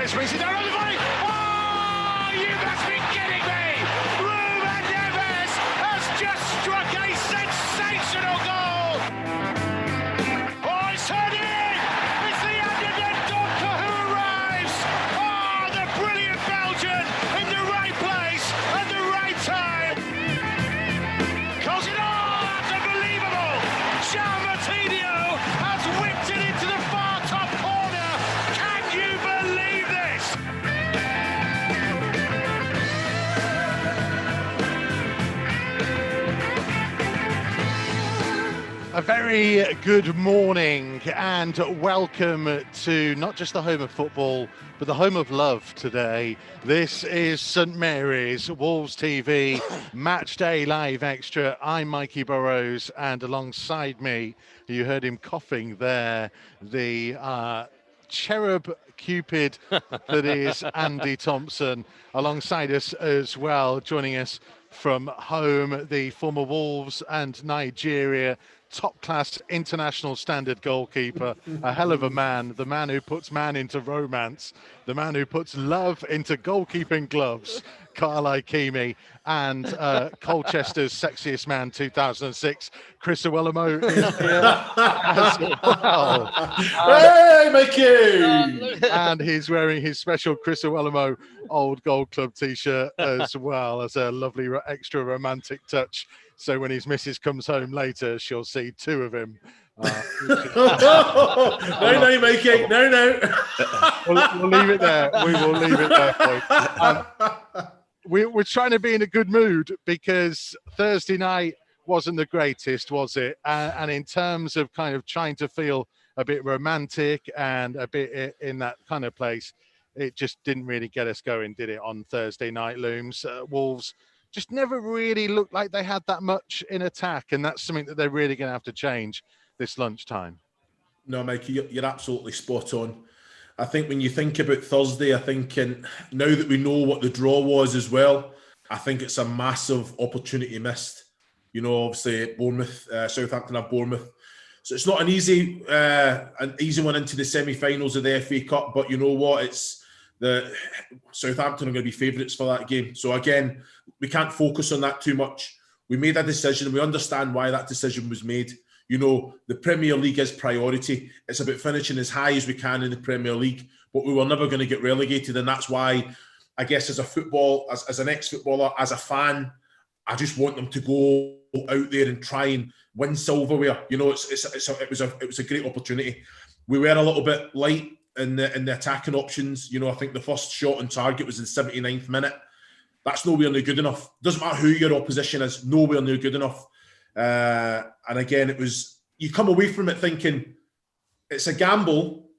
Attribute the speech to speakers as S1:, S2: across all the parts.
S1: springs it down on the volley. Oh, you must be kidding me! Ruben Neves has just struck a sensational goal. Oh, it's turned in. It's the underneath doctor who arrives. Oh, the brilliant Belgian in the right place at the right time. Calls it on. That's unbelievable. Jean Martinho has whipped it into the far top corner. Can you believe this? A very good morning and welcome to not just the home of football, but the home of love today. This is St Mary's Wolves TV Matchday Live Extra. I'm Mikey Burrows, and alongside me, you heard him coughing there, the cherub cupid that is Andy Thompson, alongside us as well, joining us from home, the former Wolves and Nigeria top-class international standard goalkeeper, a hell of a man, the man who puts man into romance, the man who puts love into goalkeeping gloves, Carl Ikeme, and Colchester's sexiest man 2006, Chris Iwelumo, is here as well.
S2: Hey, Mikey!
S1: And he's wearing his special Chris Iwelumo Old Gold Club t-shirt as well, as a lovely extra romantic touch. So when his missus comes home later, she'll see two of him.
S2: No, Mikey, no.
S1: We'll leave it there. We will leave it there, folks. We're trying to be in a good mood because Thursday night wasn't the greatest, was it? And in terms of kind of trying to feel a bit romantic and a bit in that kind of place, it just didn't really get us going, did it, on Thursday night, Looms? Wolves just never really looked like they had that much in attack, and that's something that they're really going to have to change this lunchtime.
S2: No, Mikey, you're absolutely spot on. I think when you think about Thursday, I think now that we know what the draw was as well, I think it's a massive opportunity missed. You know, obviously Bournemouth, Southampton have Bournemouth. So it's not an easy one into the semi-finals of the FA Cup, but you know what? It's the Southampton are going to be favourites for that game. So again, we can't focus on that too much. We made a decision. We understand why that decision was made. You know, the Premier League is priority. It's about finishing as high as we can in the Premier League, but we were never going to get relegated. And that's why, I guess, as an ex-footballer, as a fan, I just want them to go out there and try and win silverware. You know, it was a great opportunity. We were a little bit light in the attacking options. You know, I think the first shot on target was in the 79th minute. That's nowhere near good enough. Doesn't matter who your opposition is, nowhere near good enough. And again, you come away from it thinking it's a gamble,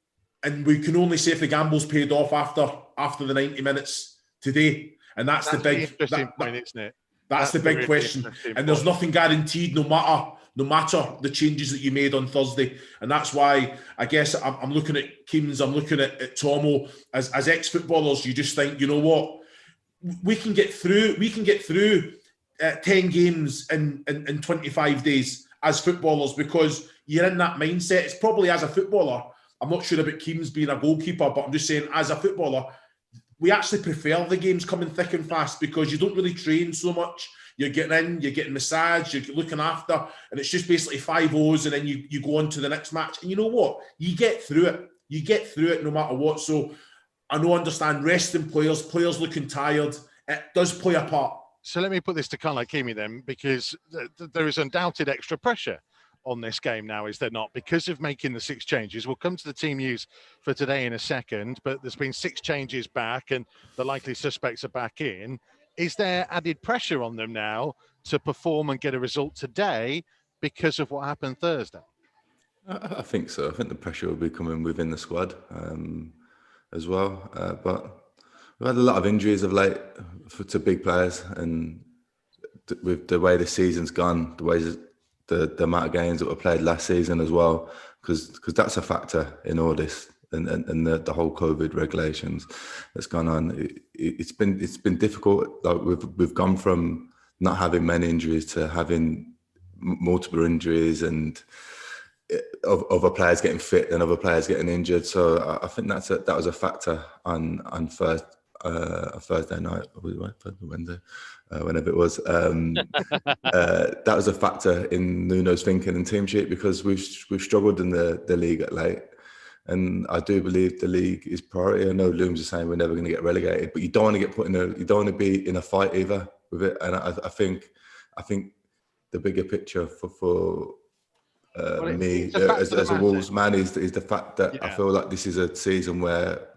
S2: and we can only say if the gamble's paid off after the 90 minutes today. And that's the big
S1: interesting point, isn't it?
S2: That's the big question. And there's nothing guaranteed, no matter the changes that you made on Thursday. And that's why I guess I'm looking at Keanes, I'm looking at Tomo. As ex-footballers, you just think, you know what? We can get through 10 games in 25 days as footballers, because you're in that mindset. It's probably as a footballer, I'm not sure about Keanes being a goalkeeper, but I'm just saying as a footballer, we actually prefer the games coming thick and fast because you don't really train so much. You're getting in, you're getting massaged, you're looking after, and it's just basically 5-0s, and then you go on to the next match. And you know what? You get through it. You get through it no matter what. So I understand resting players looking tired. It does play a part.
S1: So let me put this to Carl Ikeme then, because there is undoubted extra pressure on this game now, is there not? Because of making the 6 changes. We'll come to the team news for today in a second, but there's been 6 changes back and the likely suspects are back in. Is there added pressure on them now to perform and get a result today because of what happened Thursday?
S3: I think so. I think the pressure will be coming within the squad as well. But we've had a lot of injuries of late to big players, and with the way the season's gone, the amount of games that were played last season as well, because that's a factor in all this, and the whole COVID regulations that's gone on. It's been difficult. Like we've gone from not having many injuries to having multiple injuries, and of other players getting fit and other players getting injured. So I think that was a factor on Thursday night, or Wednesday, whenever it was. That was a factor in Nuno's thinking and team sheet, because we've struggled in the league at late. And I do believe the league is priority. I know Looms is saying we're never going to get relegated, but you don't want to get you don't want to be in a fight either with it. And I think the bigger picture for me as a Wolves man is the fact that I feel like this is a season where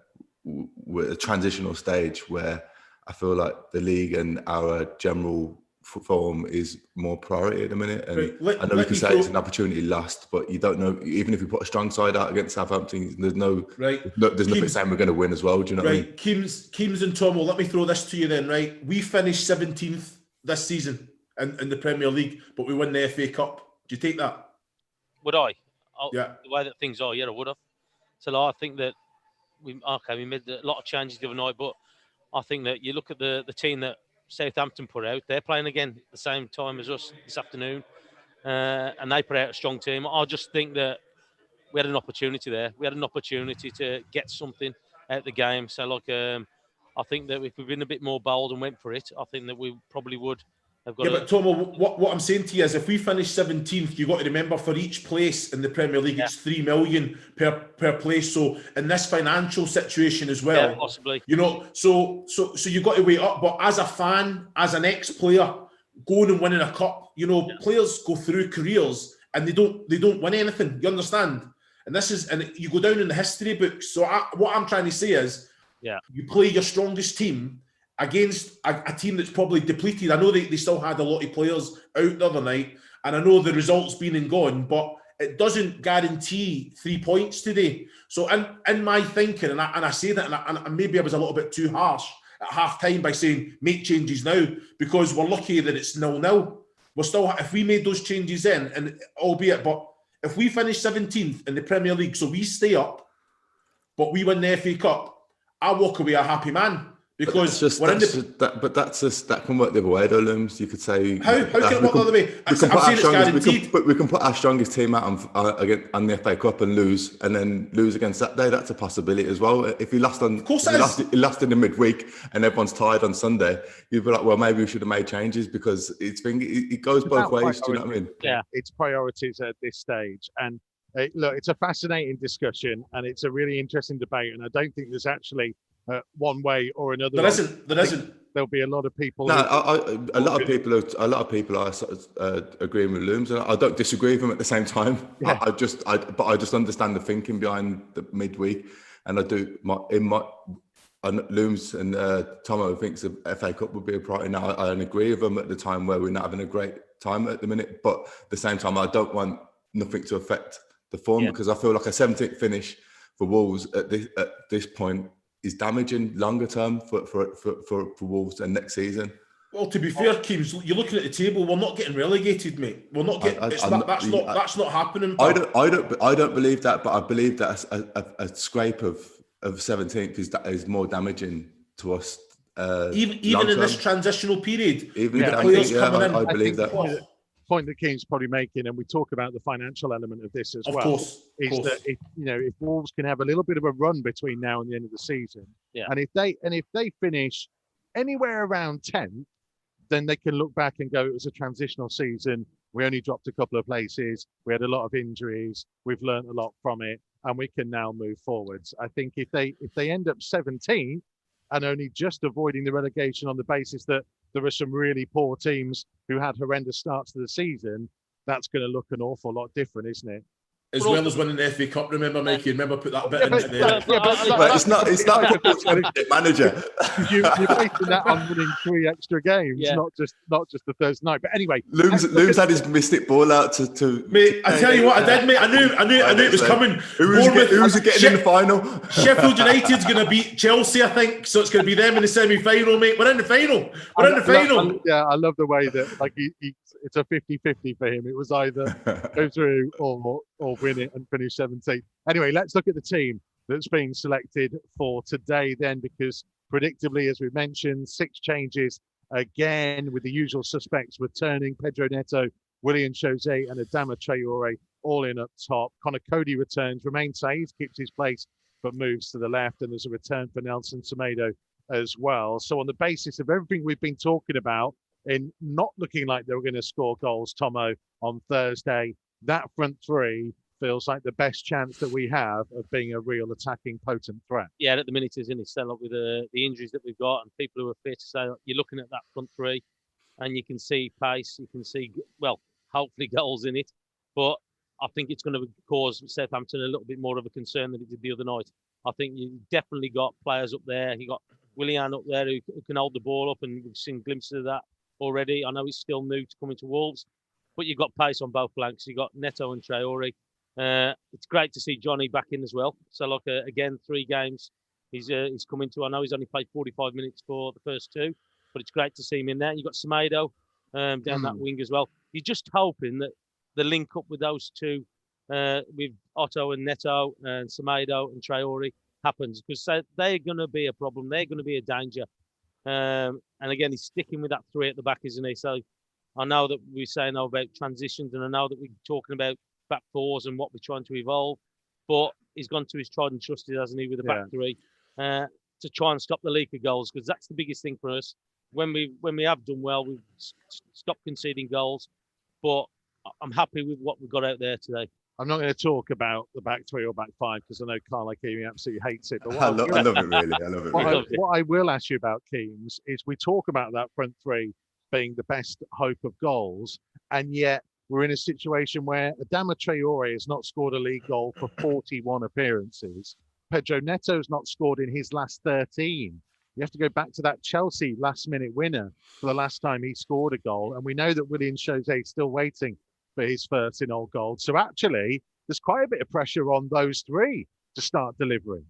S3: we're at a transitional stage where I feel like the league and our general form is more priority at the minute. And I know we can say it's an opportunity lost, but you don't know. Even if we put a strong side out against Southampton, there's nothing saying we're going to win as well. Do you know what I mean?
S2: Keems and Tom, let me throw this to you then, right? We finished 17th this season in the Premier League, but we won the FA Cup. Do you take that?
S4: Would I?
S2: Yeah.
S4: The way that things are, I would have. So I think that we made a lot of changes the other night, but I think that you look at the team that Southampton put out, they're playing again at the same time as us this afternoon, and they put out a strong team. I just think that we had an opportunity there. We had an opportunity to get something out of the game. So I think that if we'd been a bit more bold and went for it, I think that we probably would have got.
S2: Yeah, but Tomo, what I'm saying to you is, if we finish 17th, you've got to remember for each place in the Premier League, it's 3 million per place. So in this financial situation as well,
S4: possibly,
S2: so you've got to wait up. But as a fan, as an ex-player, going and winning a cup, players go through careers and they don't win anything. You understand? And you go down in the history books. So what I'm trying to say is, you play your strongest team against a team that's probably depleted. I know they still had a lot of players out the other night, and I know the results been and gone, but it doesn't guarantee 3 points today. So in my thinking, and I say that, and maybe I was a little bit too harsh at half-time by saying make changes now, because we're lucky that it's 0-0. We're still, if we made those changes in, and albeit, but if we finish 17th in the Premier League, so we stay up, but we win the FA Cup, I walk away a happy man. Because
S3: that can work the other way, though, Looms. You could say
S2: how can it work the other way? I'm saying it's guaranteed.
S3: We can put our strongest team out on the FA Cup and lose against that day. That's a possibility as well. If you lost on, you lost in the midweek and everyone's tired on Sunday, you'd be like, well, maybe we should have made changes, because it goes both ways. Do you know what I mean?
S1: Yeah, it's priorities at this stage. And look, it's a fascinating discussion and it's a really interesting debate. And I don't think there's actually one way or another.
S2: There isn't.
S1: There'll be a lot of people.
S3: No, a lot of people are agreeing with Looms, and I don't disagree with them at the same time. Yeah. I just understand the thinking behind the midweek, and I do. Looms and Tomo thinks the FA Cup would be a priority. Now, I agree with them at the time where we're not having a great time at the minute, but at the same time, I don't want nothing to affect the form, because I feel like a 17th finish for Wolves at this point is damaging longer term for Wolves and next season.
S2: Well, to be fair, Keems, you're looking at the table. We're not getting relegated, mate. We're not getting. That's not happening.
S3: I don't believe that, but I believe that a scrape of 17th is more damaging to us.
S2: Even in this transitional period,
S3: I believe that.
S1: Point that Keane's probably making, and we talk about the financial element of this as well, is that if Wolves can have a little bit of a run between now and the end of the season, and if they finish anywhere around 10th, then they can look back and go, it was a transitional season. We only dropped a couple of places. We had a lot of injuries. We've learned a lot from it, and we can now move forwards. I think if they end up 17th and only just avoiding the relegation on the basis that there are some really poor teams who had horrendous starts to the season, that's going to look an awful lot different, isn't it?
S2: As well as winning the FA Cup, remember, Mikey? Remember, put that bit into there.
S3: But it's not manager.
S1: You're basing that on winning 3 extra games, not just the Thursday night. But anyway,
S3: Looms had his mystic ball out to
S2: mate. I tell you what, I did, mate. I knew it was coming.
S3: Who's getting in the final?
S2: Sheffield United's going to beat Chelsea, I think. So it's going to be them in the semi-final, mate. We're in the final.
S1: I love the way that it's a 50-50 for him. It was either go through or win it and finish 17th. Anyway, let's look at the team that's been selected for today then, because predictably, as we mentioned, 6 changes again, with the usual suspects returning: Pedro Neto, Willian Jose and Adama Traore all in up top. Connor Cody returns. Romain Saïd keeps his place but moves to the left, and there's a return for Nelson Semedo as well. So on the basis of everything we've been talking about, in not looking like they were going to score goals, Tomo, on Thursday, that front three feels like the best chance that we have of being a real attacking potent threat.
S4: Yeah, at the minute, isn't it? Still up with the injuries that we've got and people who are fit. So you're looking at that front three, and you can see pace, you can see, well, hopefully goals in it. But I think it's going to cause Southampton a little bit more of a concern than it did the other night. I think you definitely got players up there. You got Willian up there who can hold the ball up, and we've seen glimpses of that already. I know he's still new to coming to Wolves, but you've got pace on both flanks. You've got Neto and Traore. It's great to see Johnny back in as well. So, like, again, 3 games he's come into. I know he's only played 45 minutes for the first 2, but it's great to see him in there. You've got Semedo down that wing as well. You're just hoping that the link up with those two, with Otto and Neto and Semedo and Traore, happens, because they're going to be a problem. They're going to be a danger. And again, he's sticking with that 3 at the back, isn't he? So I know that we're saying now about transitions, and I know that we're talking about back 4s and what we're trying to evolve, but he's gone to his tried and trusted, hasn't he, with the back 3 to try and stop the leak of goals, because that's the biggest thing for us. When we have done well, we've stopped conceding goals, but I'm happy with what we've got out there today.
S1: I'm not going to talk about the back 3 or back 5 because I know Carl Ikeme absolutely hates it. But
S3: I love it, really. I love it.
S1: What I will ask you about, Keems, is we talk about that front 3 being the best hope of goals, and yet we're in a situation where Adama Traore has not scored a league goal for 41 appearances. Pedro Neto's not scored in his last 13. You have to go back to that Chelsea last-minute winner for the last time he scored a goal, and we know that Willian Jose is still waiting for his first in all gold. So actually, there's quite a bit of pressure on those 3 to start delivering.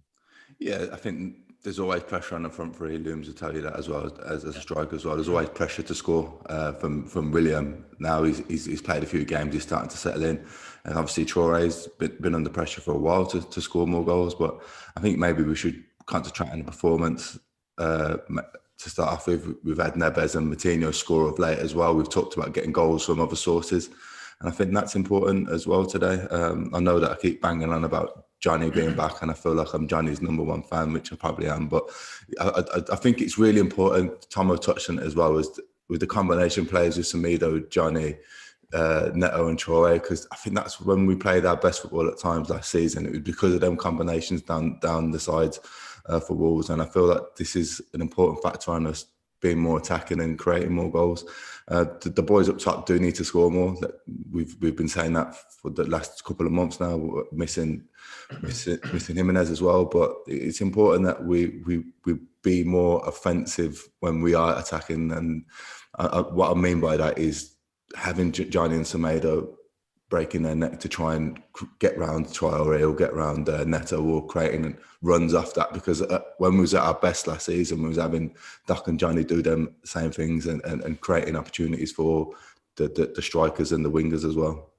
S3: Yeah, I think there's always pressure on the front 3. Looms will tell you that as well, as a striker as well. There's always pressure to score from William. Now he's played a few games, he's starting to settle in. And obviously Traore's been under pressure for a while to score more goals. But I think maybe we should concentrate on the performance. To start off with, we've had Neves and Moutinho score of late as well. We've talked about getting goals from other sources, and I think that's important as well today. I know that I keep banging on about Johnny being back, and I feel like I'm Johnny's number 1 fan, which I probably am, but I think it's really important. Tomo touched on it as well, as with the combination players with Semedo, Johnny, Neto and Traore, because I think that's when we played our best football at times last season. It was because of them combinations down the sides for Wolves, and I feel like this is an important factor on us being more attacking and creating more goals. The boys up top do need to score more. We've been saying that for the last couple of months now. We're missing Jimenez as well, but it's important that we be more offensive when we are attacking. And what I mean by that is having Johnny and Semedo breaking their neck to try and get round Traore or get round Neto, or creating runs off that, because when we was at our best last season, we was having Doc and Johnny do them same things and creating opportunities for the strikers and the wingers as well.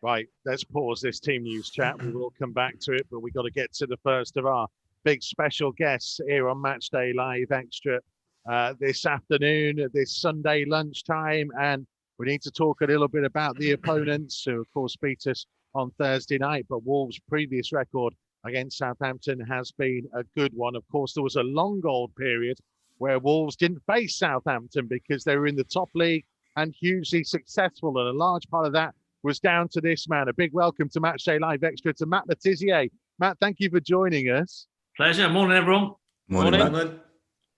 S1: Right, let's pause this team news chat. We will come back to it, but we've got to get to the first of our big special guests here on Matchday Live Extra this afternoon, this Sunday lunchtime, and we need to talk a little bit about the opponents who, of course, beat us on Thursday night. But Wolves' previous record against Southampton has been a good one. Of course, there was a long gold period where Wolves didn't face Southampton because they were in the top league and hugely successful. And a large part of that was down to this man. A big welcome to Matchday Live Extra to Matt Letizia. Matt, thank you for joining us.
S5: Pleasure. Morning, everyone.
S3: Morning.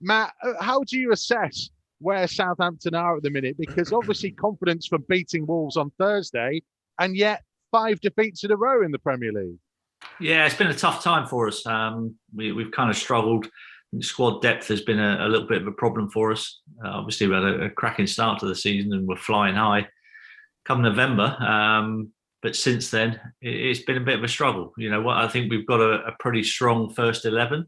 S1: Matt, how do you assess where Southampton are at the minute? Because obviously confidence from beating Wolves on Thursday, and yet 5 defeats in a row in the Premier League.
S5: Yeah, it's been a tough time for us. We've kind of struggled. Squad depth has been a little bit of a problem for us. Obviously, we had a cracking start to the season and we're flying high come November. But since then, it's been a bit of a struggle. You know what? I think we've got a pretty strong first 11.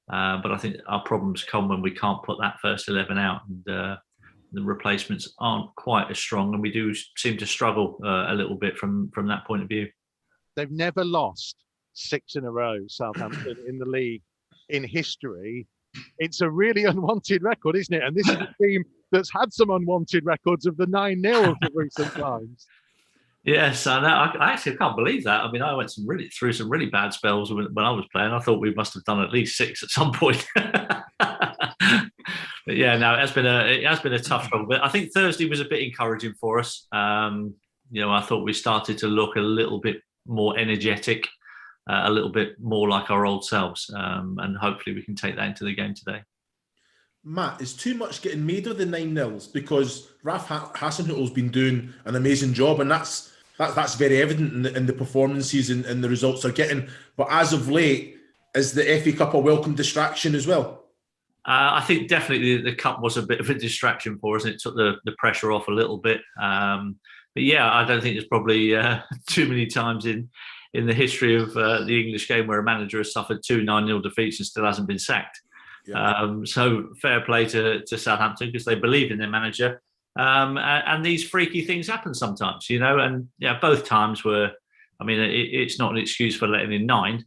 S5: But I think our problems come when we can't put that first 11 out, and the replacements aren't quite as strong, and we do seem to struggle a little bit from that point of view.
S1: They've never lost 6 in a row, Southampton, in the league in history. It's a really unwanted record, isn't it? And this is a team that's had some unwanted records of the 9-0 of recent times.
S5: Yes, I know. I actually can't believe that. I mean, I went through some really bad spells when I was playing. I thought we must have done at least 6 at some point. But yeah, no, it has been a tough struggle. But I think Thursday was a bit encouraging for us. I thought we started to look a little bit more energetic, a little bit more like our old selves, and hopefully we can take that into the game today.
S2: Matt, is too much getting made of the 9-0s? Because Raf Hasenhüttl's been doing an amazing job, and that's very evident in the performances and the results they're getting. But as of late, is the FA Cup a welcome distraction as well?
S5: I think definitely the cup was a bit of a distraction for us, and it took the pressure off a little bit. But yeah, I don't think there's probably too many times in the history of the English game where a manager has suffered 2 9-0 defeats and still hasn't been sacked. Yeah. So fair play to Southampton, because they believe in their manager. And these freaky things happen sometimes, and yeah, both times were, I mean, it's not an excuse for letting in 9,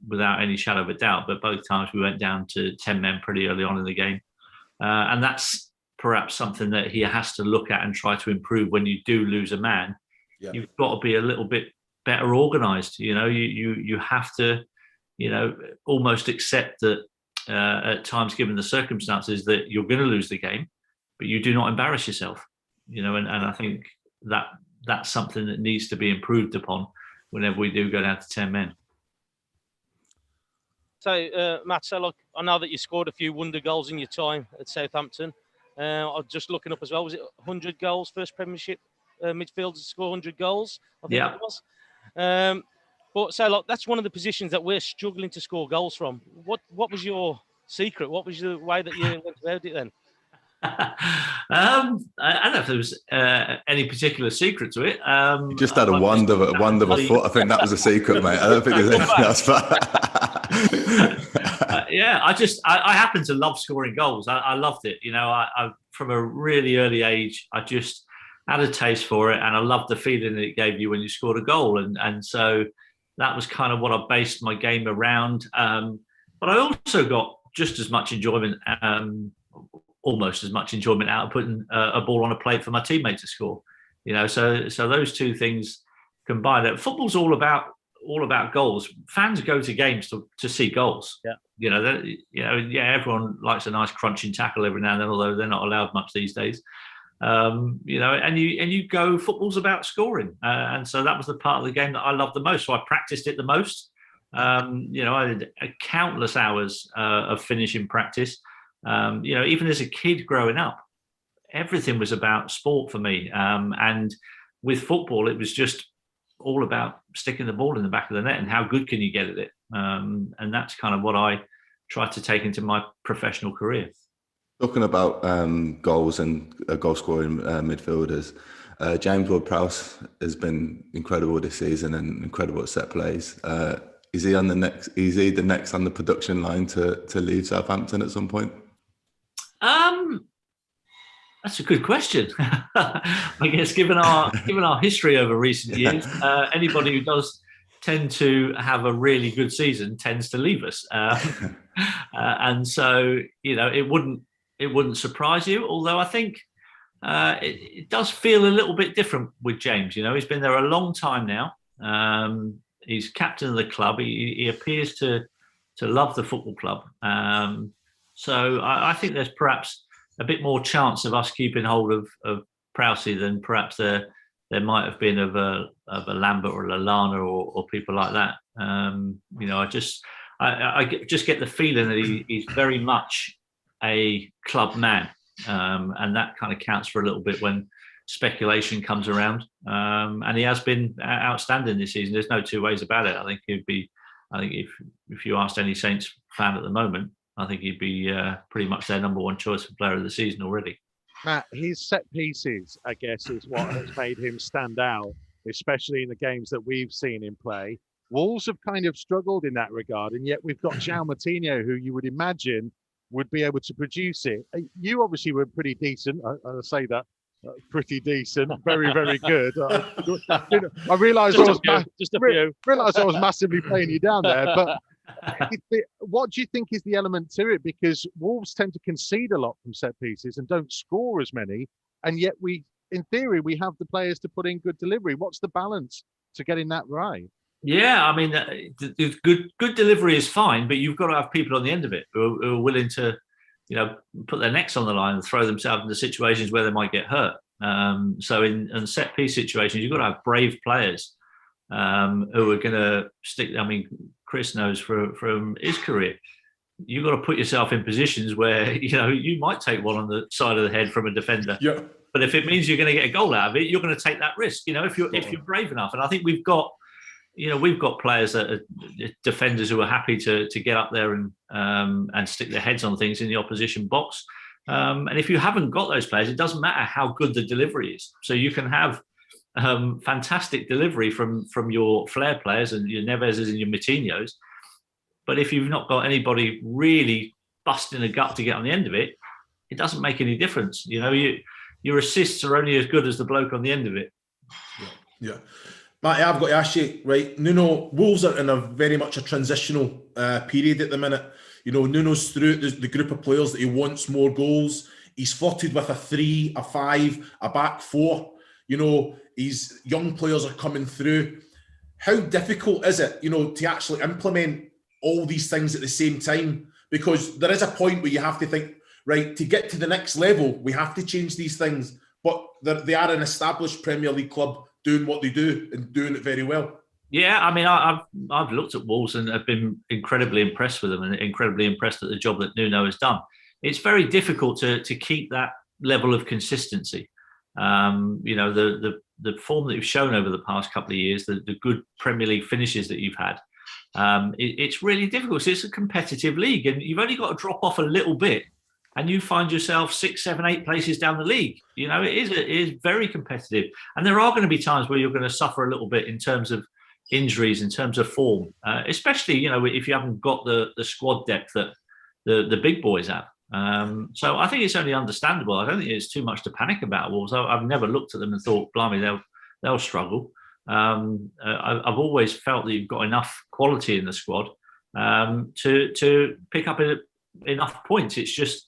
S5: without any shadow of a doubt, but both times we went down to 10 men pretty early on in the game. And that's perhaps something that he has to look at and try to improve when you do lose a man. Yeah. You've got to be a little bit better organised. You have to, almost accept that at times, given the circumstances, that you're going to lose the game, but you do not embarrass yourself. And I think that's something that needs to be improved upon whenever we do go down to 10 men.
S4: So, Matt, I know that you scored a few wonder goals in your time at Southampton. I was just looking up as well. Was it 100 goals, first Premiership midfielder to score 100 goals? I think it was. But that's one of the positions that we're struggling to score goals from. What was your secret? What was the way that you went about it then?
S5: I don't know if there was any particular secret to it.
S3: You just had a wand of a foot. I think that was a secret, mate. I don't think there's anything else.
S5: Yeah, I happen to love scoring goals. I loved it. I from a really early age, I just had a taste for it, and I loved the feeling that it gave you when you scored a goal. And so that was kind of what I based my game around. But I also got just as much enjoyment, almost as much enjoyment out of putting a ball on a plate for my teammate to score. So those two things combined. Football's all about goals. Fans go to games to see goals. Yeah. Everyone likes a nice crunching tackle every now and then, although they're not allowed much these days. And you go, football's about scoring. And so that was the part of the game that I loved the most. So I practiced it the most. I did countless hours of finishing practice. Even as a kid growing up, everything was about sport for me. And with football, it was just all about sticking the ball in the back of the net and how good can you get at it. And that's kind of what I tried to take into my professional career.
S3: Talking about goals and goal scoring midfielders, James Ward-Prowse has been incredible this season and incredible at set plays. Is he the next on the production line to leave Southampton at some point?
S5: That's a good question. I guess given our history over recent years, anybody who does tend to have a really good season tends to leave us, and so it wouldn't surprise you. Although I think it does feel a little bit different with James. He's been there a long time now. He's captain of the club. He appears to love the football club. So I think there's perhaps a bit more chance of us keeping hold of Prowsey than perhaps there might have been of a Lambert or a Lallana or people like that. I just get the feeling that he's very much a club man, and that kind of counts for a little bit when speculation comes around. And he has been outstanding this season. There's no two ways about it. I think if you asked any Saints fan at the moment, I think he'd be pretty much their number one choice for player of the season already.
S1: Matt, his set pieces, I guess, is what has made him stand out, especially in the games that we've seen him play. Wolves have kind of struggled in that regard, and yet we've got João Moutinho, who you would imagine would be able to produce it. You obviously were pretty decent. I say that. Pretty decent, very, very good. I realised I was massively playing you down there, but what do you think is the element to it? Because Wolves tend to concede a lot from set pieces and don't score as many, and yet we in theory, we have the players to put in good delivery. What's the balance to getting that right?
S5: Yeah, I mean, good delivery is fine, but you've got to have people on the end of it who are willing to, put their necks on the line and throw themselves into situations where they might get hurt. So in set piece situations, you've got to have brave players who are going to stick. I mean, Chris knows from his career, you've got to put yourself in positions where you might take one on the side of the head from a defender.
S2: Yeah.
S5: But if it means you're going to get a goal out of it, you're going to take that risk. If you're brave enough, and I think we've got players that are defenders who are happy to get up there and stick their heads on things in the opposition box. And if you haven't got those players, it doesn't matter how good the delivery is. So you can have fantastic delivery from your flair players and your Neveses and your Moutinhos. But if you've not got anybody really busting a gut to get on the end of it, it doesn't make any difference. Your assists are only as good as the bloke on the end of it.
S2: Yeah. Matty, I've got to ask you, right? Nuno, Wolves are in a very much a transitional period at the minute. Nuno's through the group of players that he wants more goals. He's flirted with a 3, a 5, a back 4. His young players are coming through. How difficult is it, to actually implement all these things at the same time? Because there is a point where you have to think, right, to get to the next level, we have to change these things. But they are an established Premier League club doing what they do and doing it very well.
S5: Yeah, I mean, I've looked at Wolves and have been incredibly impressed with them and incredibly impressed at the job that Nuno has done. It's very difficult to keep that level of consistency. The form that you've shown over the past couple of years, the good Premier League finishes that you've had, it's really difficult. So it's a competitive league, and you've only got to drop off a little bit, and you find yourself 6, 7, 8 places down the league. It is very competitive, and there are going to be times where you're going to suffer a little bit in terms of injuries, in terms of form, especially if you haven't got the squad depth that the big boys have. So I think it's only understandable. I don't think it's too much to panic about Wolves. I've never looked at them and thought, blimey, they'll struggle. I've always felt that you've got enough quality in the squad to pick up enough points. It's just,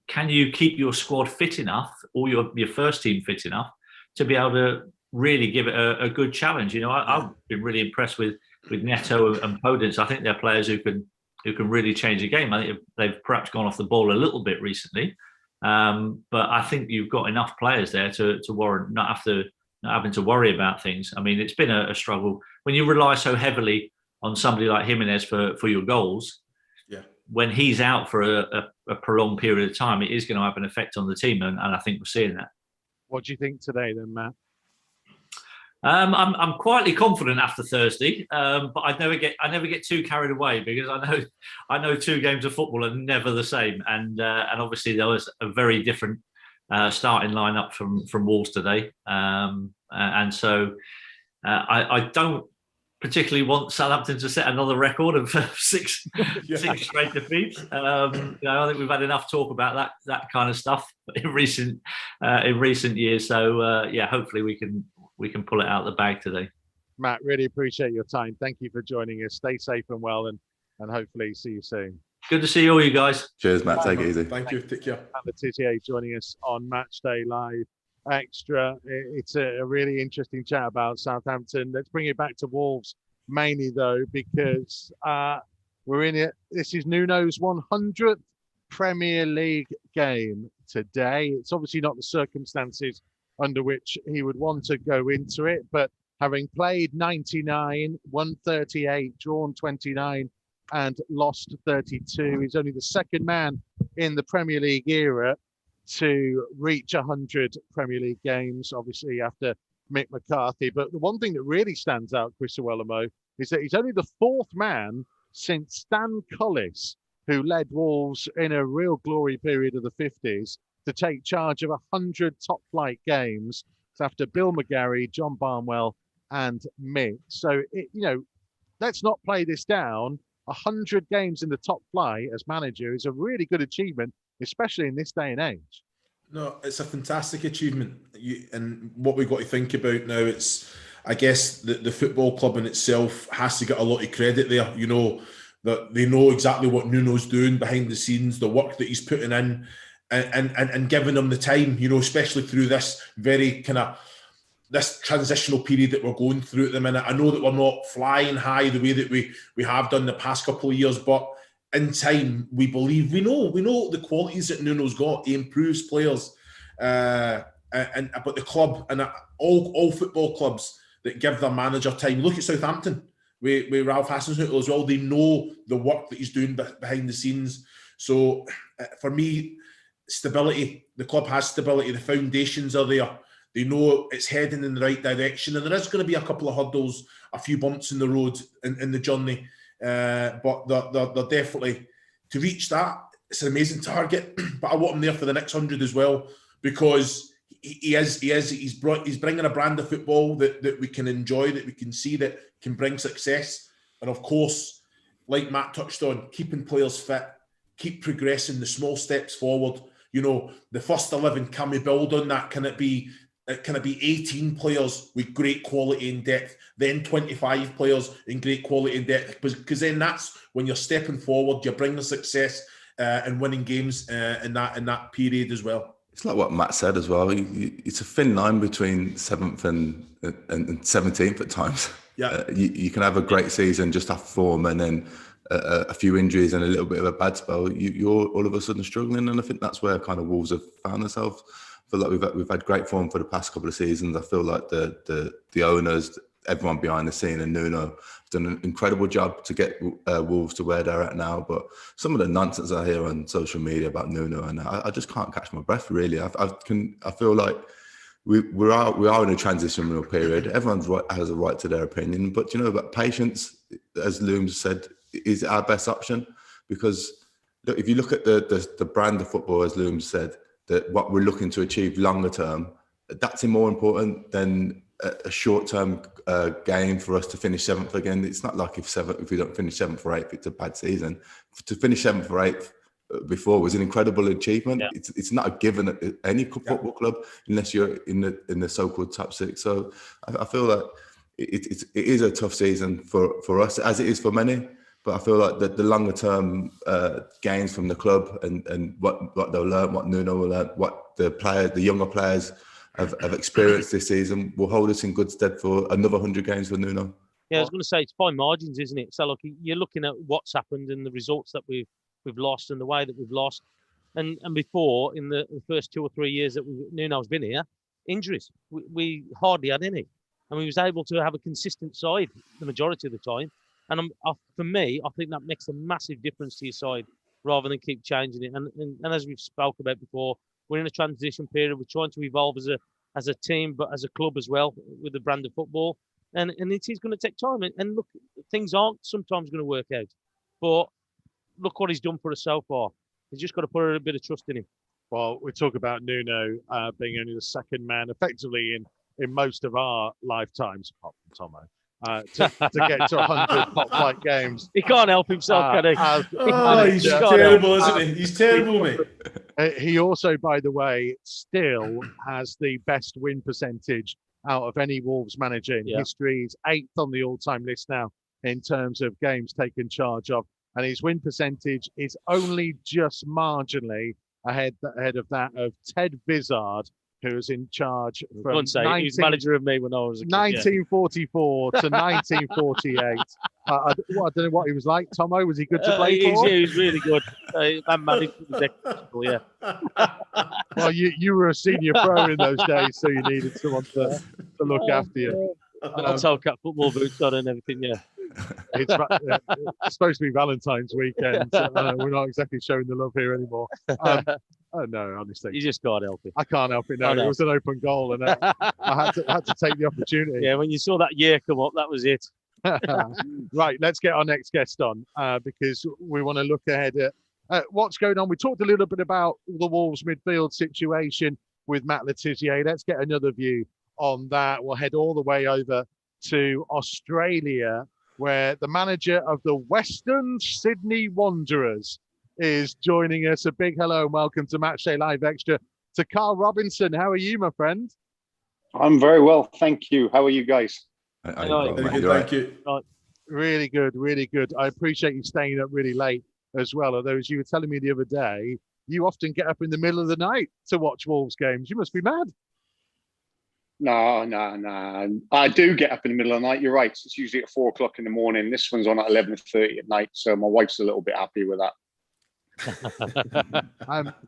S5: can you keep your squad fit enough, or your first team fit enough, to be able to really give it a good challenge? I've been really impressed with Neto and Podence. I think they're players who can really change the game. I think they've perhaps gone off the ball a little bit recently, but I think you've got enough players there to warrant not having to worry about things. I mean, it's been a struggle when you rely so heavily on somebody like Jimenez for your goals.
S2: Yeah.
S5: When he's out for a prolonged period of time, it is going to have an effect on the team, and I think we're seeing that.
S1: What do you think today, then, Matt?
S5: I'm quietly confident after Thursday, but I never get too carried away, because I know 2 games of football are never the same, and obviously there was a very different starting lineup from Wolves today, and so I don't particularly want Southampton to set another record of 6 straight defeats. I think we've had enough talk about that kind of stuff in recent years. So hopefully we can pull it out of the bag today.
S1: Matt, really appreciate your time. Thank you for joining us. Stay safe and well, and hopefully see you soon.
S5: Good to see all you guys.
S3: Cheers, Matt. Take it easy.
S2: Thank you. Take care.
S1: Matt Letizia joining us on Matchday Live Extra. It's a really interesting chat about Southampton. Let's bring it back to Wolves mainly, though, because we're in it. This is Nuno's 100th Premier League game today. It's obviously not the circumstances under which he would want to go into it, but having played 99, won 38, drawn 29, and lost 32, he's only the second man in the Premier League era to reach 100 Premier League games, obviously after Mick McCarthy. But the one thing that really stands out, Chris Iwelumo, is that he's only the 4th man since Stan Cullis, who led Wolves in a real glory period of the 50s, to take charge of 100 top-flight games after Bill McGarry, John Barnwell, and Mick. So, let's not play this down. 100 games in the top flight as manager is a really good achievement, especially in this day and age.
S2: No, it's a fantastic achievement. And what we've got to think about now, I guess the football club in itself has to get a lot of credit there. That they know exactly what Nuno's doing behind the scenes, the work that he's putting in. and giving them the time, especially through this very kind of this transitional period that we're going through at the minute. I know that we're not flying high the way that we have done the past couple of years, but in time, we believe we know the qualities that Nuno's got. He improves players, but the club and all football clubs that give their manager time. Look at Southampton with Ralph Hasenhüttl as well. They know the work that he's doing behind the scenes. So for me, stability. The club has stability. The foundations are there. They know it's heading in the right direction, and there is going to be a couple of hurdles, a few bumps in the road in the journey. But they're definitely, to reach that, it's an amazing target. But I want him there for the next 100 as well, because he's bringing a brand of football that we can enjoy, that we can see, that can bring success. And of course, like Matt touched on, keeping players fit, keep progressing the small steps forward. The first 11, can we build on that? Can it be 18 players with great quality and depth, then 25 players in great quality and depth? Because then that's when you're stepping forward, you're bringing success and winning games in that period as well.
S3: It's like what Matt said as well. It's a thin line between 7th and 17th at times.
S2: Yeah,
S3: you can have a great season, just have form, and then a few injuries and a little bit of a bad spell, you're all of a sudden struggling. And I think that's where kind of Wolves have found themselves. I feel like we've had great form for the past couple of seasons. I feel like the owners, everyone behind the scene, and Nuno have done an incredible job to get Wolves to where they're at now. But some of the nonsense I hear on social media about Nuno, and I just can't catch my breath, really. I feel like we are in a transitional period. Everyone has a right to their opinion, but but patience, as Looms said, is our best option. Because look, if you look at the brand of football, as Looms said, that what we're looking to achieve longer term, that's more important than a short-term game for us to finish 7th again. It's not like if we don't finish 7th or 8th, it's a bad season. To finish 7th or 8th before was an incredible achievement. Yeah. It's not a given at any football club unless you're in the so-called top 6. So I feel like it is a tough season for us, as it is for many. But I feel like the longer term gains from the club and what they'll learn, what Nuno will learn, what the younger players have experienced this season will hold us in good stead for another 100 games for Nuno.
S4: Yeah, I was going to say, it's by margins, isn't it? So look, you're looking at what's happened and the results that we've lost and the way that we've lost. And before, in the first 2 or 3 years that Nuno's been here, injuries. We hardly had any. And we was able to have a consistent side the majority of the time. And for me, I think that makes a massive difference to your side rather than keep changing it. And as we've spoke about before, we're in a transition period. We're trying to evolve as a team, but as a club as well, with the brand of football. And it is going to take time. And look, things aren't sometimes going to work out. But look what he's done for us so far. He's just got to put a bit of trust in him.
S1: Well, we talk about Nuno being only the second man effectively in most of our lifetimes, apart from Tomo. To get to 100 top flight games.
S4: He can't help himself, can
S2: he? He's terrible, isn't he? He's terrible, mate.
S1: He also, by the way, still has the best win percentage out of any Wolves manager in history. He's 8th on the all-time list now in terms of games taken charge of. And his win percentage is only just marginally ahead of that of Ted Vizard, who was in charge from
S4: he was manager of me when I was a kid,
S1: 1944 to 1948. I don't know what he was like. Tomo, was he good to play for?
S4: He was really good. That managed yeah.
S1: Well, you were a senior pro in those days, so you needed someone to look after you.
S4: I'll tell cat football boots on and everything, yeah.
S1: It's supposed to be Valentine's weekend. We're not exactly showing the love here anymore. No, honestly.
S4: You just can't help it.
S1: I can't help it. No, it was an open goal, and I had to take the opportunity.
S4: Yeah, when you saw that year come up, that was it.
S1: Right, let's get our next guest on because we want to look ahead at what's going on. We talked a little bit about the Wolves midfield situation with Matt Le Tissier. Let's get another view on that. We'll head all the way over to Australia, where the manager of the Western Sydney Wanderers is joining us. A big hello and welcome to Matchday Live Extra to Carl Robinson. How are you, my friend?
S6: I'm very well, thank you. How are you guys?
S2: Very good, thank you.
S1: Really good, really good. I appreciate you staying up really late as well. Although, as you were telling me the other day, you often get up in the middle of the night to watch Wolves games. You must be mad.
S6: No. I do get up in the middle of the night. You're right. It's usually at 4 o'clock in the morning. This one's on at 11:30 at night. So my wife's a little bit happy with that.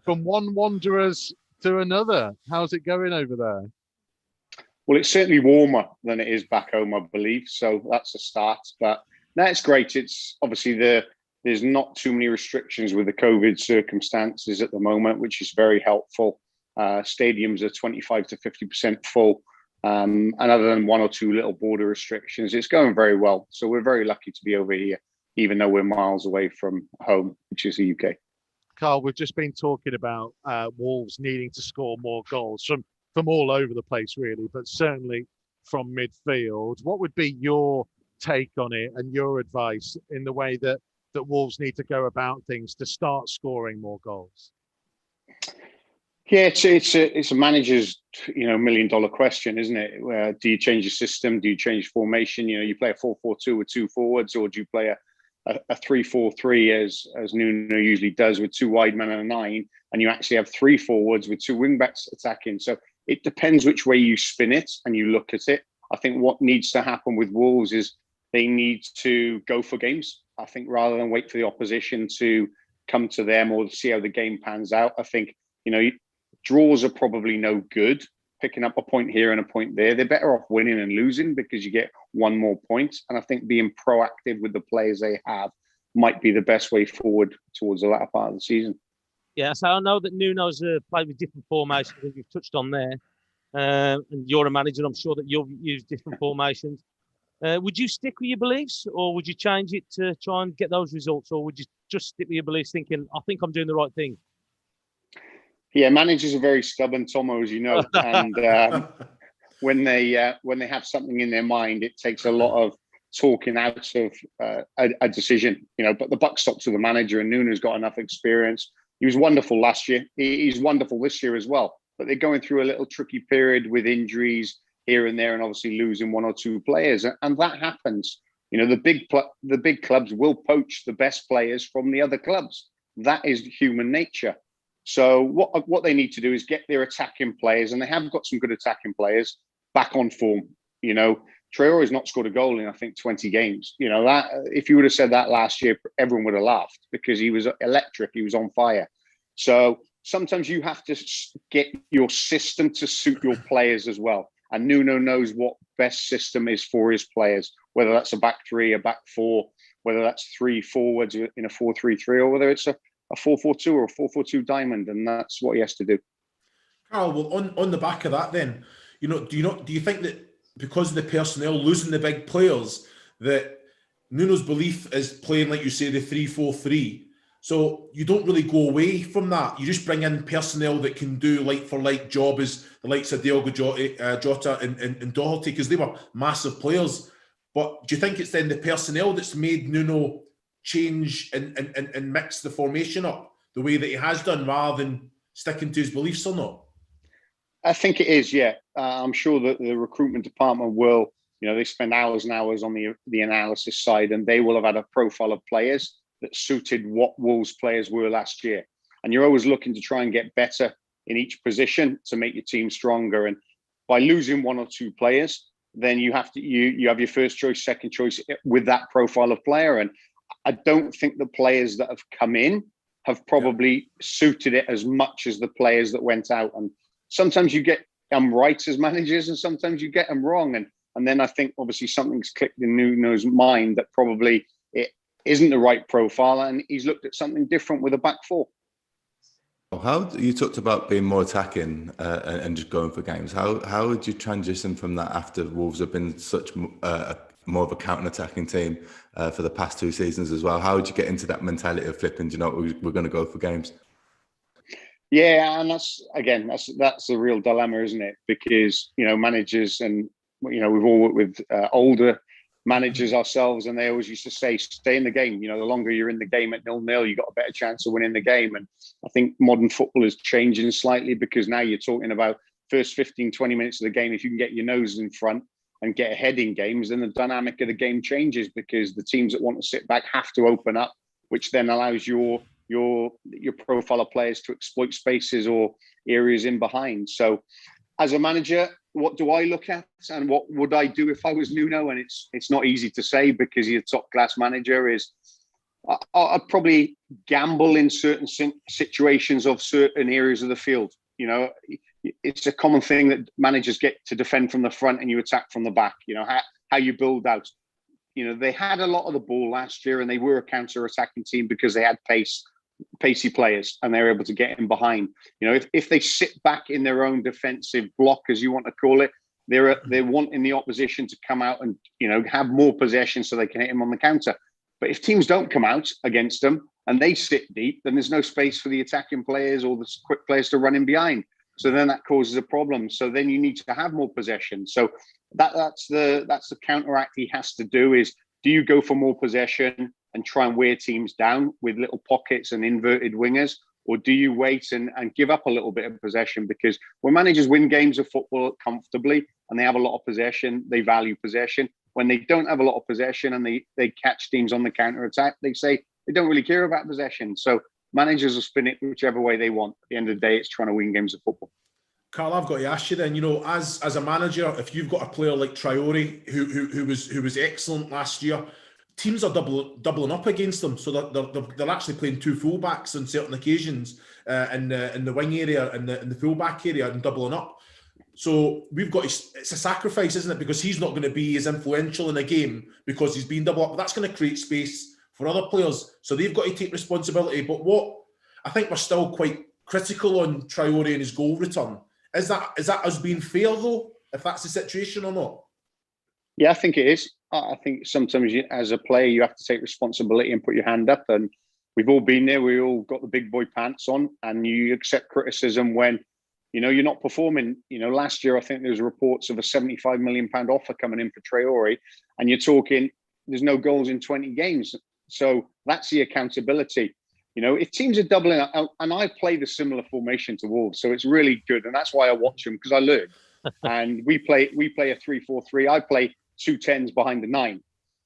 S1: From one Wanderers to another, how's it going over there?
S6: Well, it's certainly warmer than it is back home, I believe. So that's a start. But no, it's great. It's obviously there's not too many restrictions with the COVID circumstances at the moment, which is very helpful. Stadiums are 25 to 50% full. And other than one or two little border restrictions, it's going very well. So we're very lucky to be over here, even though we're miles away from home, which is the UK.
S1: Carl, we've just been talking about Wolves needing to score more goals from all over the place, really, but certainly from midfield. What would be your take on it and your advice in the way that Wolves need to go about things to start scoring more goals?
S6: Yeah, it's a manager's $1 million question, isn't it? Do you change your system? Do you change formation? You play a 4-4-2 with two forwards, or do you play a 3-4-3 as Nuno usually does with two wide men and a 9, and you actually have three forwards with two wing backs attacking? So it depends which way you spin it and you look at it. I think what needs to happen with Wolves is they need to go for games. I think rather than wait for the opposition to come to them or see how the game pans out. I think draws are probably no good. Picking up a point here and a point there, they're better off winning and losing because you get one more point. And I think being proactive with the players they have might be the best way forward towards the latter part of the season.
S4: Yeah, so I know that Nuno's played with different formations, as you've touched on there. And you're a manager, I'm sure that you've used different formations. Would you stick with your beliefs, or would you change it to try and get those results, or would you just stick with your beliefs thinking, I think I'm doing the right thing?
S6: Yeah, managers are very stubborn, Tomo, as you know. And when they have something in their mind, it takes a lot of talking out of a decision. But the buck stops with the manager, and Nuno's got enough experience. He was wonderful last year. He's wonderful this year as well. But they're going through a little tricky period with injuries here and there, and obviously losing one or two players, and that happens. The big clubs will poach the best players from the other clubs. That is human nature. So what they need to do is get their attacking players, and they have got some good attacking players, back on form. Traore has not scored a goal in, I think, 20 games. That if you would have said that last year, everyone would have laughed because he was electric. He was on fire. So sometimes you have to get your system to suit your players as well. And Nuno knows what best system is for his players, whether that's a back three, a back four, whether that's three forwards in a 4-3-3, or whether it's a 4-4-2 or a 4-4-2 diamond, and that's what he has to do.
S2: Carl, well, on the back of that, then, do you think that because of the personnel losing the big players, that Nuno's belief is playing, like you say, the 3-4-3? So you don't really go away from that. You just bring in personnel that can do like-for-like job as the likes of Diogo Jota and Doherty, because they were massive players. But do you think it's then the personnel that's made Nuno change and mix the formation up the way that he has done, rather than sticking to his beliefs, or not?
S6: I think it is, yeah. I'm sure that the recruitment department will, they spend hours and hours on the analysis side, and they will have had a profile of players that suited what Wolves players were last year. And you're always looking to try and get better in each position to make your team stronger. And by losing one or two players, then you have your first choice, second choice with that profile of player. And I don't think the players that have come in have probably suited it as much as the players that went out. And sometimes you get them right as managers, and sometimes you get them wrong. And then I think obviously something's clicked in Nuno's mind that probably it isn't the right profile, and he's looked at something different with a back four.
S3: How you talked about being more attacking and just going for games. How would you transition from that after Wolves have been such more of a counter-attacking team for the past 2 seasons as well? How would you get into that mentality of flipping? We're going to go for games?
S6: Yeah, and that's the real dilemma, isn't it? Because managers, and we've all worked with older managers ourselves, and they always used to say, stay in the game. The longer you're in the game at 0-0, you got a better chance of winning the game. And I think modern football is changing slightly, because now you're talking about first 15, 20 minutes of the game. If you can get your nose in front and get ahead in games, then the dynamic of the game changes, because the teams that want to sit back have to open up, which then allows your your profile of players to exploit spaces or areas in behind. So as a manager, what do I look at and what would I do if I was Nuno? And it's not easy to say because your top class manager is, I'd probably gamble in certain situations of certain areas of the field. You know, it's a common thing that managers get to defend from the front and you attack from the back. You know, how you build out. You know, they had a lot of the ball last year and they were a counter-attacking team because they had pacey players and they were able to get in behind. You know, if they sit back in their own defensive block, as you want to call it, they're wanting the opposition to come out and, you know, have more possession so they can hit him on the counter. But if teams don't come out against them and they sit deep, then there's no space for the attacking players or the quick players to run in behind. So then that causes a problem. So then you need to have more possession. So that's the counteract he has to do is, do you go for more possession and try and wear teams down with little pockets and inverted wingers? Or do you wait and give up a little bit of possession? Because when managers win games of football comfortably and they have a lot of possession, they value possession. When they don't have a lot of possession and they catch teams on the counter-attack, they say they don't really care about possession. So managers will spin it whichever way they want. At the end of the day, it's trying to win games of football.
S2: Carl, I've got to ask you then, you know, as a manager, if you've got a player like Traore who was excellent last year, teams are doubling up against them, so they're actually playing two fullbacks on certain occasions in the wing area and the fullback area and doubling up. So we've got it's a sacrifice, isn't it? Because he's not going to be as influential in a game because he's been doubled up. But that's going to create space for other players, so they've got to take responsibility. But what I think we're still quite critical on Traore and his goal return. Is that us being fair though, if that's the situation or not?
S6: Yeah, I think it is. I think sometimes as a player, you have to take responsibility and put your hand up. And we've all been there. We all got the big boy pants on and you accept criticism when, you know, you're not performing. You know, last year, I think there was reports of a £75 million offer coming in for Traore. And you're talking, there's no goals in 20 games. So that's the accountability. You know, if teams are doubling up, and I play the similar formation to Wolves, so it's really good. And that's why I watch them, because I learn. And we play a 3-4-3. I play 2 10s behind the 9.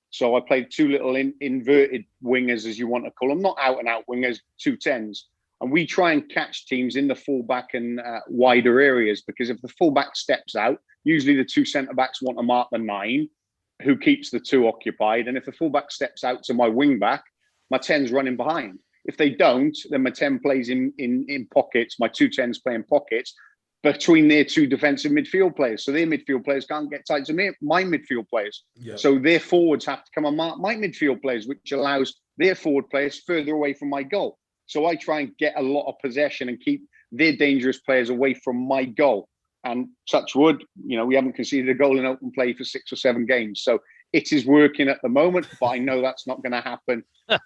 S6: So I played two little inverted wingers, as you want to call them, not out and out wingers, 2 10s. And we try and catch teams in the fullback and wider areas, because if the fullback steps out, usually the 2 centre backs want to mark the 9, who keeps the 2 occupied. And if the fullback steps out to my wing back, my 10's running behind. If they don't, then my 10 plays in pockets, my 2 10s play in pockets between their 2 defensive midfield players. So their midfield players can't get tight to my midfield players. Yeah. So their forwards have to come and mark my midfield players, which allows their forward players further away from my goal. So I try and get a lot of possession and keep their dangerous players away from my goal. And touch wood, you know, we haven't conceded a goal in open play for 6 or 7 games. So it is working at the moment, but I know that's not going to happen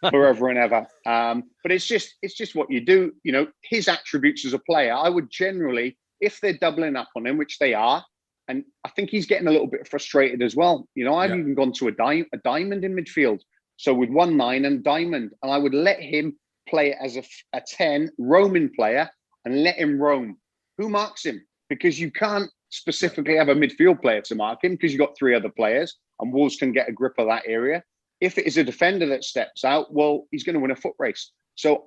S6: forever and ever. But it's just what you do. You know, his attributes as a player, I would generally, if they're doubling up on him, which they are, and I think he's getting a little bit frustrated as well. You know, I've even gone to a diamond in midfield. So with 1 9 and diamond, and I would let him play as a 10 roaming player and let him roam. Who marks him? Because you can't specifically have a midfield player to mark him because you've got 3 other players and Wolves can get a grip of that area. If it is a defender that steps out, well, he's going to win a foot race. So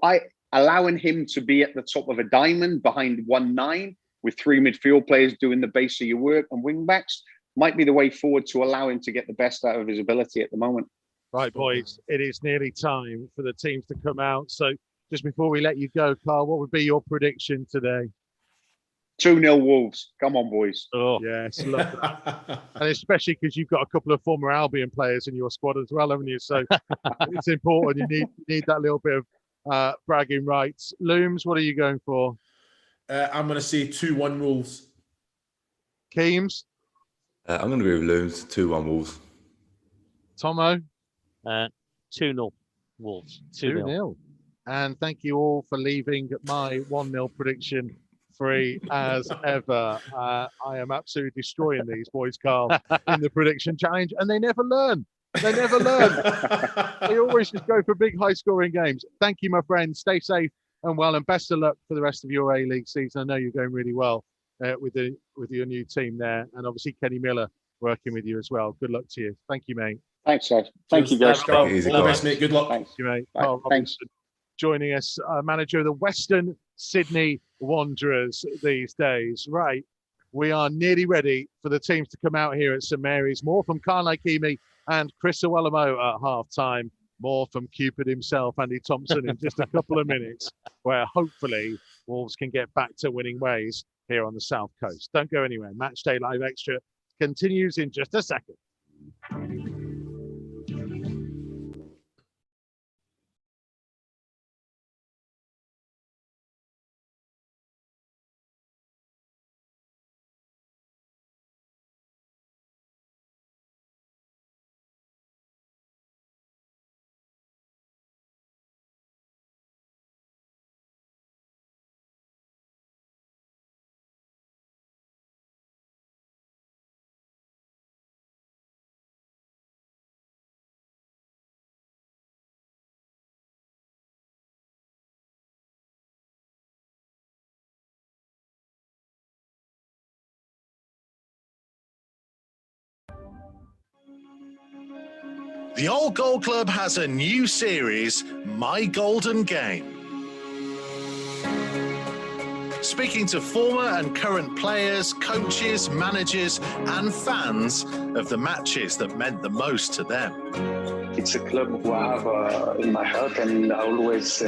S6: allowing him to be at the top of a diamond behind 1 9 with 3 midfield players doing the base of your work and wing backs might be the way forward to allow him to get the best out of his ability at the moment.
S1: Right, boys, it is nearly time for the teams to come out. So just before we let you go, Carl, what would be your prediction today?
S6: 2-0 Wolves. Come on, boys.
S1: Oh, yes. Love that. And especially because you've got a couple of former Albion players in your squad as well, haven't you? So it's important. You need that little bit of bragging rights. Looms, what are you going for?
S2: I'm going to say 2-1 Wolves.
S1: Keems?
S3: I'm going to go with Looms, 2-1 Wolves.
S1: Tomo?
S4: 2-0 Wolves.
S1: 2-0. And thank you all for leaving my 1-0 prediction free as ever. I am absolutely destroying these boys, Carl, in the prediction challenge, and they never learn. They never learn. They always just go for big, high-scoring games. Thank you, my friends. Stay safe and well, and best of luck for the rest of your A-League season. I know you're going really well with your new team there, and obviously Kenny Miller working with you as well. Good luck to you. Thank you, mate.
S6: Thanks, guys. Thank you, guys.
S2: All the best, mate. Good luck.
S6: Thanks.
S1: Thank you, mate.
S6: Bye. Thanks.
S1: joining us, manager of the Western Sydney Wanderers these days. Right, we are nearly ready for the teams to come out here at St Mary's. More from Ikeme and Chris Iwelumo at half-time. More from Cupid himself, Andy Thompson, in just a couple of minutes, where hopefully Wolves can get back to winning ways here on the South Coast. Don't go anywhere. Matchday Live Extra continues in just a second.
S7: The Old Gold Club has a new series, My Golden Game. Speaking to former and current players, coaches, managers and fans of the matches that meant the most to them.
S8: It's a club who I have in my heart, and I always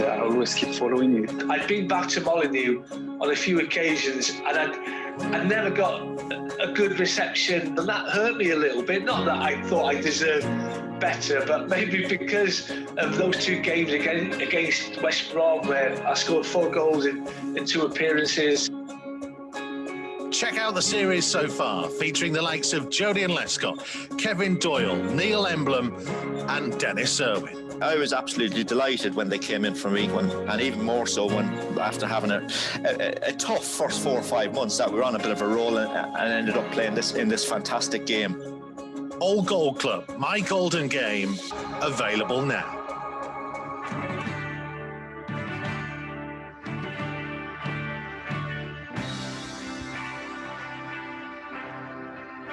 S8: keep following it.
S9: I'd been back to Molyneux on a few occasions, and I'd never got a good reception, and that hurt me a little bit. Not that I thought I deserved better, but maybe because of those two games against West Brom, where I scored 4 goals in 2 appearances.
S7: Check out the series so far, featuring the likes of Jodian Lescott, Kevin Doyle, Neil Emblem and Dennis Irwin.
S10: I was absolutely delighted when they came in from League One, and even more so when, after having a tough first 4 or 5 months, that we were on a bit of a roll and ended up playing in this fantastic game.
S7: Old Gold Club, My Golden Game, available now.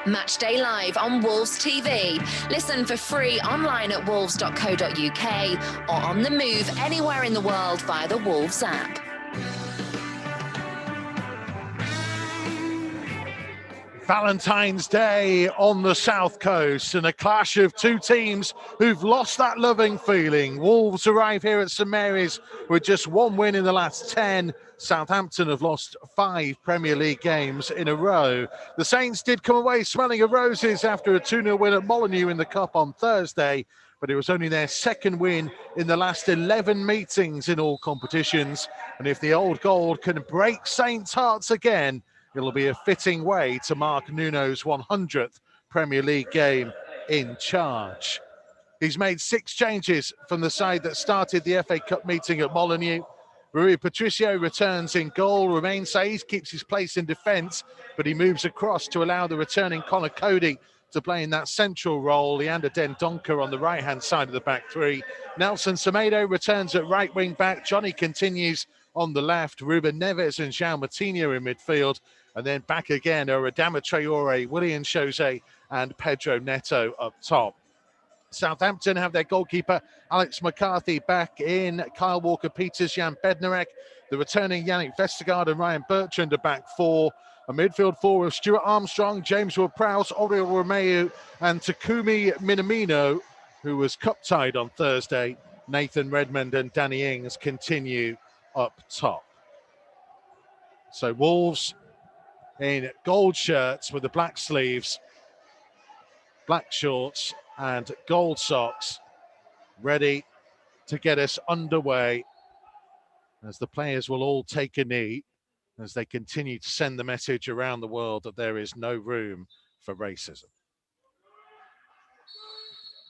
S11: Matchday Live on Wolves TV. Listen for free online at wolves.co.uk or on the move anywhere in the world via the Wolves app.
S1: Valentine's Day on the South Coast and a clash of two teams who've lost that loving feeling. Wolves arrive here at St Mary's with just 1 win in the last 10. Southampton have lost 5 Premier League games in a row. The Saints did come away smelling of roses after a 2-0 win at Molyneux in the Cup on Thursday, but it was only their second win in the last 11 meetings in all competitions. And if the Old Gold can break Saints' hearts again, it'll be a fitting way to mark Nuno's 100th Premier League game in charge. He's made 6 changes from the side that started the FA Cup meeting at Molyneux. Rui Patricio returns in goal. Romain Saiz keeps his place in defence, but he moves across to allow the returning Conor Cody to play in that central role. Leander Dendoncker on the right-hand side of the back three. Nelson Semedo returns at right wing back. Johnny continues on the left. Ruben Neves and João Moutinho in midfield. And then back again are Adama Traore, Willian Jose and Pedro Neto up top. Southampton have their goalkeeper Alex McCarthy back in. Kyle Walker-Peters, Jan Bednarek, the returning Yannick Vestergaard and Ryan Bertrand are back 4. A midfield 4 of Stuart Armstrong, James Ward-Prowse, Oriol Romeu and Takumi Minamino, who was cup-tied on Thursday. Nathan Redmond and Danny Ings continue up top. So Wolves in gold shirts with the black sleeves, black shorts and gold socks, ready to get us underway as the players will all take a knee as they continue to send the message around the world that there is no room for racism.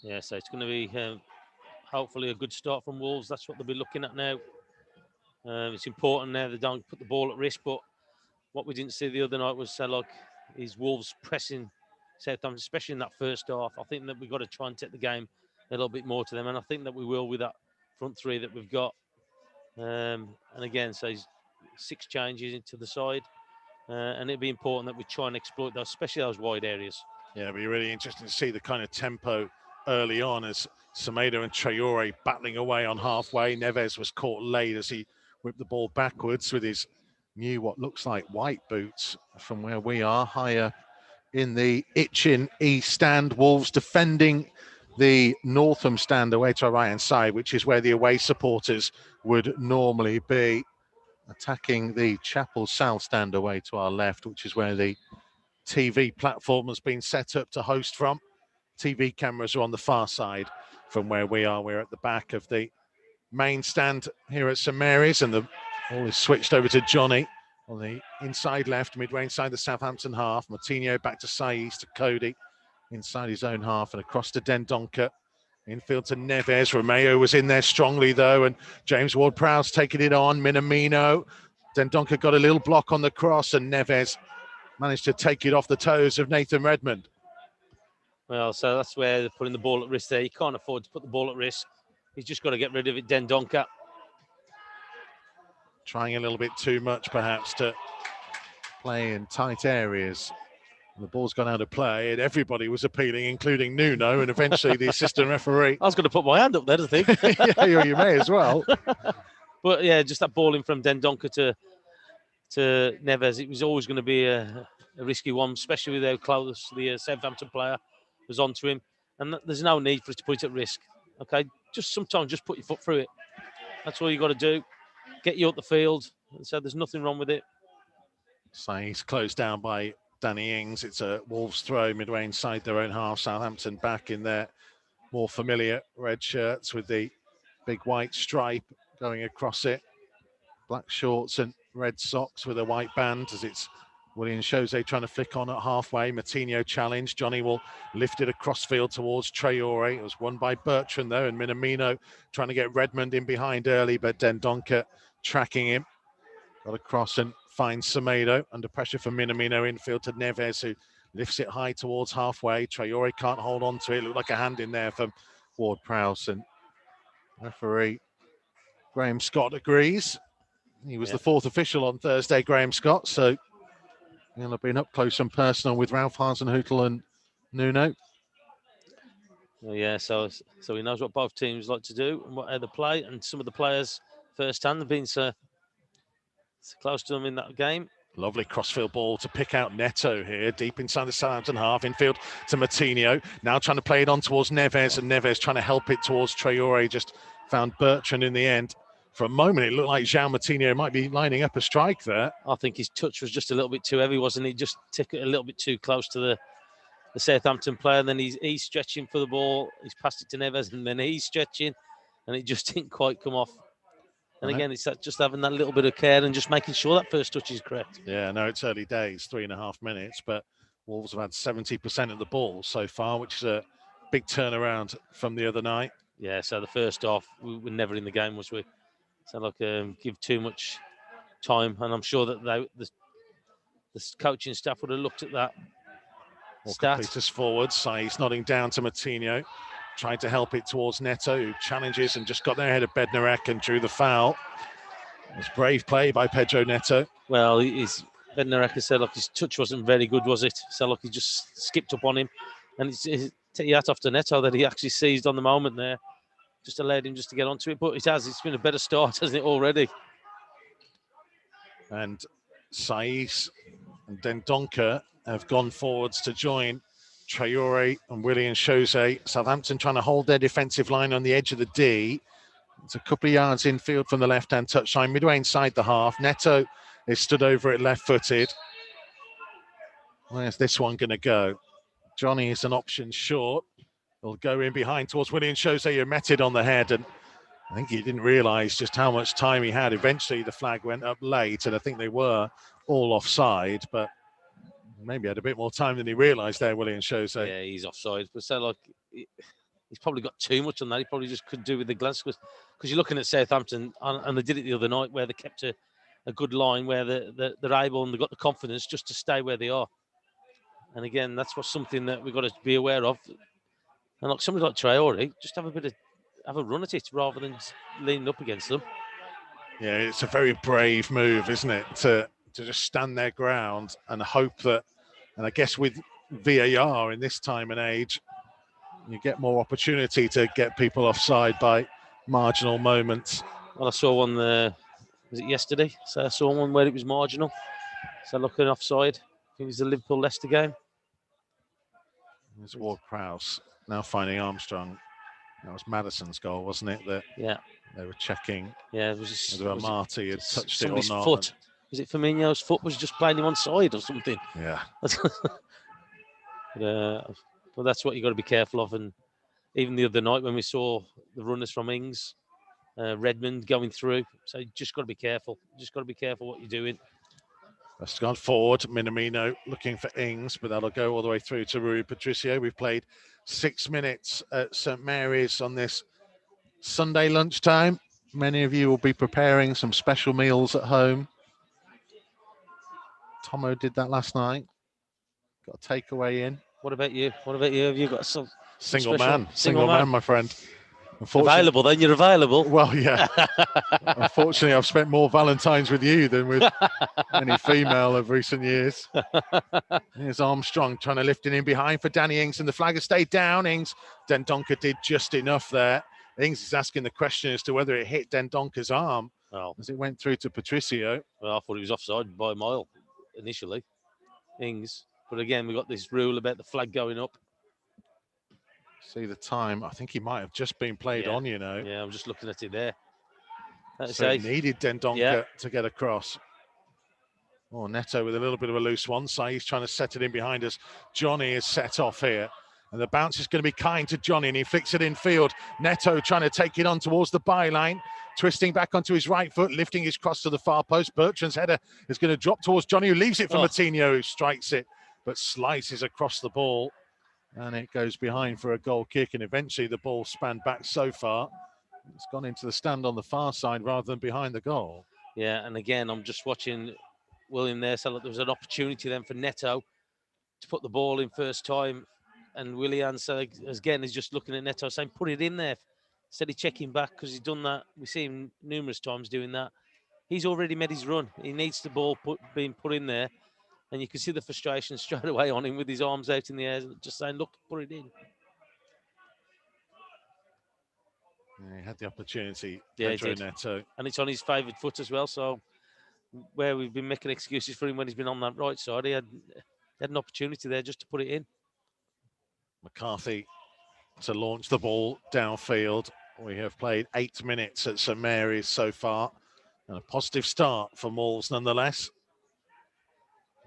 S4: Yeah, so it's going to be hopefully a good start from Wolves. That's what they'll be looking at now. It's important now they don't put the ball at risk, but what we didn't see the other night was is Wolves pressing Southampton, especially in that first half. I think that we've got to try and take the game a little bit more to them, and I think that we will with that front three that we've got. And again, so 6 changes into the side, and it'd be important that we try and exploit those, especially those wide areas.
S1: Yeah, it'll be really interesting to see the kind of tempo early on as Semedo and Traore battling away on halfway. Neves was caught late as he whipped the ball backwards with his new, what looks like white boots from where we are, higher in the Itchin East stand. Wolves defending the Northam stand away to our right-hand side, which is where the away supporters would normally be. Attacking the Chapel South stand away to our left, which is where the TV platform has been set up to host from. TV cameras are on the far side from where we are. We're at the back of the main stand here at St Mary's, and the ball is switched over to Johnny on the inside left, midway inside the Southampton half. Martinho back to Saiz, to Cody inside his own half, and across to Dendoncker. Infield to Neves. Romeo was in there strongly though, and James Ward-Prowse taking it on. Minamino. Dendoncker got a little block on the cross, and Neves managed to take it off the toes of Nathan Redmond.
S4: Well, so that's where they're putting the ball at risk there. You can't afford to put the ball at risk. He's just got to get rid of it, Dendoncker.
S1: Trying a little bit too much, perhaps, to play in tight areas. The ball's gone out of play, and everybody was appealing, including Nuno, and eventually the assistant referee.
S4: I was going to put my hand up there, I think.
S1: Yeah, you may as well.
S4: But yeah, just that ball in from Dendoncker to Neves, it was always going to be a risky one, especially with how close the Southampton player was onto him. And there's no need for us to put it at risk. Okay, sometimes just put your foot through it. That's all you got to do. Get you up the field. So there's nothing wrong with it.
S1: Saiz closed down by Danny Ings. It's a Wolves throw midway inside their own half. Southampton back in their more familiar red shirts with the big white stripe going across it. Black shorts and red socks with a white band, as it's Willian Jose trying to flick on at halfway. Martinho challenge. Johnny will lift it across field towards Traore. It was won by Bertrand though, and Minamino trying to get Redmond in behind early, but Dendoncker tracking him. Got across and finds Semedo. Under pressure from Minamino, infield to Neves, who lifts it high towards halfway. Traore can't hold on to it. Looked like a hand in there from Ward-Prowse, and referee Graham Scott agrees. He was the fourth official on Thursday, Graham Scott, so he'll have been up close and personal with Ralph Hasenhüttl and Nuno.
S4: Well, yeah, so he knows what both teams like to do and how they play, and some of the players firsthand have been so close to them in that game.
S1: Lovely crossfield ball to pick out Neto here, deep inside the Southampton half. Infield to Martinho, now trying to play it on towards Neves, and Neves trying to help it towards Traore, just found Bertrand in the end. For a moment, it looked like João Martinho might be lining up a strike there.
S4: I think his touch was just a little bit too heavy, wasn't he? Just took it a little bit too close to the Southampton player. And then he's stretching for the ball. He's passed it to Neves, and then he's stretching, and it just didn't quite come off. And again, it's that just having that little bit of care and just making sure that first touch is correct.
S1: Yeah, no, it's early days, 3.5 minutes, but Wolves have had 70% of the ball so far, which is a big turnaround from the other night.
S4: Yeah, so the first half, we were never in the game, was we? So, like, give too much time. And I'm sure that the coaching staff would have looked at that stat.
S1: Peters forward, Saiz nodding down to Martinho, tried to help it towards Neto, who challenges and just got there ahead of Bednarek and drew the foul. It was brave play by Pedro Neto.
S4: Well, Bednarek said, look, his touch wasn't very good, was it? So, look, he just skipped up on him. And take your hat off to Neto that he actually seized on the moment there. Just allowed him just to get onto it, but it's been a better start, hasn't it, already?
S1: And Saiz and Dendoncker have gone forwards to join Traore and Willian Jose. Southampton trying to hold their defensive line on the edge of the D. It's a couple of yards infield from the left-hand touchline, midway inside the half. Neto is stood over it left-footed. Where's this one going to go? Johnny is an option short. He'll go in behind towards Willian Jose, who met it on the head, and I think he didn't realise just how much time he had. Eventually, the flag went up late, and I think they were all offside, but maybe had a bit more time than he realised there, Willian Jose.
S4: Yeah, he's offside. But so, like, he's probably got too much on that. He probably just couldn't do with the glance, because you're looking at Southampton, and they did it the other night, where they kept a good line, where they're able and they've got the confidence just to stay where they are. And again, that's something that we've got to be aware of. And like somebody like Traore, just have a run at it rather than leaning up against them.
S1: Yeah, it's a very brave move, isn't it? To just stand their ground and hope that, and I guess with VAR in this time and age, You get more opportunity to get people offside by marginal moments.
S4: Well, I saw one there, was it yesterday? So I saw one where it was marginal. So looking offside. I think it was the Liverpool-Leicester game.
S1: There's Ward-Prowse now finding Armstrong. That was Maddison's goal, wasn't it? That they were checking.
S4: Yeah, it was
S1: whether Marty had touched it or not.
S4: Foot. Was it Firmino's foot was just playing him on side or something?
S1: Yeah.
S4: But that's what you got to be careful of. And even the other night when we saw the runners from Ings, Redmond going through, so you just got to be careful. Just got to be careful what you're doing.
S1: That's gone forward. Minamino looking for Ings, but that'll go all the way through to Rui Patricio. We've played 6 minutes at St Mary's on this Sunday lunchtime. Many of you will be preparing some special meals at home. Tomo did that last night. Got a takeaway in.
S4: What about you? Have you got some
S1: single
S4: special,
S1: man? Single man, my friend.
S4: Available, then you're available.
S1: Well, yeah. Unfortunately, I've spent more Valentines with you than with any female of recent years. Here's Armstrong trying to lift it in behind for Danny Ings, and the flag has stayed down. Ings, Dendoncker did just enough there. Ings is asking the question as to whether it hit Dendonker's arm as it went through to Patricio.
S4: Well, I thought he was offside by a mile initially, Ings. But again, we got this rule about the flag going up.
S1: See the time. I think he might have just been played on, you know.
S4: Yeah, I'm just looking at it there.
S1: So it needed Dendoncker to get across. Oh, Neto with a little bit of a loose one. So he's trying to set it in behind us. Johnny is set off here. And the bounce is going to be kind to Johnny, and he flicks it in field. Neto trying to take it on towards the byline, twisting back onto his right foot, lifting his cross to the far post. Bertrand's header is going to drop towards Johnny, who leaves it for Matinho, who strikes it, but slices across the ball. And it goes behind for a goal kick, and eventually the ball spanned back so far. It's gone into the stand on the far side rather than behind the goal.
S4: Yeah, and again, I'm just watching William there. So there was an opportunity then for Neto to put the ball in first time. And Willian, so again, is just looking at Neto saying, put it in there. Instead of checking back, because he's done that. We see him numerous times doing that. He's already made his run. He needs the ball being put in there. And you can see the frustration straight away on him with his arms out in the air, just saying, look, put it in.
S1: Yeah, he had the opportunity,
S4: Pedro
S1: Neto.
S4: And it's on his favoured foot as well. So where we've been making excuses for him when he's been on that right side, he had an opportunity there just to put it in.
S1: McCarthy to launch the ball downfield. We have played 8 minutes at St Mary's so far. And a positive start for Wolves nonetheless.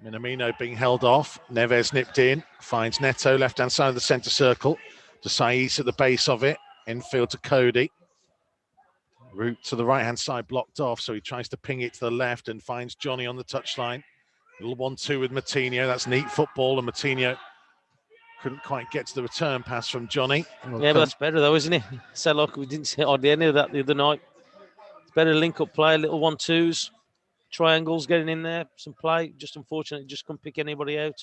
S1: Minamino being held off. Neves nipped in. Finds Neto left-hand side of the centre circle. To Saiz at the base of it. Infield to Cody. Route to the right-hand side blocked off. So he tries to ping it to the left and finds Johnny on the touchline. Little 1-2 with Matinho. That's neat football. And Matinho couldn't quite get to the return pass from Johnny.
S4: But that's better though, isn't it? So like we didn't see hardly any of that the other night. It's better link-up play, little 1-2s. Triangles getting in there, some play. Just unfortunately, just couldn't pick anybody out.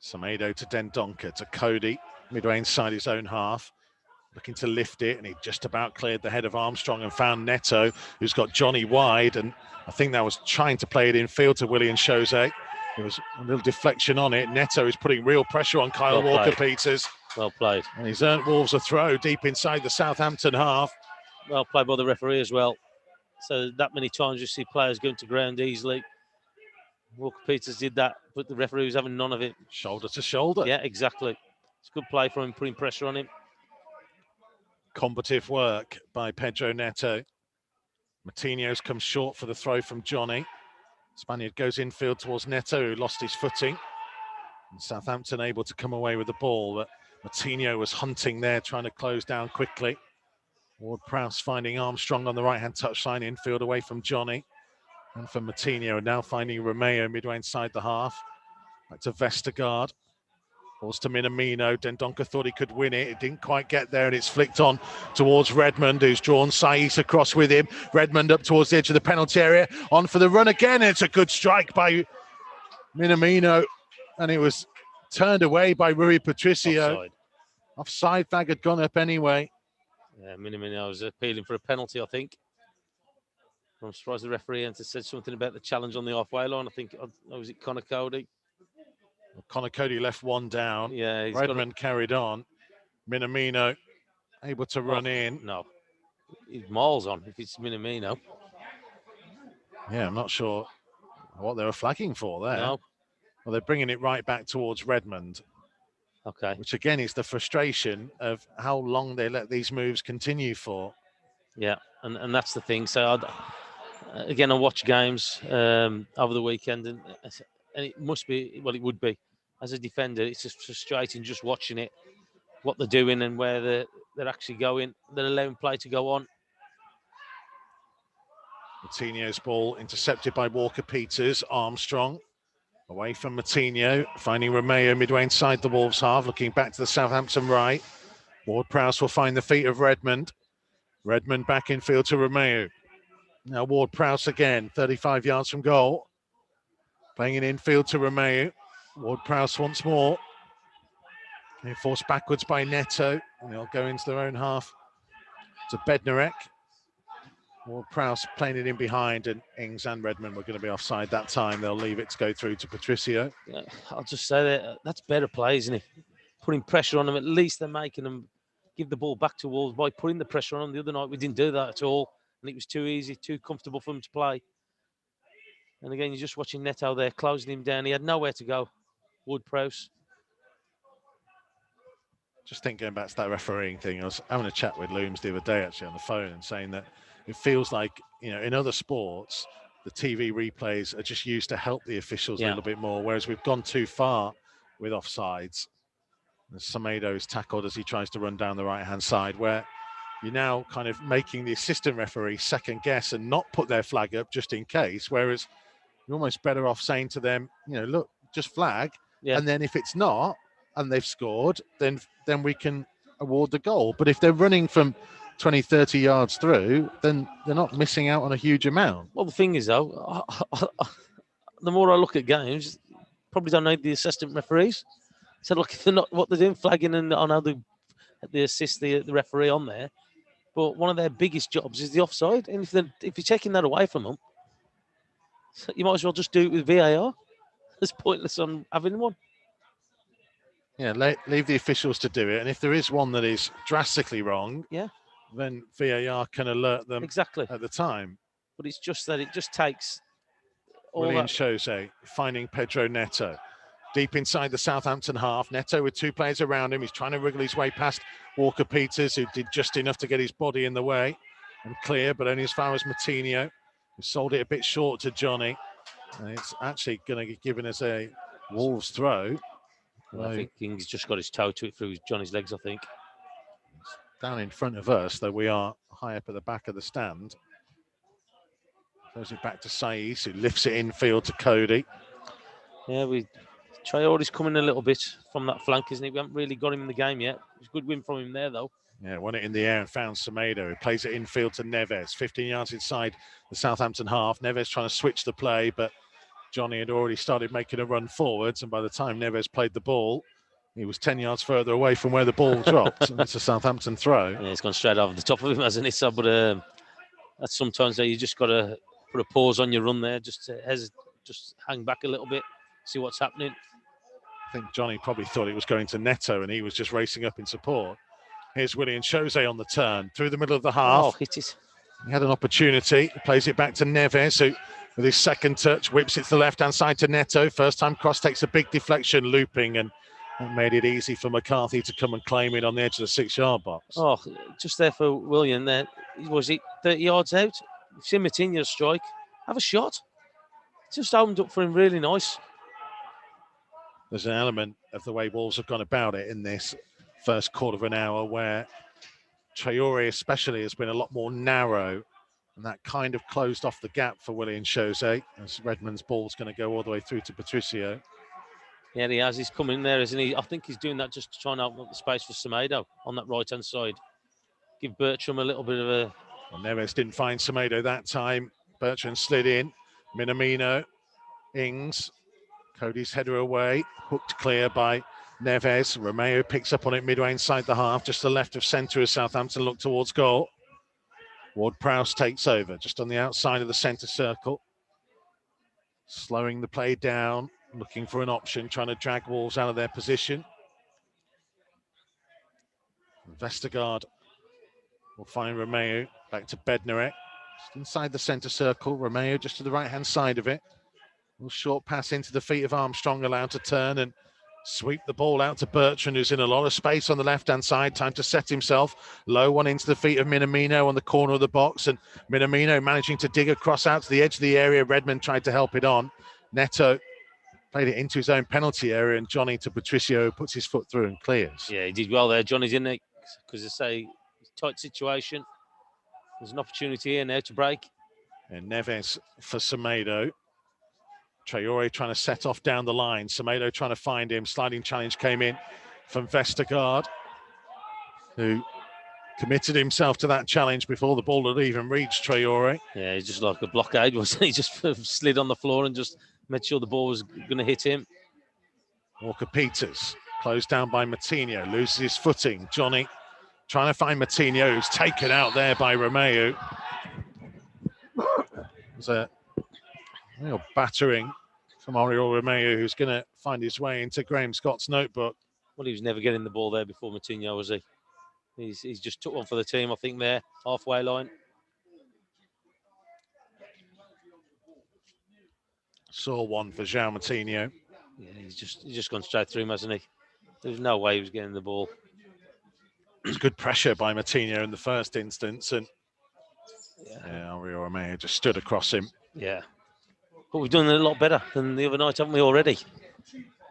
S1: Semedo to Dendoncker to Cody, midway inside his own half. Looking to lift it, and he just about cleared the head of Armstrong and found Neto, who's got Johnny wide. And I think that was trying to play it in field to Willian Jose. There was a little deflection on it. Neto is putting real pressure on Kyle Walker-Peters.
S4: Well played.
S1: And he's earned Wolves a throw deep inside the Southampton half.
S4: Well played by the referee as well. So that many times you see players going to ground easily. Walker-Peters did that, but the referee was having none of it.
S1: Shoulder to shoulder.
S4: Yeah, exactly. It's good play from him, putting pressure on him.
S1: Combative work by Pedro Neto. Matinho's come short for the throw from Johnny. Spaniard goes infield towards Neto, who lost his footing. And Southampton able to come away with the ball, but Matinho was hunting there, trying to close down quickly. Ward-Prowse finding Armstrong on the right-hand touchline, infield away from Johnny. And from Matinho, and now finding Romeo midway inside the half. Back to Vestergaard. Balls to Minamino. Dendoncker thought he could win it. It didn't quite get there, and it's flicked on towards Redmond, who's drawn Saiz across with him. Redmond up towards the edge of the penalty area. On for the run again. It's a good strike by Minamino, and it was turned away by Rui Patricio. Offside flag had gone up anyway.
S4: Yeah, Minamino was appealing for a penalty, I think. I'm surprised the referee said something about the challenge on the halfway line. I think, was it Connor Cody?
S1: Connor Cody left one down.
S4: Yeah,
S1: Redmond carried on. Minamino able to run in.
S4: No, he's miles on if it's Minamino.
S1: Yeah, I'm not sure what they were flagging for there.
S4: No.
S1: Well, they're bringing it right back towards Redmond.
S4: Okay.
S1: Which again is the frustration of how long they let these moves continue for.
S4: Yeah, and that's the thing. So again, I watch games over the weekend, and it must be, well, it would be, as a defender, it's just frustrating just watching it, what they're doing and where they're actually going. They're allowing play to go on.
S1: Moutinho's ball intercepted by Walker-Peters. Armstrong away from Moutinho, finding Romeo midway inside the Wolves half, looking back to the Southampton right. Ward-Prowse will find the feet of Redmond. Redmond back in field to Romeo. Now Ward-Prowse again, 35 yards from goal. Playing it infield to Romeo. Ward-Prowse once more. They're forced backwards by Neto, and they'll go into their own half to Bednarek. Ward-Prowse playing it in behind, and Ings and Redmond were going to be offside that time. They'll leave it to go through to Patricio.
S4: Yeah, I'll just say that's better play, isn't it? Putting pressure on them. At least they're making them give the ball back to Wolves by putting the pressure on them. The other night we didn't do that at all, and it was too easy, too comfortable for them to play. And again, you're just watching Neto there, closing him down. He had nowhere to go. Ward-Prowse.
S1: Just think, going back to that refereeing thing, I was having a chat with Looms the other day actually on the phone and saying that it feels like, in other sports, the TV replays are just used to help the officials a little bit more, whereas we've gone too far with offsides. Semedo's tackled as he tries to run down the right-hand side, where you're now kind of making the assistant referee second guess and not put their flag up just in case, whereas you're almost better off saying to them, look, just flag, and then if it's not, and they've scored, then we can award the goal. But if they're running from 20, 30 yards through, then they're not missing out on a huge amount.
S4: Well, the thing is, though, the more I look at games, probably don't need the assistant referees. So, look, if they're not what they're doing, flagging and on how they assist the referee on there. But one of their biggest jobs is the offside. And if you're taking that away from them, you might as well just do it with VAR. It's pointless on having one.
S1: Yeah, leave the officials to do it. And if there is one that is drastically wrong, then VAR can alert them
S4: exactly
S1: at the time.
S4: But it's just that it just takes all
S1: Willian
S4: that.
S1: Jose finding Pedro Neto. Deep inside the Southampton half. Neto with two players around him. He's trying to wriggle his way past Walker-Peters, who did just enough to get his body in the way and clear, but only as far as Moutinho, who sold it a bit short to Johnny. And it's actually going to get given as a Wolves throw.
S4: I think King's just got his toe to it through Johnny's legs, I think.
S1: Down in front of us, though we are high up at the back of the stand. Throws it back to Saiz, who lifts it infield to Cody.
S4: Yeah, Traore's coming a little bit from that flank, isn't he? We haven't really got him in the game yet. It's a good win from him there, though.
S1: Yeah, won it in the air and found Semedo, who plays it infield to Neves. 15 yards inside the Southampton half. Neves trying to switch the play, but Johnny had already started making a run forwards, and by the time Neves played the ball, he was 10 yards further away from where the ball dropped. And it's a Southampton throw.
S4: Yeah, it's gone straight over the top of him, hasn't it? So, but that's sometimes you just got to put a pause on your run there, just hang back a little bit, see what's happening.
S1: I think Johnny probably thought it was going to Neto, and he was just racing up in support. Here's Willian Jose on the turn, through the middle of the half.
S4: Oh, hit it.
S1: He had an opportunity, plays it back to Neves, who, with his second touch, whips it to the left-hand side to Neto. First time cross takes a big deflection, looping, and that made it easy for McCarthy to come and claim it on the edge of the 6-yard box.
S4: Oh, just there for Willian there. Was it 30 yards out? You've seen Moutinho's strike. Have a shot. Just opened up for him really nice.
S1: There's an element of the way Wolves have gone about it in this first quarter of an hour where Traore especially has been a lot more narrow, and that kind of closed off the gap for Willian Jose as Redmond's ball's going to go all the way through to Patricio.
S4: Yeah, he has. He's coming there, isn't he? I think he's doing that just to try and open up the space for Semedo on that right-hand side. Give Bertram a little bit of a...
S1: Well, Neves didn't find Semedo that time. Bertrand slid in. Minamino, Ings, Cody's header away, hooked clear by Neves. Romeo picks up on it midway inside the half, just to the left of centre as Southampton look towards goal. Ward-Prowse takes over, just on the outside of the centre circle. Slowing the play down, looking for an option, trying to drag Wolves out of their position. Vestergaard will find Romeo. Back to Bednarek. Just inside the centre circle. Romeo just to the right-hand side of it. A little short pass into the feet of Armstrong, allowed to turn and sweep the ball out to Bertrand, who's in a lot of space on the left-hand side. Time to set himself. Low one into the feet of Minamino on the corner of the box. And Minamino managing to dig across out to the edge of the area. Redmond tried to help it on. Neto played it into his own penalty area, and Johnny to Patricio puts his foot through and clears.
S4: Yeah, he did well there, Johnny, didn't he? Because they say, tight situation. There's an opportunity here now to break.
S1: And Neves for Semedo. Traore trying to set off down the line. Semedo trying to find him. Sliding challenge came in from Vestergaard, who committed himself to that challenge before the ball had even reached Traore.
S4: Yeah, he's just like a blockade, wasn't he? He just slid on the floor and just made sure the ball was going to hit him.
S1: Walker-Peters, closed down by Matinho, loses his footing. Johnny trying to find Matinho, who's taken out there by Romeo. There's a real battering from Oriol Romeo, who's going to find his way into Graham Scott's notebook.
S4: Well, he was never getting the ball there before Matinho, was he? He's just took one for the team, I think, there, halfway line.
S1: Saw one for João Matinho.
S4: Yeah, he's just gone straight through him, hasn't he? There's no way he was getting the ball.
S1: It was good pressure by Matinho in the first instance, and Oriol Romeo just stood across him.
S4: Yeah. But we've done it a lot better than the other night, haven't we, already?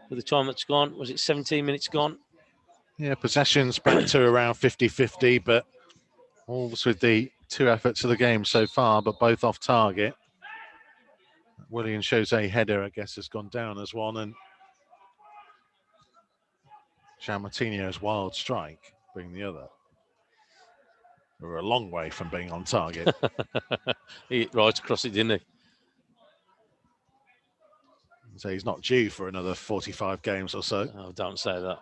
S4: With the time that's gone, was it 17 minutes gone?
S1: Yeah, possession's back to around 50-50, but Wolves with the two efforts of the game so far, but both off target. Willian Jose header, I guess, has gone down as one, and João Matinho's wild strike being the other. We're a long way from being on target.
S4: He hit right across it, didn't he?
S1: So he's not due for another 45 games or so.
S4: Oh, don't say that.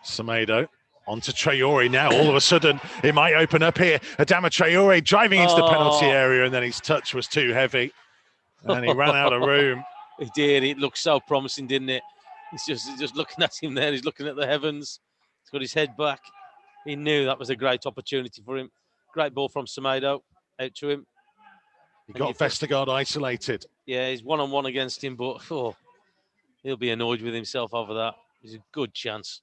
S1: Semedo onto Traore now. All of a sudden, it might open up here. Adama Traore driving into the penalty area, and then his touch was too heavy. And he ran out of room.
S4: He did. It looked so promising, didn't it? He's just looking at him there. He's looking at the heavens. He's got his head back. He knew that was a great opportunity for him. Great ball from Semedo out to him.
S1: He got Vestergaard isolated.
S4: Yeah, he's one-on-one against him, but he'll be annoyed with himself over that. It's a good chance.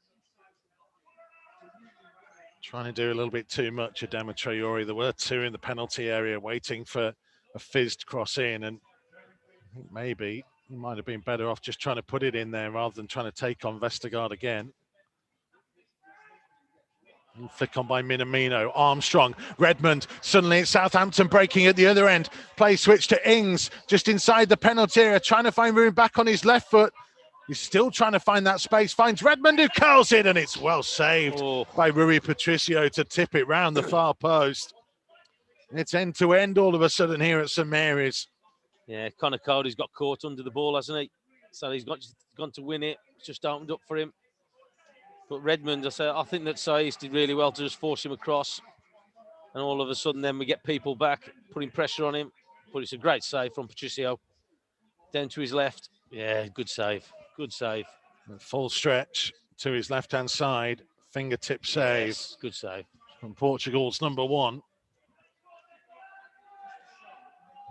S1: Trying to do a little bit too much, Adama Traore. There were two in the penalty area waiting for a fizzed cross in, and I think maybe he might have been better off just trying to put it in there rather than trying to take on Vestergaard again. And flick on by Minamino. Armstrong, Redmond, suddenly it's Southampton breaking at the other end. Play switch to Ings, just inside the penalty area, trying to find room back on his left foot. He's still trying to find that space, finds Redmond, who curls it, and it's well saved by Rui Patricio to tip it round the far post. It's end-to-end all of a sudden here at St Mary's.
S4: Yeah, Connor Cody's got caught under the ball, hasn't he? So he's gone to win it. It's just opened up for him. But Redmond, I think that Saiz did really well to just force him across. And all of a sudden then we get people back, putting pressure on him. But it's a great save from Patricio. Down to his left. Yeah, good save. Good save.
S1: Full stretch to his left-hand side. Fingertip save.
S4: Yes, good save.
S1: From Portugal's number one.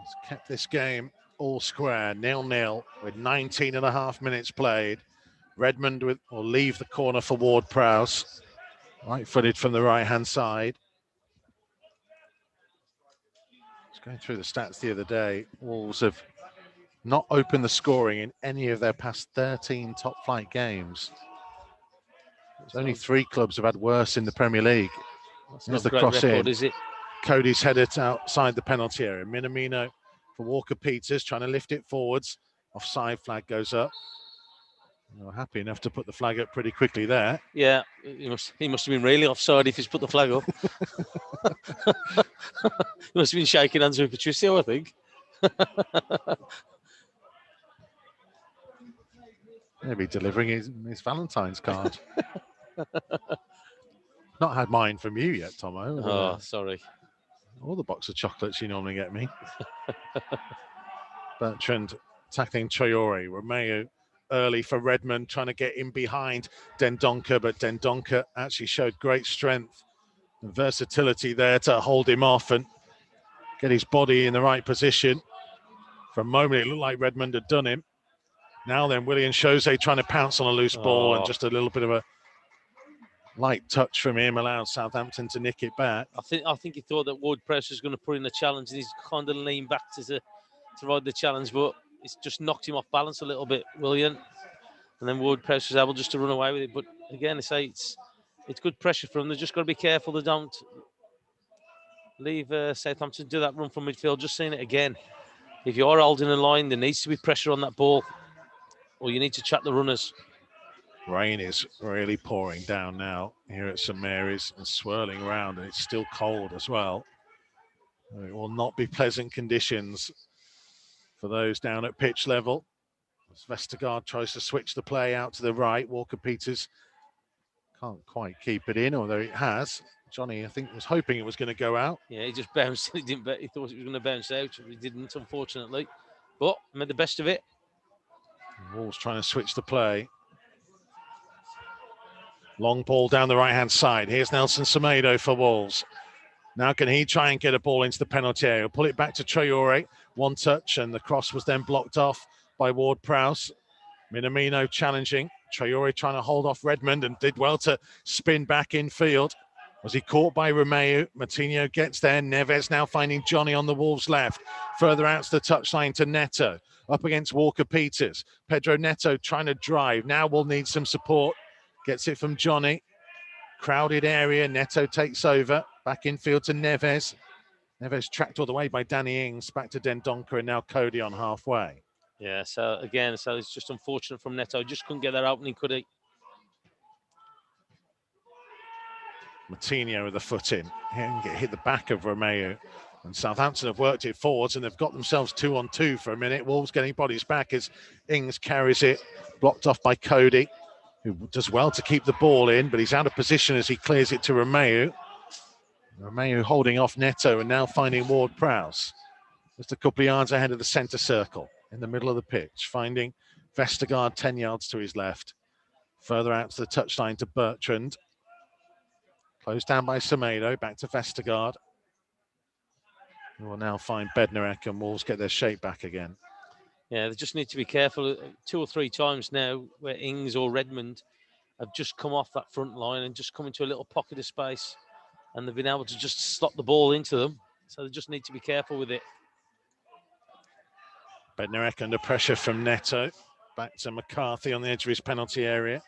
S1: He's kept this game all square, 0-0, with 19 and a half minutes played. Redmond will leave the corner for Ward-Prowse. Right-footed from the right-hand side. I was going through the stats the other day. Wolves have not opened the scoring in any of their past 13 top-flight games. There's only 3 clubs have had worse in the Premier League. There's the cross
S4: record,
S1: in.
S4: is it?
S1: Cody's headed outside the penalty area. Minamino for Walker-Peters, trying to lift it forwards. Offside flag goes up. They were happy enough to put the flag up pretty quickly there.
S4: Yeah, he must have been really offside if he's put the flag up. He must have been shaking hands with Patricio, I think.
S1: Maybe delivering his Valentine's card. Not had mine from you yet, Tomo.
S4: Oh, sorry.
S1: All the box of chocolates you normally get me. Bertrand tackling Traore. Romeo early for Redmond, trying to get in behind Dendoncker, but Dendoncker actually showed great strength and versatility there to hold him off and get his body in the right position. For a moment, it looked like Redmond had done him. Now then, William Jose trying to pounce on a loose ball, and just a little bit of a light touch from him allowed Southampton to nick it back.
S4: I think he thought that Ward-Prowse was going to put in the challenge, and he's kind of leaned back to ride the challenge, but it's just knocked him off balance a little bit, William. And then Ward-Prowse was able just to run away with it. But again, I say it's good pressure for them. They've just got to be careful they don't leave Southampton do that run from midfield. Just seeing it again. If you are holding a line, there needs to be pressure on that ball, or you need to trap the runners.
S1: Rain is really pouring down now here at St Mary's and swirling around, and it's still cold as well. It will not be pleasant conditions for those down at pitch level. As Vestergaard tries to switch the play out to the right, Walker-Peters can't quite keep it in, although it has. Johnny, I think, was hoping it was going to go out.
S4: Yeah, he just bounced. He didn't. He thought it was going to bounce out. He didn't, unfortunately. But made the best of it.
S1: Wolves trying to switch the play. Long ball down the right-hand side. Here's Nelson Semedo for Wolves. Now can he try and get a ball into the penalty area? Pull it back to Traore. One touch, and the cross was then blocked off by Ward-Prowse. Minamino challenging. Traore trying to hold off Redmond and did well to spin back in field. Was he caught by Romeu? Matinho gets there. Neves now finding Johnny on the Wolves' left. Further out to the touchline to Neto. Up against Walker-Peters. Pedro Neto trying to drive. Now will need some support. Gets it from Johnny. Crowded area. Neto takes over. Back infield to Neves. Neves tracked all the way by Danny Ings. Back to Dendoncker and now Cody on halfway.
S4: Yeah, so again, it's just unfortunate from Neto. Just couldn't get that opening, could he?
S1: Matinho with a foot in. He can get hit the back of Romeu. And Southampton have worked it forwards and they've got themselves 2-on-2 for a minute. Wolves getting bodies back as Ings carries it. Blocked off by Cody, who does well to keep the ball in, but he's out of position as he clears it to Romeu. Romeu holding off Neto and now finding Ward-Prowse. Just a couple of yards ahead of the centre circle in the middle of the pitch. Finding Vestergaard 10 yards to his left. Further out to the touchline to Bertrand. Closed down by Semedo, back to Vestergaard. We will now find Bednarek and Wolves get their shape back again.
S4: Yeah, they just need to be careful. 2 or 3 times now where Ings or Redmond have just come off that front line and just come into a little pocket of space, and they've been able to just slot the ball into them. So they just need to be careful with it.
S1: Bednarek under pressure from Neto. Back to McCarthy on the edge of his penalty area.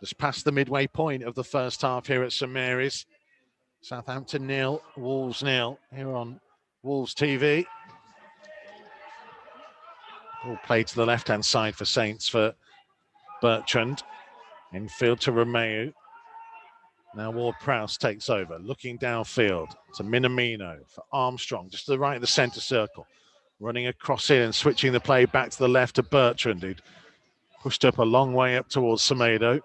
S1: Just past the midway point of the first half here at St Mary's. Southampton 0, Wolves 0 here on Wolves TV. Ball played to the left-hand side for Saints for Bertrand. Infield to Romeu. Now Ward-Prowse takes over. Looking downfield to Minamino for Armstrong, just to the right of the centre circle. Running across in and switching the play back to the left to Bertrand, who'd pushed up a long way up towards Semedo.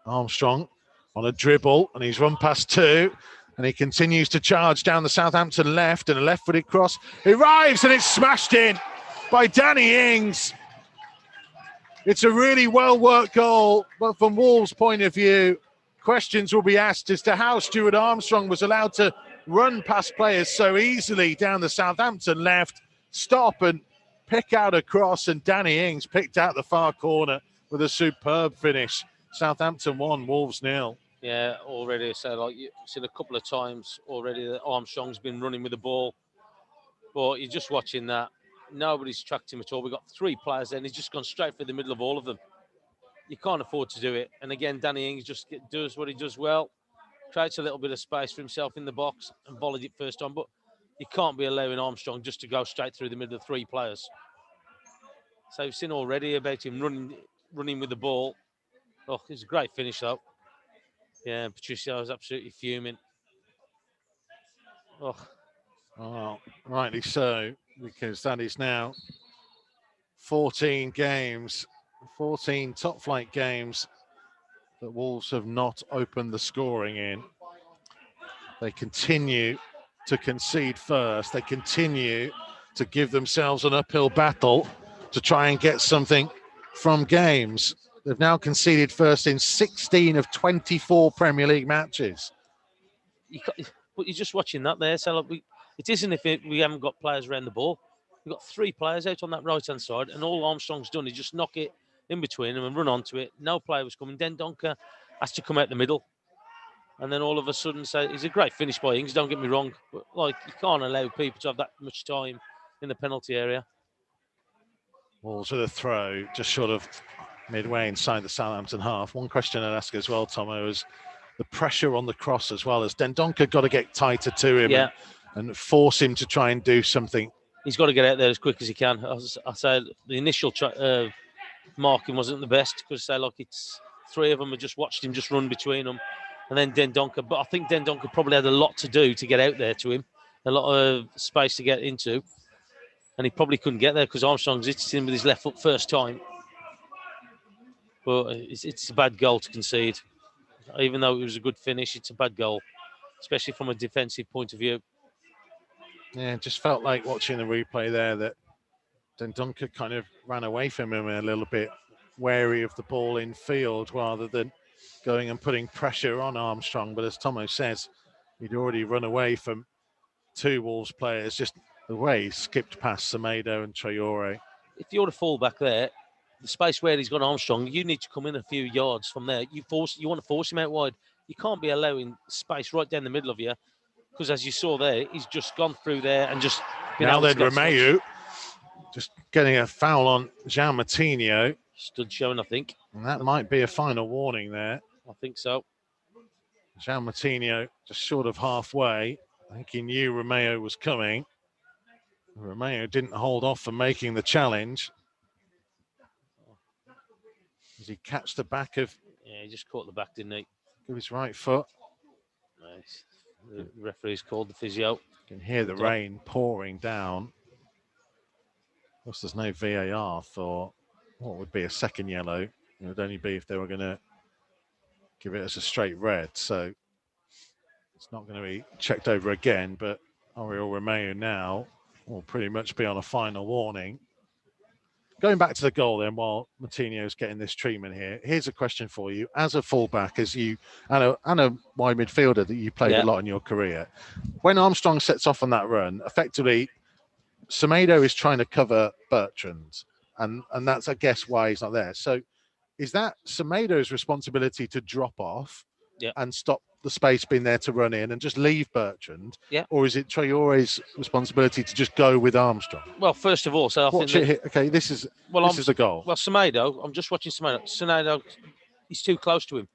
S1: Armstrong on a dribble, and he's run past 2, and he continues to charge down the Southampton left, and a left-footed cross. It arrives, and it's smashed in by Danny Ings. It's a really well-worked goal, but from Wolves' point of view, questions will be asked as to how Stuart Armstrong was allowed to run past players so easily down the Southampton left, stop and pick out a cross, and Danny Ings picked out the far corner with a superb finish. Southampton 1, Wolves 0.
S4: Yeah, already. So, like you've seen a couple of times already that Armstrong's been running with the ball. But you're just watching that. Nobody's tracked him at all. We've got 3 players there, and he's just gone straight for the middle of all of them. You can't afford to do it. And again, Danny Ings just does what he does well. Creates a little bit of space for himself in the box and volleyed it first time. But you can't be allowing Armstrong just to go straight through the middle of 3 players. So you've seen already about him running with the ball. Oh, it's a great finish, though. Yeah, Patricio was absolutely fuming.
S1: Oh, rightly so, because that is now 14 games, 14 top-flight games that Wolves have not opened the scoring in. They continue to concede first. They continue to give themselves an uphill battle to try and get something from games. They've now conceded first in 16 of 24 Premier League matches.
S4: But you're just watching that there. So it isn't if we haven't got players around the ball. We've got 3 players out on that right-hand side, and all Armstrong's done is just knock it in between them and run onto it. No player was coming. Dendoncker has to come out the middle. And then all of a sudden, say it's a great finish by Ings, don't get me wrong. But you can't allow people to have that much time in the penalty area.
S1: Wolves with a throw, just short of midway inside the Southampton half. One question I'd ask as well, Tomo, is the pressure on the cross as well. As Dendoncker got to get tighter to him and force him to try and do something.
S4: He's got to get out there as quick as he can. I said the initial marking wasn't the best because it's 3 of them have just watched him just run between them, and then Dendoncker. But I think Dendoncker probably had a lot to do to get out there to him, a lot of space to get into, and he probably couldn't get there because Armstrong's hit him with his left foot first time. But it's a bad goal to concede, even though it was a good finish. It's a bad goal, especially from a defensive point of view.
S1: Yeah, it just felt like watching the replay there that Dendoncker kind of ran away from him a little bit, wary of the ball in field rather than going and putting pressure on Armstrong. But as Tomo says, he'd already run away from 2 Wolves players, just the way he skipped past Semedo and Traore.
S4: If you're the fullback there, the space where he's got Armstrong, you need to come in a few yards from there. You want to force him out wide. You can't be allowing space right down the middle of you. Because as you saw there, he's just gone through there and just been
S1: now
S4: able
S1: then, Romeu just getting a foul on Jean Martinho.
S4: Stood showing, I think.
S1: And that might be a final warning there.
S4: I think so.
S1: Jean Martinho just short of halfway. I think he knew Romeu was coming. Romeu didn't hold off from making the challenge. Does he catch the back of...
S4: Yeah, he just caught the back, didn't he?
S1: Of his right foot.
S4: Nice. The referee's called the physio.
S1: You can hear the rain pouring down. Of course, there's no VAR for what would be a second yellow. It would only be if they were going to give it as a straight red. So it's not going to be checked over again. But Oriol Romeu now will pretty much be on a final warning. Going back to the goal then, while Martinho's getting this treatment here, here's a question for you. As a fullback, as you and a wide midfielder that you played a lot in your career, when Armstrong sets off on that run, effectively, Semedo is trying to cover Bertrand, and that's, I guess, why he's not there. So is that Semedo's responsibility to drop off and stop the space being there to run in and just leave Bertrand? Or is it Traore's responsibility to just go with Armstrong?
S4: Well, first of all, so I think
S1: okay, this is the goal.
S4: Well, Semedo, I'm just watching Semedo. Semedo, he's too close to him.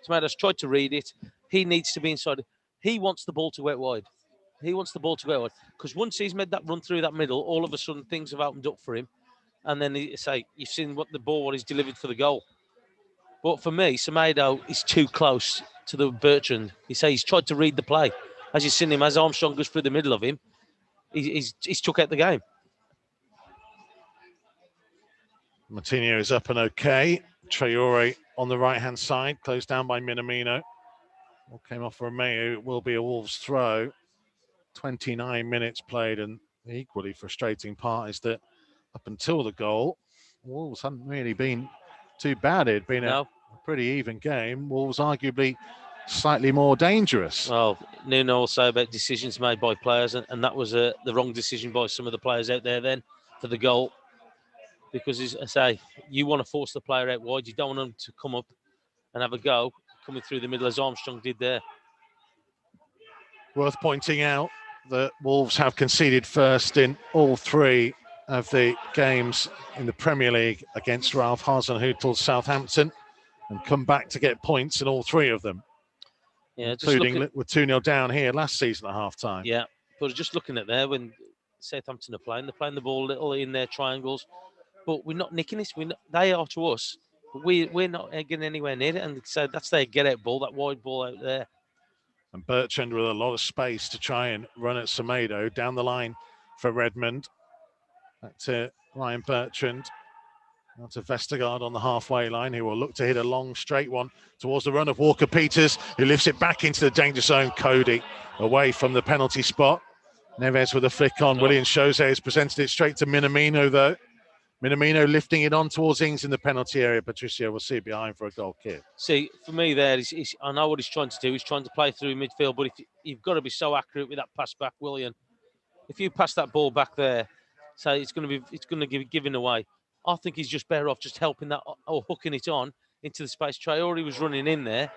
S4: Semedo's tried to read it. He needs to be inside. He wants the ball to go out wide. He wants the ball to go out wide because once he's made that run through that middle, all of a sudden things have opened up for him. And then you've seen what he's delivered for the goal. But for me, Semedo is too close to the Bertrand. He's tried to read the play. As you've seen him, as Armstrong goes through the middle of him, he's took out the game.
S1: Martinho is up and okay. Traore on the right-hand side, closed down by Minamino. All came off Romeu. It will be a Wolves throw. 29 minutes played, and the equally frustrating part is that up until the goal, Wolves hadn't really been too bad. It'd been a pretty even game. Wolves arguably slightly more dangerous.
S4: Well, Nuno also about decisions made by players, and that was the wrong decision by some of the players out there then for the goal. Because, as I say, you want to force the player out wide. You don't want them to come up and have a go coming through the middle as Armstrong did there.
S1: Worth pointing out that Wolves have conceded first in all 3 of the games in the Premier League against Ralph Hasenhüttl's Southampton and come back to get points in all 3 of them.
S4: Yeah,
S1: including with 2-0 down here last season at half-time.
S4: Yeah, but just looking at there, when Southampton are playing, they're playing the ball a little in their triangles, but we're not nicking this. They are to us, but we're not getting anywhere near it, and so that's their get-out ball, that wide ball out there.
S1: And Bertrand with a lot of space to try and run at Semedo down the line for Redmond. Back to Ryan Bertrand. Now to Vestergaard on the halfway line, who will look to hit a long straight one towards the run of Walker-Peters, who lifts it back into the danger zone. Cody away from the penalty spot. Neves with a flick on. Williams Jose has presented it straight to Minamino, though. Minamino lifting it on towards Ings in the penalty area. Patricio will see it behind for a goal kick.
S4: See, for me there, I know what he's trying to do. He's trying to play through midfield, but you've got to be so accurate with that pass back, William. If you pass that ball back there, so it's going to be given away. I think he's just better off just helping that or hooking it on into the space. Traore was running in there,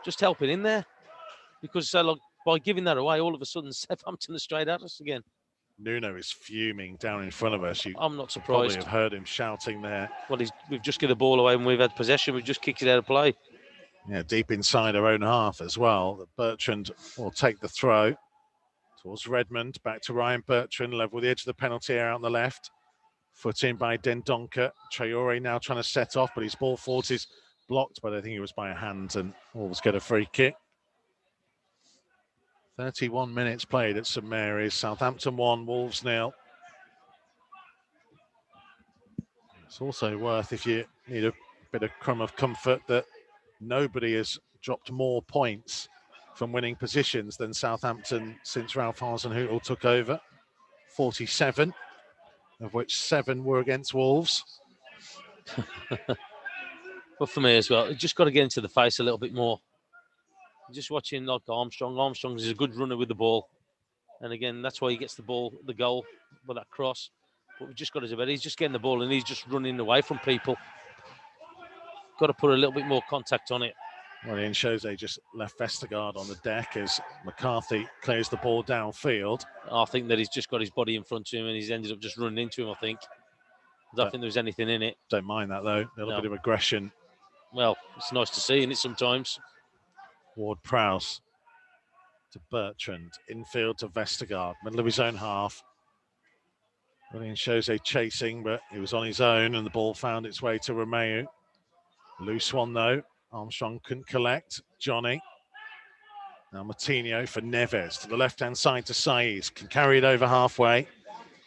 S4: just helping in there, because by giving that away, all of a sudden Southampton are straight at us again.
S1: Nuno is fuming down in front of us.
S4: I'm not
S1: Probably
S4: surprised.
S1: have heard him shouting there.
S4: Well, we've just given the ball away when we've had possession. We've just kicked it out of play.
S1: Yeah, deep inside our own half as well. Bertrand will take the throw towards Redmond. Back to Ryan Bertrand, level with the edge of the penalty area on the left. Foot in by Dendoncker. Traore now trying to set off, but his ball forwards is blocked, but I think it was by a hand, and Wolves get a free kick. 31 minutes played at St Mary's. Southampton 1, Wolves 0. It's also worth, if you need a bit of crumb of comfort, that nobody has dropped more points from winning positions than Southampton since Ralph Hasenhüttl took over. 47, of which 7 were against Wolves.
S4: But for me as well, you just got to get into the face a little bit more. Just watching like Armstrong. Armstrong is a good runner with the ball. And again, that's why he gets the goal with that cross. But we've just got to do better. He's just getting the ball and he's just running away from people. Got to put a little bit more contact on it.
S1: Well, Ian Chose just left Vestergaard on the deck as McCarthy clears the ball downfield.
S4: I think that he's just got his body in front of him and he's ended up just running into him, I think. I don't think there was anything in it.
S1: Don't mind that, though. A little bit of aggression.
S4: Well, it's nice to see, isn't it, sometimes?
S1: Ward-Prowse to Bertrand. Infield to Vestergaard. Middle of his own half. William Chose chasing, but he was on his own and the ball found its way to Romeu. Loose one, though. Armstrong couldn't collect. Johnny. Now Martinho for Neves. To the left-hand side to Saiz. Can carry it over halfway.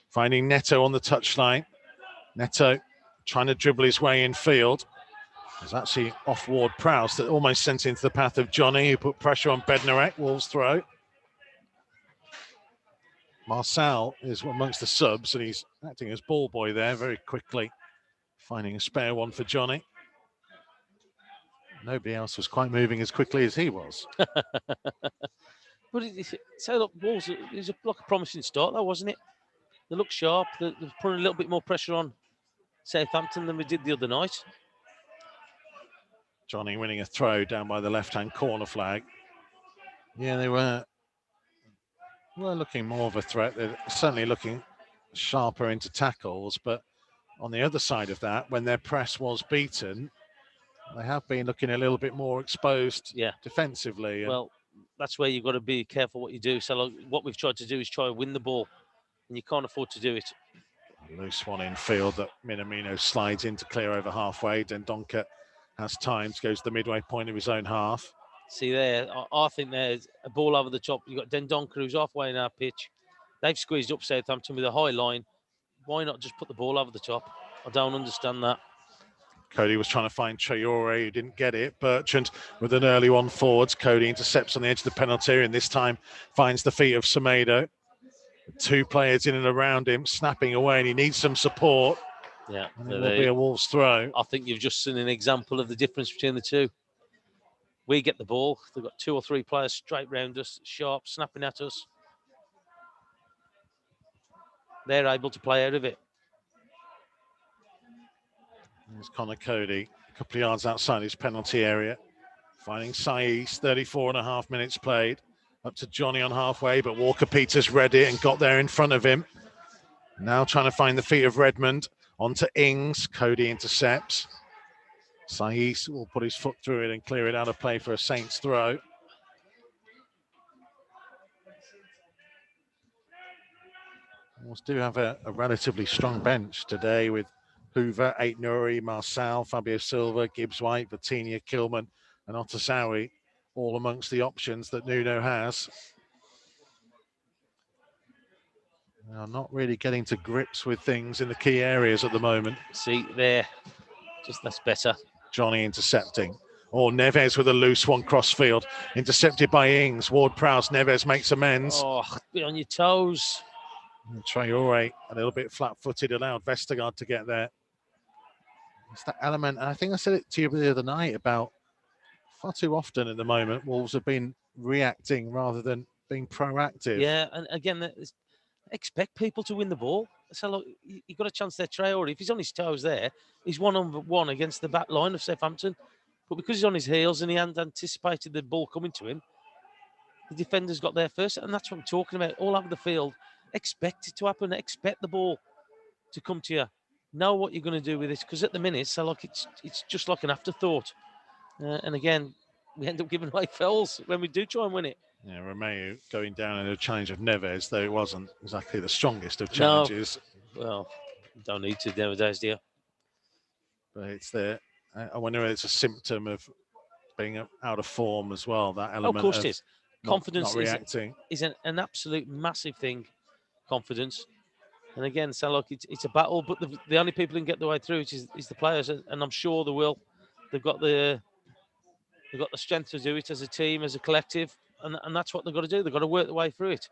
S1: Finding Neto on the touchline. Neto trying to dribble his way in field. There's actually off Ward-Prowse that almost sent into the path of Johnny, who put pressure on Bednarek. Wolves throw. Marçal is amongst the subs and he's acting as ball boy there very quickly. Finding a spare one for Johnny. Nobody else was quite moving as quickly as he was.
S4: But look, Wolves, it was like a promising start, though, wasn't it? They look sharp. They're putting a little bit more pressure on Southampton than we did the other night.
S1: Johnny winning a throw down by the left-hand corner flag. Yeah, they were looking more of a threat. They're certainly looking sharper into tackles, but on the other side of that, when their press was beaten, they have been looking a little bit more exposed defensively.
S4: Well, that's where you've got to be careful what you do. So what we've tried to do is try and win the ball, and you can't afford to do it.
S1: A loose one in field that Minamino slides in to clear over halfway. Dendoncker has time to go to the midway point of his own half.
S4: See there, I think there's a ball over the top. You've got Dendoncker who's halfway in our pitch. They've squeezed up Southampton with a high line. Why not just put the ball over the top? I don't understand that.
S1: Cody was trying to find Traore, who didn't get it. Bertrand with an early one forwards. Cody intercepts on the edge of the penalty area and this time finds the feet of Semedo. 2 players in and around him, snapping away, and he needs some support.
S4: Yeah,
S1: and it will be a Wolves throw.
S4: I think you've just seen an example of the difference between the two. We get the ball. They've got 2 or 3 players straight round us, sharp, snapping at us. They're able to play out of it.
S1: There's Connor Cody, a couple of yards outside his penalty area. Finding Saiz, 34.5 minutes played. Up to Johnny on halfway, but Walker-Peters read it and got there in front of him. Now trying to find the feet of Redmond. On to Ings. Cody intercepts. Saiz will put his foot through it and clear it out of play for a Saints throw. Wolves do have a relatively strong bench today with Hoover, Ait-Nouri, Marçal, Fabio Silva, Gibbs-White, Vitinha, Kilman and Otasowie, all amongst the options that Nuno has. They are not really getting to grips with things in the key areas at the moment.
S4: See, there, that's better.
S1: Johnny intercepting. Or Neves with a loose one crossfield. Intercepted by Ings. Ward-Prowse. Neves makes amends.
S4: Oh, be on your toes.
S1: And Traore, a little bit flat-footed, allowed Vestergaard to get there. It's that element, and I think I said it to you the other night about far too often at the moment, Wolves have been reacting rather than being proactive.
S4: Yeah, and again, expect people to win the ball. So look, you got a chance there, Traore. If he's on his toes there, he's 1-on-1 against the back line of Southampton. But because he's on his heels and he hadn't anticipated the ball coming to him, the defenders got there first. And that's what I'm talking about. All over the field, expect it to happen. Expect the ball to come to you. Know what you're going to do with this. Because at the minute, so like it's just like an afterthought. And again, we end up giving away fouls when we do try and win it.
S1: Yeah, Romeo going down in a challenge of Neves, though it wasn't exactly the strongest of challenges.
S4: No. Well, don't need to nowadays, do you?
S1: But it's there. I wonder if it's a symptom of being out of form as well, that element
S4: of course it is. Confidence
S1: not reacting.
S4: is an absolute massive thing, confidence. And again, so look, it's a battle, but the only people who can get the way through it is the players, and I'm sure they will. They've got the strength to do it as a team, as a collective, and that's what they've got to do. They've got to work their way through it.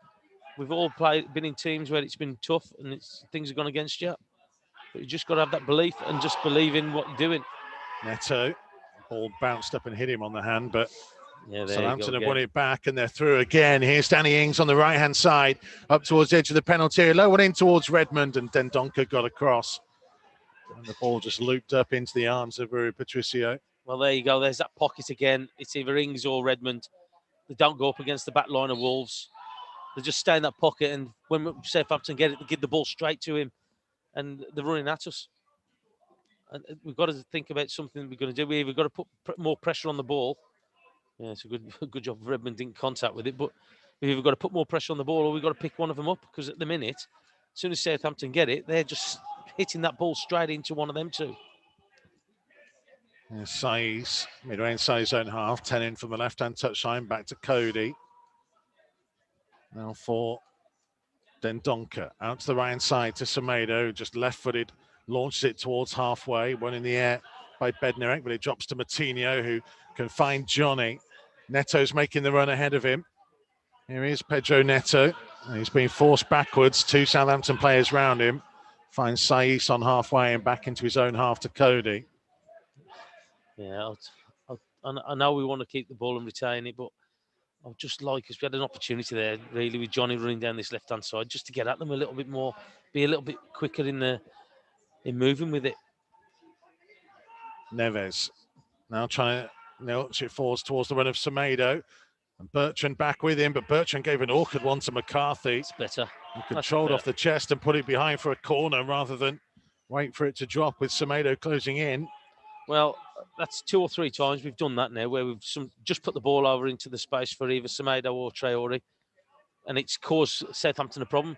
S4: We've all been in teams where it's been tough and things have gone against you. But you just got to have that belief and just believe in what you're doing.
S1: Neto, ball bounced up and hit him on the hand, but
S4: yeah,
S1: Southampton have won it back and they're through again. Here's Danny Ings on the right-hand side, up towards the edge of the penalty area. Low one in towards Redmond, and Dendoncker got across. And the ball just looped up into the arms of Rui Patricio.
S4: Well, there you go. There's that pocket again. It's either Ings or Redmond. They don't go up against the back line of Wolves. They just stay in that pocket, and when Southampton get it, they give the ball straight to him, and they're running at us. And we've got to think about something we're going to do. We've got to put more pressure on the ball. Yeah, it's a good job Redmond didn't contact with it, but we've either got to put more pressure on the ball or we've got to pick one of them up, because at the minute, as soon as Southampton get it, they're just hitting that ball straight into one of them two.
S1: Saiz, midway inside his own half, 10 in from the left-hand touchline, back to Cody. Now for Dendoncker, out to the right-hand side to Semedo, just left-footed, launches it towards halfway, one in the air by Bednarek, but it drops to Matinho, who can find Johnny. Neto's making the run ahead of him. Here is Pedro Neto. He's been forced backwards, two Southampton players round him. Finds Saiz on halfway and back into his own half to Cody.
S4: Yeah, I know we want to keep the ball and retain it, but I would just like, because we had an opportunity there, really, with Johnny running down this left-hand side, just to get at them a little bit more, be a little bit quicker in moving with it.
S1: Neves now trying to notch it forwards towards the run of Semedo. And Bertrand back with him, but Bertrand gave an awkward one to McCarthy.
S4: It's better.
S1: He controlled off the chest and put it behind for a corner rather than wait for it to drop with Semedo closing in.
S4: Well, that's 2 or 3 times we've done that now, where we've just put the ball over into the space for either Semedo or Traore, and it's caused Southampton a problem,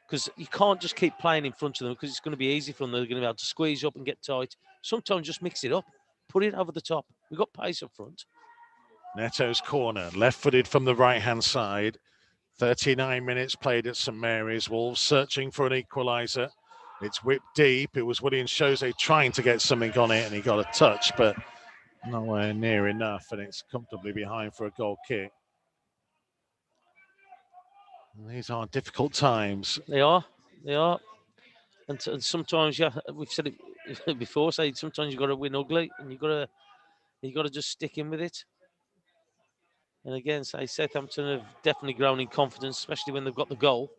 S4: because you can't just keep playing in front of them, because it's going to be easy for them. They're going to be able to squeeze up and get tight. Sometimes just mix it up, put it over the top. We've got pace up front.
S1: Neto's corner, left-footed from the right-hand side. 39 minutes played at St Mary's. Wolves searching for an equaliser. It's whipped deep. It was William Jose trying to get something on it, and he got a touch, but nowhere near enough, and it's comfortably behind for a goal kick. And these are difficult times.
S4: They are. And sometimes, yeah, we've said it before, sometimes you've got to win ugly, and you've got to just stick in with it. And again, Southampton have definitely grown in confidence, especially when they've got the goal.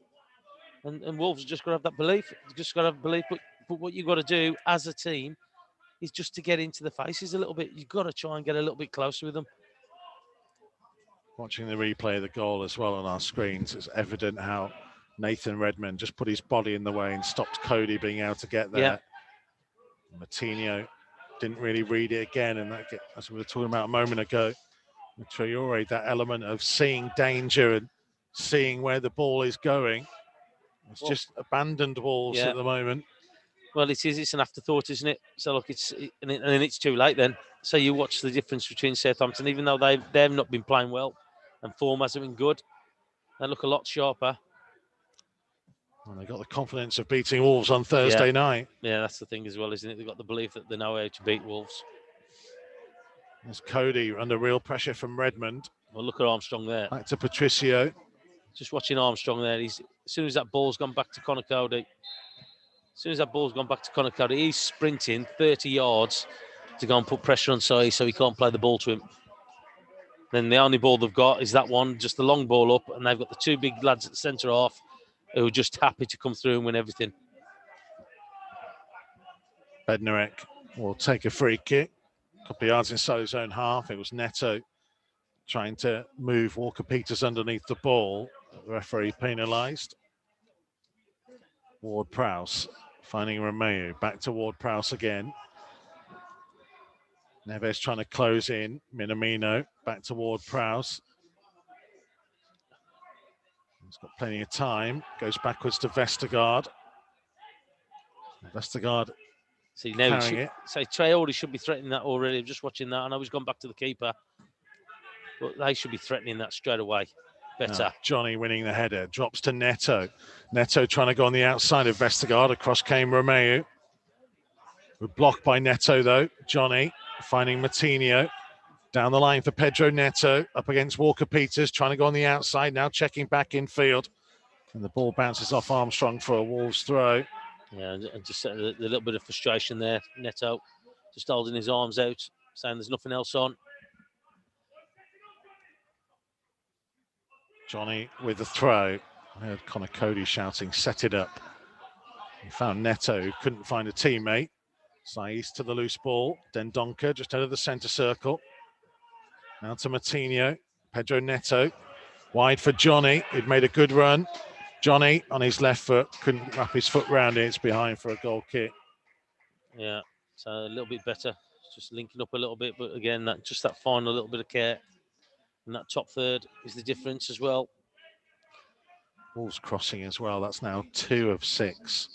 S4: And Wolves have just got to have that belief. You've just got to have belief. But what you've got to do as a team is just to get into the faces a little bit. You've got to try and get a little bit closer with them.
S1: Watching the replay of the goal as well on our screens, it's evident how Nathan Redmond just put his body in the way and stopped Cody being able to get there. Yeah. Matinho didn't really read it again, and that, as we were talking about a moment ago, with Traore, that element of seeing danger and seeing where the ball is going. It's just abandoned Wolves at the moment.
S4: Well, it is. It's an afterthought, isn't it? So look, and it's too late then. So you watch the difference between Southampton, even though they've not been playing well and form hasn't been good. They look a lot sharper.
S1: And they got the confidence of beating Wolves on Thursday night.
S4: Yeah, that's the thing as well, isn't it? They've got the belief that they know how to beat Wolves.
S1: There's Cody under real pressure from Redmond.
S4: Well, look at Armstrong there.
S1: Back to Patricio.
S4: Just watching Armstrong there. soon as that ball's gone back to Connor Cody, he's sprinting 30 yards to go and put pressure on Sai, so he can't play the ball to him. Then the only ball they've got is that one, just the long ball up, and they've got the two big lads at the centre half who are just happy to come through and win everything.
S1: Bednarek will take a free kick, a couple of yards inside his own half. It was Neto trying to move Walker-Peters underneath the ball. The referee penalised. Ward-Prowse finding Romeu. Back to Ward-Prowse again. Neves trying to close in. Minamino back to Ward-Prowse. He's got plenty of time. Goes backwards to Vestergaard. Vestergaard
S4: See, now
S1: carrying it.
S4: So Traore should be threatening that already. I'm just watching that. I know he's gone back to the keeper, but they should be threatening that straight away. Better.
S1: Now, Johnny winning the header. Drops to Neto. Neto trying to go on the outside of Vestergaard. Across came Romeu. We're blocked by Neto, though. Johnny finding Matinho. Down the line for Pedro Neto. Up against Walker-Peters. Trying to go on the outside. Now checking back in field. And the ball bounces off Armstrong for a Wolves throw.
S4: Yeah, and just a little bit of frustration there. Neto just holding his arms out, saying there's nothing else on.
S1: Johnny with the throw. I heard Connor Cody shouting, set it up. He found Neto, who couldn't find a teammate. Saiz to the loose ball. Dendoncker just out of the centre circle. Now to Matinho. Pedro Neto. Wide for Johnny. He'd made a good run. Johnny on his left foot. Couldn't wrap his foot round it. It's behind for a goal kick.
S4: Yeah, so a little bit better. Just linking up a little bit. But again, that final little bit of care. And that top third is the difference as well.
S1: Wolves crossing as well. That's now 2 of 6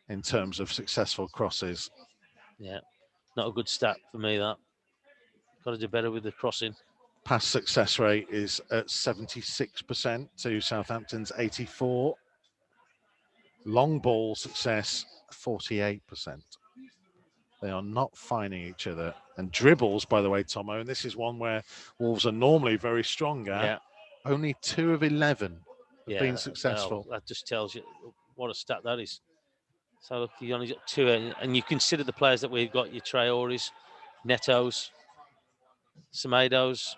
S1: in terms of successful crosses.
S4: Yeah, not a good stat for me, that. Got to do better with the crossing.
S1: Pass success rate is at 76% to Southampton's 84%. Long ball success, 48%. They are not finding each other. And dribbles, by the way, Tomo, and this is one where Wolves are normally very strong at.
S4: Yeah.
S1: Only 2 of 11 have been successful.
S4: Well, that just tells you what a stat that is. So look, you only got 2, and you consider the players that we've got, your Traores, Netos, Semedos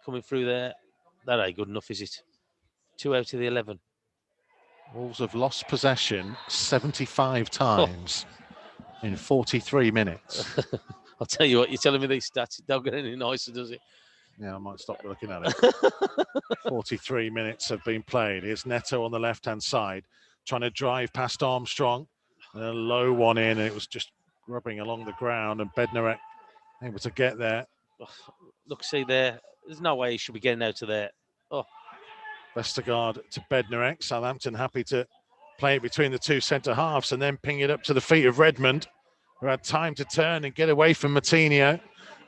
S4: coming through there. That ain't good enough, is it? 2 out of the 11.
S1: Wolves have lost possession 75 times in 43 minutes.
S4: I'll tell you what, you're telling me these stats, it don't get any nicer, does it?
S1: Yeah, I might stop looking at it. 43 minutes have been played. Here's Neto on the left-hand side, trying to drive past Armstrong. And a low one in, and it was just grubbing along the ground, and Bednarek able to get there.
S4: Look, see there, there's no way he should be getting out of there. Oh.
S1: Vestergaard to Bednarek. Southampton happy to play it between the two centre halves and then ping it up to the feet of Redmond, who had time to turn and get away from Matinho,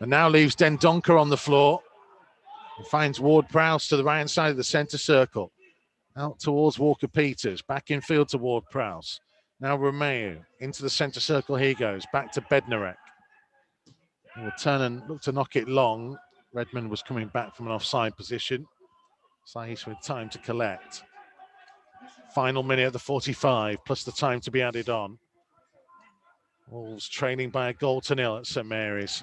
S1: and now leaves Dendoncker on the floor. And finds Ward-Prowse to the right hand side of the centre circle. Out towards Walker-Peters, back in field to Ward-Prowse. Now Romeu into the centre circle. He goes back to Bednarek. He will turn and look to knock it long. Redmond was coming back from an offside position. Saiz with time to collect. Final minute of the 45, plus the time to be added on. Wolves trailing by a 1-0 at St Mary's.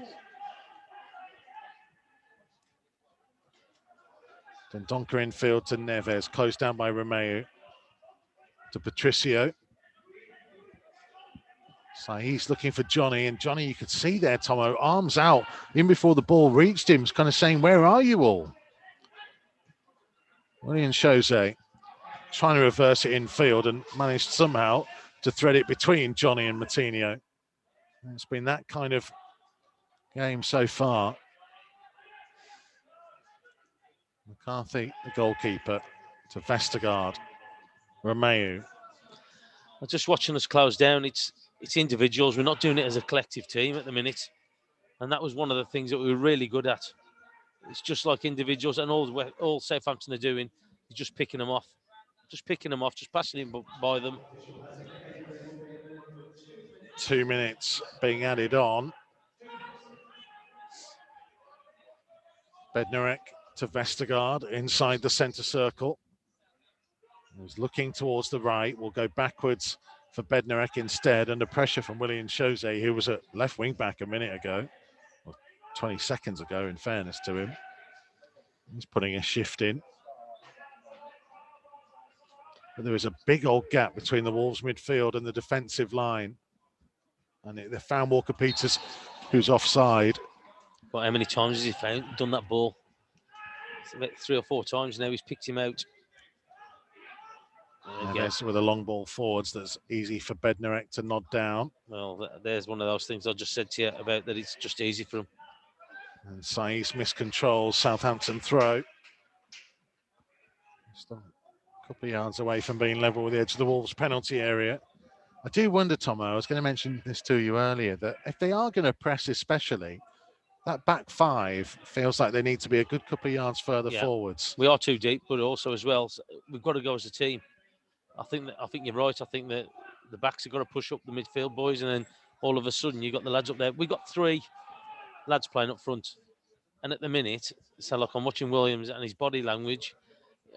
S1: Dendoncker infield to Neves, closed down by Romeu. To Patricio. Saiz looking for Johnny, and Johnny, you could see there, Tomo, arms out, in before the ball reached him, kind of saying, where are you all? William Jose trying to reverse it in field and managed somehow to thread it between Johnny and Matinho. It's been that kind of game so far. McCarthy, the goalkeeper, to Vestergaard. Romeu.
S4: Just watching us close down, it's individuals. We're not doing it as a collective team at the minute. And that was one of the things that we were really good at. It's just like individuals, and all Southampton are doing is just picking them off. Just passing it by them.
S1: 2 minutes being added on. Bednarek to Vestergaard inside the centre circle. Who's looking towards the right, will go backwards for Bednarek instead, under pressure from William Jose, who was at left wing back a minute ago, or 20 seconds ago, in fairness to him. He's putting a shift in. But there is a big old gap between the Wolves midfield and the defensive line. And they found Walker Peters, who's offside.
S4: But how many times has he done that ball? It's about 3 or 4 times now he's picked him out.
S1: There's with a long ball forwards that's easy for Bednarek to nod down.
S4: Well, there's one of those things I just said to you about, that it's just easy for him.
S1: And Saiz miscontrols Southampton throw. Still a couple of yards away from being level with the edge of the Wolves penalty area. I do wonder, Tomo, I was going to mention this to you earlier, that if they are going to press especially, that back five feels like they need to be a good couple of yards further forwards.
S4: We are too deep, but also as well, we've got to go as a team. I think you're right. I think that the backs have got to push up the midfield boys, and then all of a sudden you've got the lads up there. We've got 3 lads playing up front. And at the minute, so like I'm watching Williams and his body language,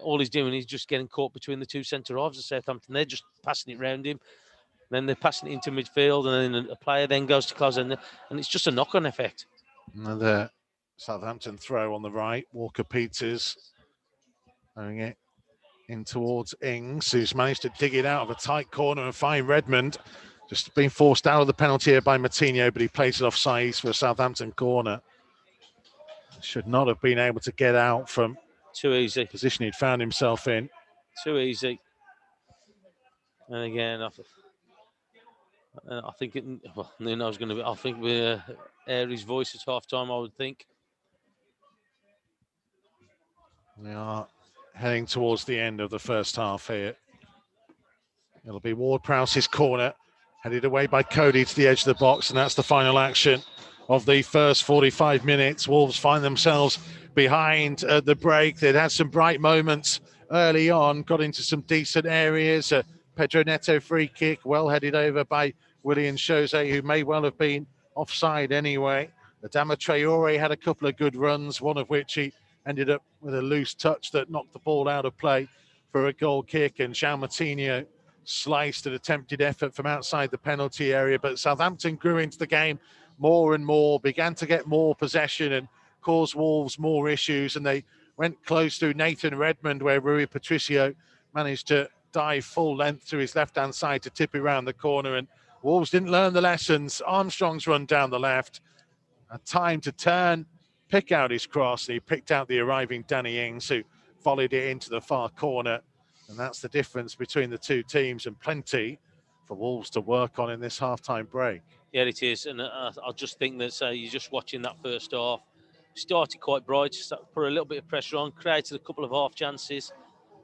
S4: all he's doing is just getting caught between the 2 centre-halves of Southampton. They're just passing it round him. Then they're passing it into midfield, and then a player then goes to close, and it's just a knock-on effect.
S1: Another Southampton throw on the right. Walker Peters throwing it in towards Ings, who's managed to dig it out of a tight corner and find Redmond. Just being forced out of the penalty here by Matinho, but he plays it off Saiz for a Southampton corner. Should not have been able to get out from
S4: too easy
S1: position he'd found himself in.
S4: Too easy. And again, I think Nuno's going to be. I think we'll air his voice at half time, I would think.
S1: We are heading towards the end of the first half here. It'll be Ward-Prowse's corner, headed away by Cody to the edge of the box, and that's the final action of the first 45 minutes. Wolves find themselves behind at the break. They'd had some bright moments early on, got into some decent areas. Pedro Neto free kick, well headed over by William Jose, who may well have been offside anyway. Adama Traore had a couple of good runs, one of which he ended up with a loose touch that knocked the ball out of play for a goal kick, and João Matinho sliced an attempted effort from outside the penalty area. But Southampton grew into the game more and more, began to get more possession and cause Wolves more issues, and they went close to Nathan Redmond, where Rui Patricio managed to dive full length to his left-hand side to tip it around the corner, and Wolves didn't learn the lessons. Armstrong's run down the left, a time to turn, pick out his cross, and he picked out the arriving Danny Ings, who volleyed it into the far corner, and that's the difference between the two teams, and plenty for Wolves to work on in this half-time break.
S4: Yeah, it is, and I just think that you're just watching that first half. Started quite bright, put a little bit of pressure on, created a couple of half chances.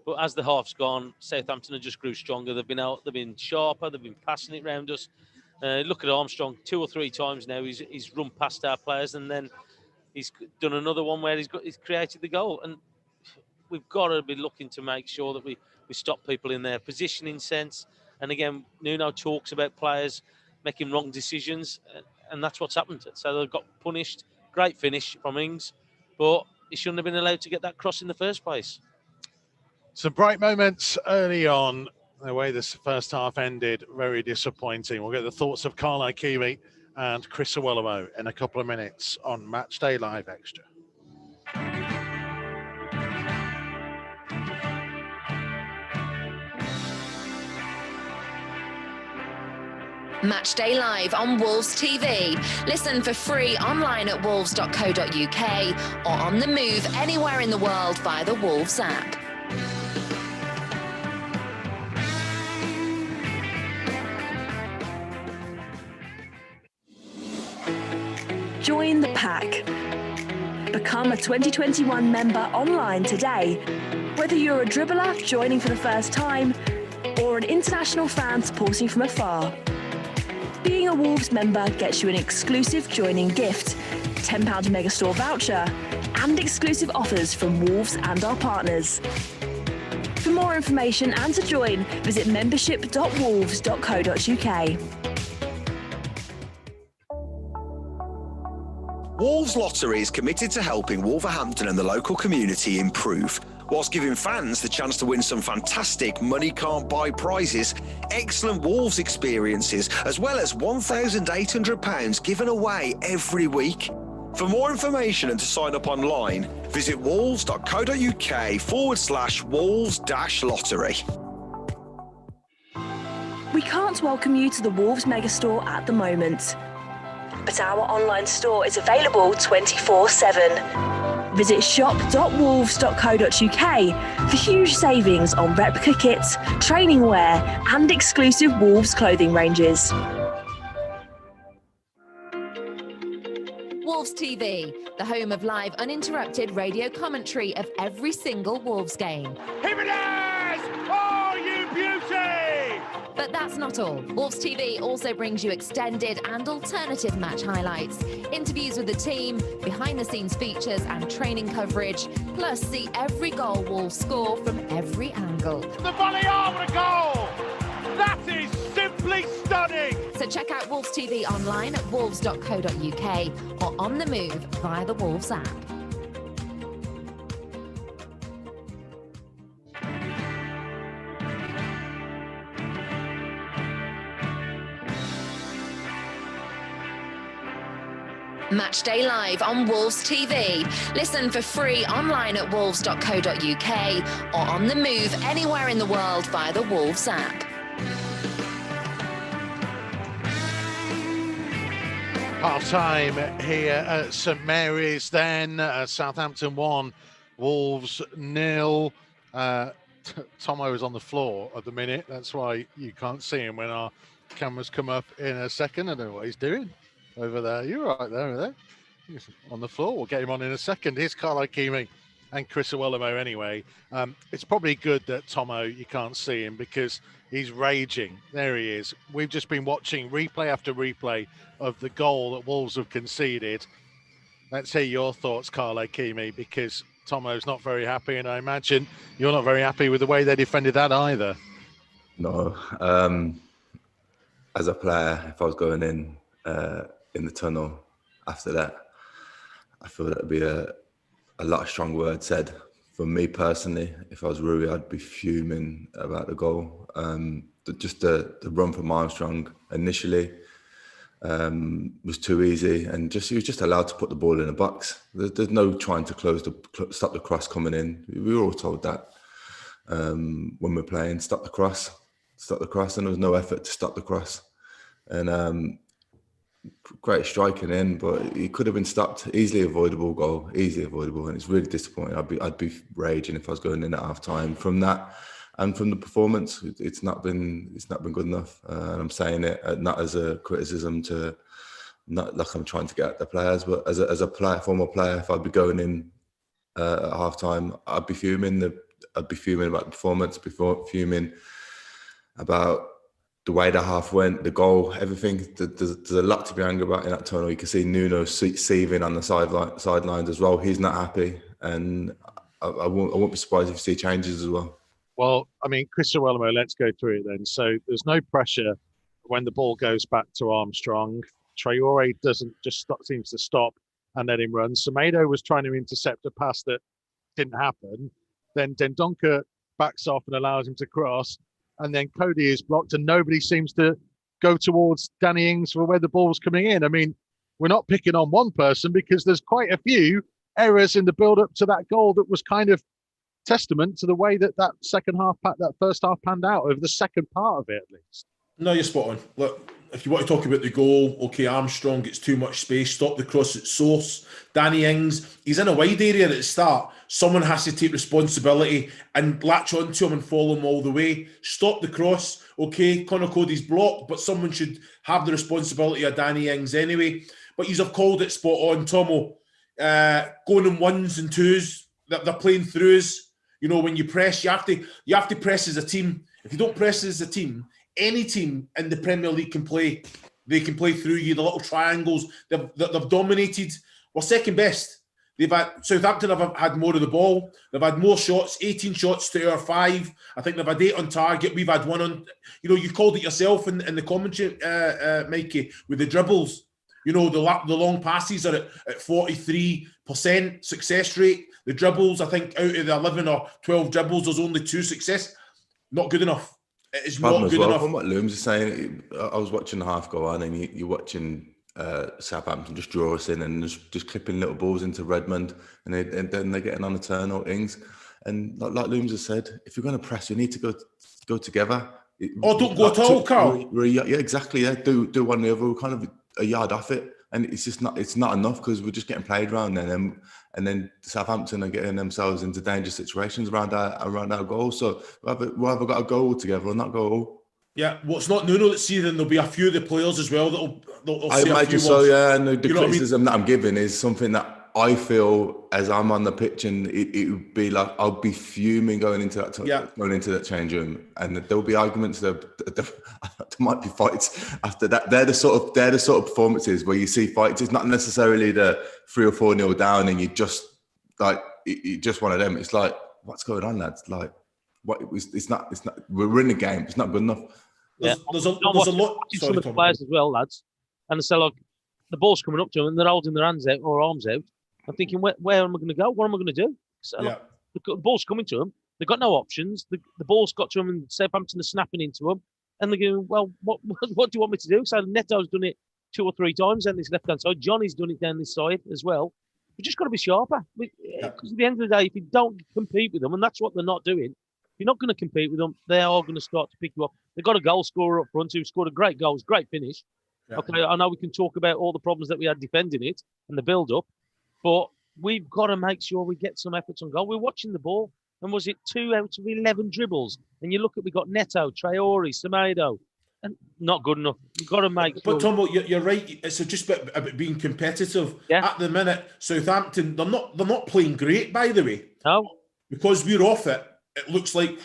S4: But as the half's gone, Southampton have just grew stronger. They've been sharper, they've been passing it round us. Look at Armstrong, 2 or 3 times now he's run past our players, and then he's done another one where he's created the goal. And we've got to be looking to make sure that we stop people in their positioning sense. And again, Nuno talks about players making wrong decisions, and that's what's happened. So they've got punished. Great finish from Ings, but he shouldn't have been allowed to get that cross in the first place.
S1: Some bright moments early on. The way this first half ended, very disappointing. We'll get the thoughts of Carl Ikeme and Chris Iwelumo in a couple of minutes on Matchday Live Extra.
S11: Matchday Live on Wolves TV. Listen for free online at wolves.co.uk or on the move anywhere in the world via the Wolves app.
S12: Join the pack. Become a 2021 member online today. Whether you're a dribbler joining for the first time or an international fan supporting from afar. Being a Wolves member gets you an exclusive joining gift, £10 Megastore voucher, and exclusive offers from Wolves and our partners. For more information and to join, visit membership.wolves.co.uk.
S13: Wolves Lottery is committed to helping Wolverhampton and the local community improve. whilst giving fans the chance to win some fantastic money-can't-buy prizes, excellent Wolves experiences, as well as £1,800 given away every week. For more information and to sign up online, visit wolves.co.uk/Wolves-Lottery.
S12: We can't welcome you to the Wolves megastore at the moment, but our online store is available 24/7. Visit shop.wolves.co.uk for huge savings on replica kits, training wear and exclusive Wolves clothing ranges.
S11: Wolves TV, the home of live uninterrupted radio commentary of every single Wolves game.
S14: Jimenez! Oh, you beauty!
S11: But that's not all. Wolves TV also brings you extended and alternative match highlights, interviews with the team, behind-the-scenes features and training coverage, plus see every goal Wolves score from every angle.
S14: The volley over the goal! That is simply stunning!
S11: So check out Wolves TV online at wolves.co.uk or on the move via the Wolves app. Matchday live on Wolves TV. Listen for free online at wolves.co.uk or on the move anywhere in the world via the Wolves app.
S1: Half-time here at St Mary's then. Southampton 1, Wolves 0. Tomo is on the floor at the minute. That's why you can't see him when our cameras come up in a second. I don't know what he's doing over there. You're right there, over there. He's on the floor. We'll get him on in a second. Here's Ikeme and Chris Iwelumo anyway. It's probably good that Tomo, you can't see him because he's raging. There he is. We've just been watching replay after replay of the goal that Wolves have conceded. Let's hear your thoughts, Ikeme, because Tomo's not very happy, and I imagine you're not very happy with the way they defended that either.
S3: No. As a player, if I was going in the tunnel after that, I feel that would be a lot of strong words said. For me personally, if I was Rui, I'd be fuming about the goal. Just the run from Armstrong initially was too easy, and he was just allowed to put the ball in the box. There's no trying to stop the cross coming in. We were all told that when we're playing, stop the cross, and there was no effort to stop the cross. And great striking in, but he could have been stopped. Easily avoidable goal, easily avoidable, and it's really disappointing. I'd be raging if I was going in at half time from that. And from the performance, it's not been good enough. And I'm saying it not as a criticism to, not like I'm trying to get at the players, but as a player, former player, if I'd be going in at half time, I'd be fuming. I'd be fuming about the performance, fuming about the way the half went, the goal, everything. There's a lot to be angry about in that tunnel. You can see Nuno seething on the sidelines as well. He's not happy, and I won't be surprised if you see changes as well.
S1: Well, I mean, Chris Iwelumo, let's go through it then. So there's no pressure when the ball goes back to Armstrong. Traore seems to stop and let him run. Semedo was trying to intercept a pass that didn't happen. Then Dendoncker backs off and allows him to cross. And then Cody is blocked and nobody seems to go towards Danny Ings for where the ball's coming in. I mean, we're not picking on one person because there's quite a few errors in the build-up to that goal that was kind of testament to the way that first half panned out, over the second part of it at least.
S2: No, you're spot on. Look, if you want to talk about the goal, okay, Armstrong gets too much space, stop the cross at source. Danny Ings, he's in a wide area at the start. Someone has to take responsibility and latch onto him and follow him all the way. Stop the cross. Okay, Conor Cody's blocked, but someone should have the responsibility of Danny Ings anyway. But you've called it spot on, Tomo. Going in ones and twos, they're playing throughs. You know, when you press, you have to press as a team. If you don't press as a team, any team in the Premier League can play. They can play through you, the little triangles. They've dominated. We're second best. Southampton have had more of the ball. They've had more shots, 18 shots to our 5. I think they've had 8 on target. We've had 1 on. You know, you called it yourself in the commentary, Mikey, with the dribbles. You know, the long passes are at 43% success rate. The dribbles, I think, out of the 11 or 12 dribbles, there's only 2 success. Not good enough. It is not good enough.
S3: From what Looms is saying, I was watching the half go on, and you're watching Southampton just draw us in and just clipping little balls into Redmond, and then they're getting on the turn or ings. And like Looms has said, if you're going to press, you need to go together.
S2: Don't go at all, Carl.
S3: Yeah, exactly. Yeah, do one the other. We're kind of a yard off it, and it's not enough because we're just getting played around then, and then Southampton are getting themselves into dangerous situations around our goal. So we either got to go all together or not go all.
S2: Yeah, well, it's not Nuno that's seething. There'll be a few of the players as well that'll
S3: I
S2: say
S3: imagine
S2: a few
S3: so,
S2: words.
S3: yeah. And the criticism that I'm giving is something that I feel as I'm on the pitch, and it would be like I'll be fuming going into that change room, and there'll be arguments. There might be fights after that. They're the sort of performances where you see fights. It's not necessarily the 3 or 4-0 down, and you just like it's just one of them. It's like, what's going on, lads? Like, what? It's not. We're in the game. It's not good enough.
S2: There's a lot.
S4: Some of the players as well, lads, and so like the ball's coming up to them, and they're holding their hands out or arms out. I'm thinking, where am I going to go? What am I going to do? So the ball's coming to them. They've got no options. The ball's got to them, and Southampton are snapping into them. And they're going, well, what do you want me to do? So Neto's done it 2 or 3 times down this left-hand side. Johnny's done it down this side as well. We've just got to be sharper. Because at the end of the day, if you don't compete with them, and that's what they're not doing, if you're not going to compete with them, they are going to start to pick you up. They've got a goal scorer up front who scored a great goal, great finish. Yeah. Okay, I know we can talk about all the problems that we had defending it and the build-up, but we've got to make sure we get some efforts on goal. We're watching the ball, and was it 2 out of 11 dribbles? And you look at, we got Neto, Traore, Semedo, and not good enough. You've got to make sure.
S2: But Tom, you're right. It's just about being competitive. Yeah. At the minute, Southampton, they're not playing great, by the way.
S4: No.
S2: Because we're off it. It looks like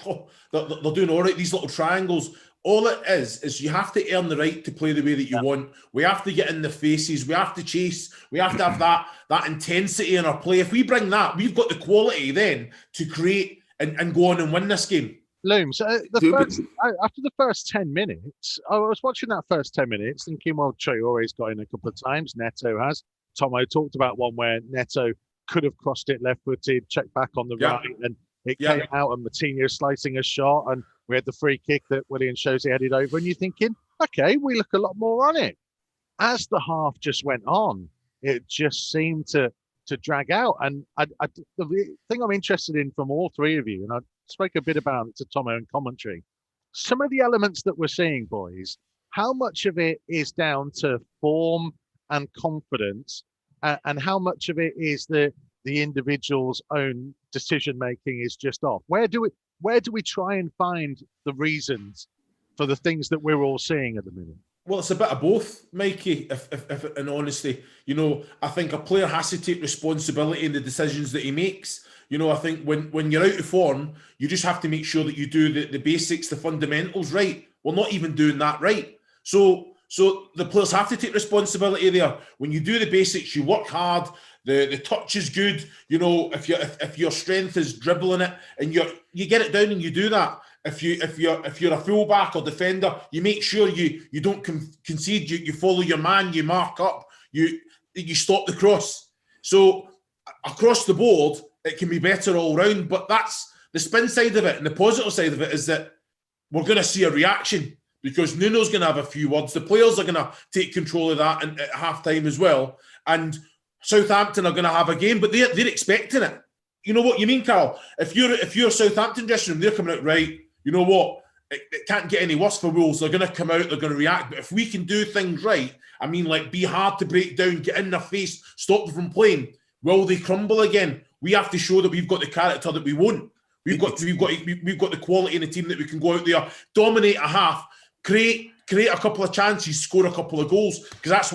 S2: they're doing all right. These little triangles. All it is you have to earn the right to play the way that you want. We have to get in the faces. We have to chase. We have to have that intensity in our play. If we bring that, we've got the quality then to create and go on and win this game.
S1: Looms, after the first 10 minutes, I was watching that first 10 minutes thinking, well, Traore's got in a couple of times. Neto has. Tomo talked about one where Neto could have crossed it left-footed, checked back on the right, and it came out, and Moutinho slicing a shot, and we had the free kick that Willian Jose headed over, and you're thinking, okay, we look a lot more on it. As the half just went on, it just seemed to drag out. And the thing I'm interested in from all three of you, and I spoke a bit about it to Tomo in commentary, some of the elements that we're seeing, boys, how much of it is down to form and confidence, and how much of it is the individual's own decision making is just off? Where do we try and find the reasons for the things that we're all seeing at the minute?
S2: Well, it's a bit of both, Mikey, if in honesty. You know, I think a player has to take responsibility in the decisions that he makes. You know, I think when you're out of form, you just have to make sure that you do the basics, the fundamentals right. We're not even doing that right. So the players have to take responsibility there. When you do the basics, you work hard, the touch is good. You know, if your strength is dribbling it, and you get it down and you do that. If you're a fullback or defender, you make sure you don't concede. You follow your man. You mark up. You stop the cross. So across the board, it can be better all round. But that's the spin side of it, and the positive side of it is that we're going to see a reaction because Nuno's going to have a few words. The players are going to take control of that at half time as well, and Southampton are going to have a game, but they're expecting it. You know what you mean, Carl? If you're Southampton dressing room, they're coming out right. You know what? It can't get any worse for Wolves. They're going to come out, they're going to react. But if we can do things right, I mean, like be hard to break down, get in their face, stop them from playing, will they crumble again? We have to show that we've got the character that we want. We've got the quality in the team that we can go out there, dominate a half, create a couple of chances, score a couple of goals, because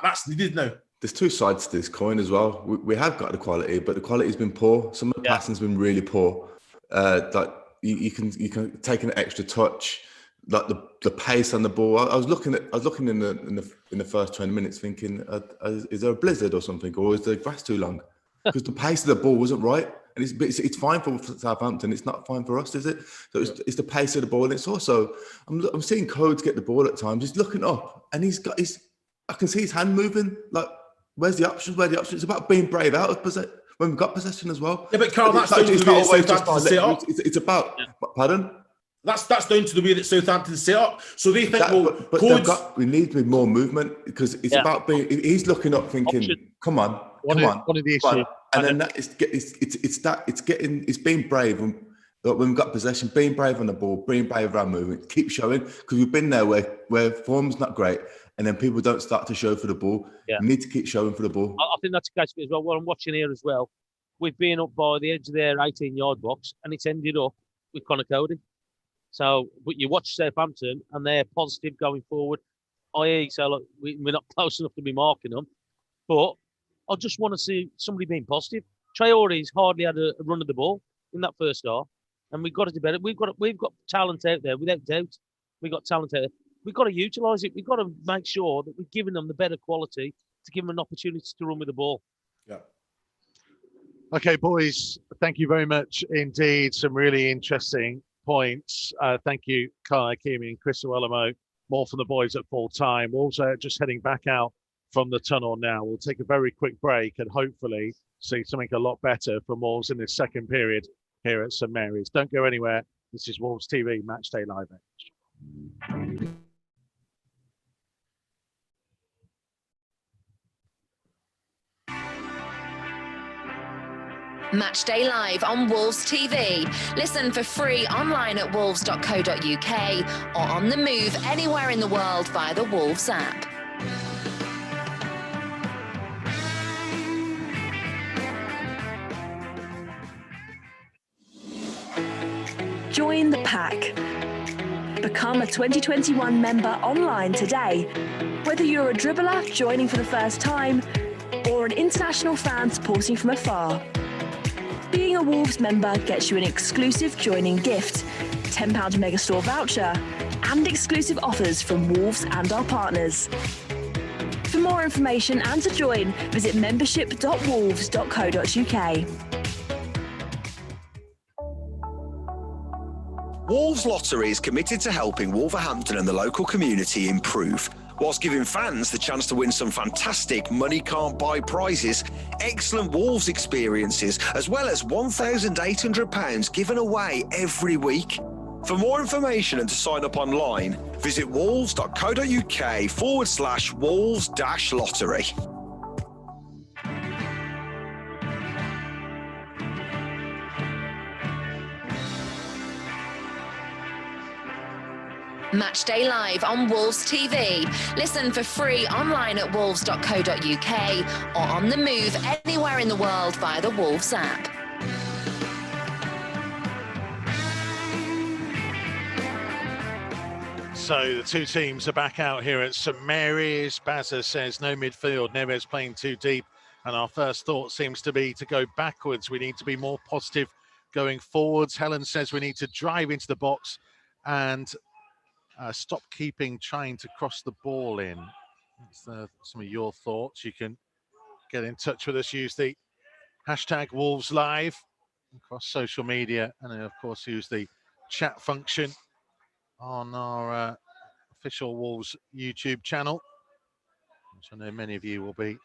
S2: that's needed now.
S3: There's two sides to this coin as well. We have got the quality, but the quality's been poor. Some of the passing's been really poor. Like you can take an extra touch, like the pace on the ball. I was looking in the first 20 minutes, thinking, is there a blizzard or something, or is the grass too long? Because the pace of the ball wasn't right, and it's fine for Southampton. It's not fine for us, is it? So it's the pace of the ball, and it's also I'm seeing Codes get the ball at times. He's looking up, and he's I can see his hand moving. Like, where's the options? Where's the options? It's about being brave out of possession when we've got possession as well.
S2: Yeah, but Carl, that's down to the way that Southampton set up.
S3: It's about, pardon?
S2: That's down to the way that Southampton set up. So they think,
S3: we need more movement because it's about being. He's looking up, thinking, "Come on, come on."
S1: One of the issues,
S3: and then it's being brave when we've got possession, being brave on the ball, being brave around movement. Keep showing because we've been there where form's not great, and then people don't start to show for the ball.
S4: Yeah.
S3: You need to keep showing for the ball.
S4: I think that's the case as well. What I'm watching here as well, we've been up by the edge of their 18-yard box, and it's ended up with Connor Cody. So, but you watch Southampton, and they're positive going forward. I.e., so look, we're not close enough to be marking them, but I just want to see somebody being positive. Traore's hardly had a run of the ball in that first half, and we've got to do better. We've got talent out there, without doubt. We've got talent out there. We've got to utilise it. We've got to make sure that we're giving them the better quality to give them an opportunity to run with the ball.
S2: Yeah.
S1: Okay, boys, thank you very much indeed. Some really interesting points. Thank you, Ikeme and Chris Iwelumo. More from the boys at full time. Wolves are just heading back out from the tunnel now. We'll take a very quick break and hopefully see something a lot better from Wolves in this second period here at St Mary's. Don't go anywhere. This is Wolves TV Matchday Live.
S11: Matchday Live on Wolves TV. Listen for free online at wolves.co.uk or on the move anywhere in the world via the Wolves app.
S12: Join the pack. Become a 2021 member online today. Whether you're a dribbler joining for the first time or an international fan supporting from afar. Being a Wolves member gets you an exclusive joining gift, £10 Megastore voucher, and exclusive offers from Wolves and our partners. For more information and to join, visit membership.wolves.co.uk.
S13: Wolves Lottery is committed to helping Wolverhampton and the local community improve, whilst giving fans the chance to win some fantastic money-can't-buy prizes, excellent Wolves experiences, as well as £1,800 given away every week. For more information and to sign up online, visit wolves.co.uk/Wolves-Lottery.
S11: Matchday Live on Wolves TV. Listen for free online at wolves.co.uk or on the move anywhere in the world via the Wolves app.
S1: So the two teams are back out here at St Mary's. Bazza says no midfield, Neves playing too deep. And our first thought seems to be to go backwards. We need to be more positive going forwards. Helen says we need to drive into the box and stop trying to cross the ball in. That's some of your thoughts. You can get in touch with us. Use the hashtag Wolves Live across social media, and then of course use the chat function on our official Wolves YouTube channel, which I know many of you will be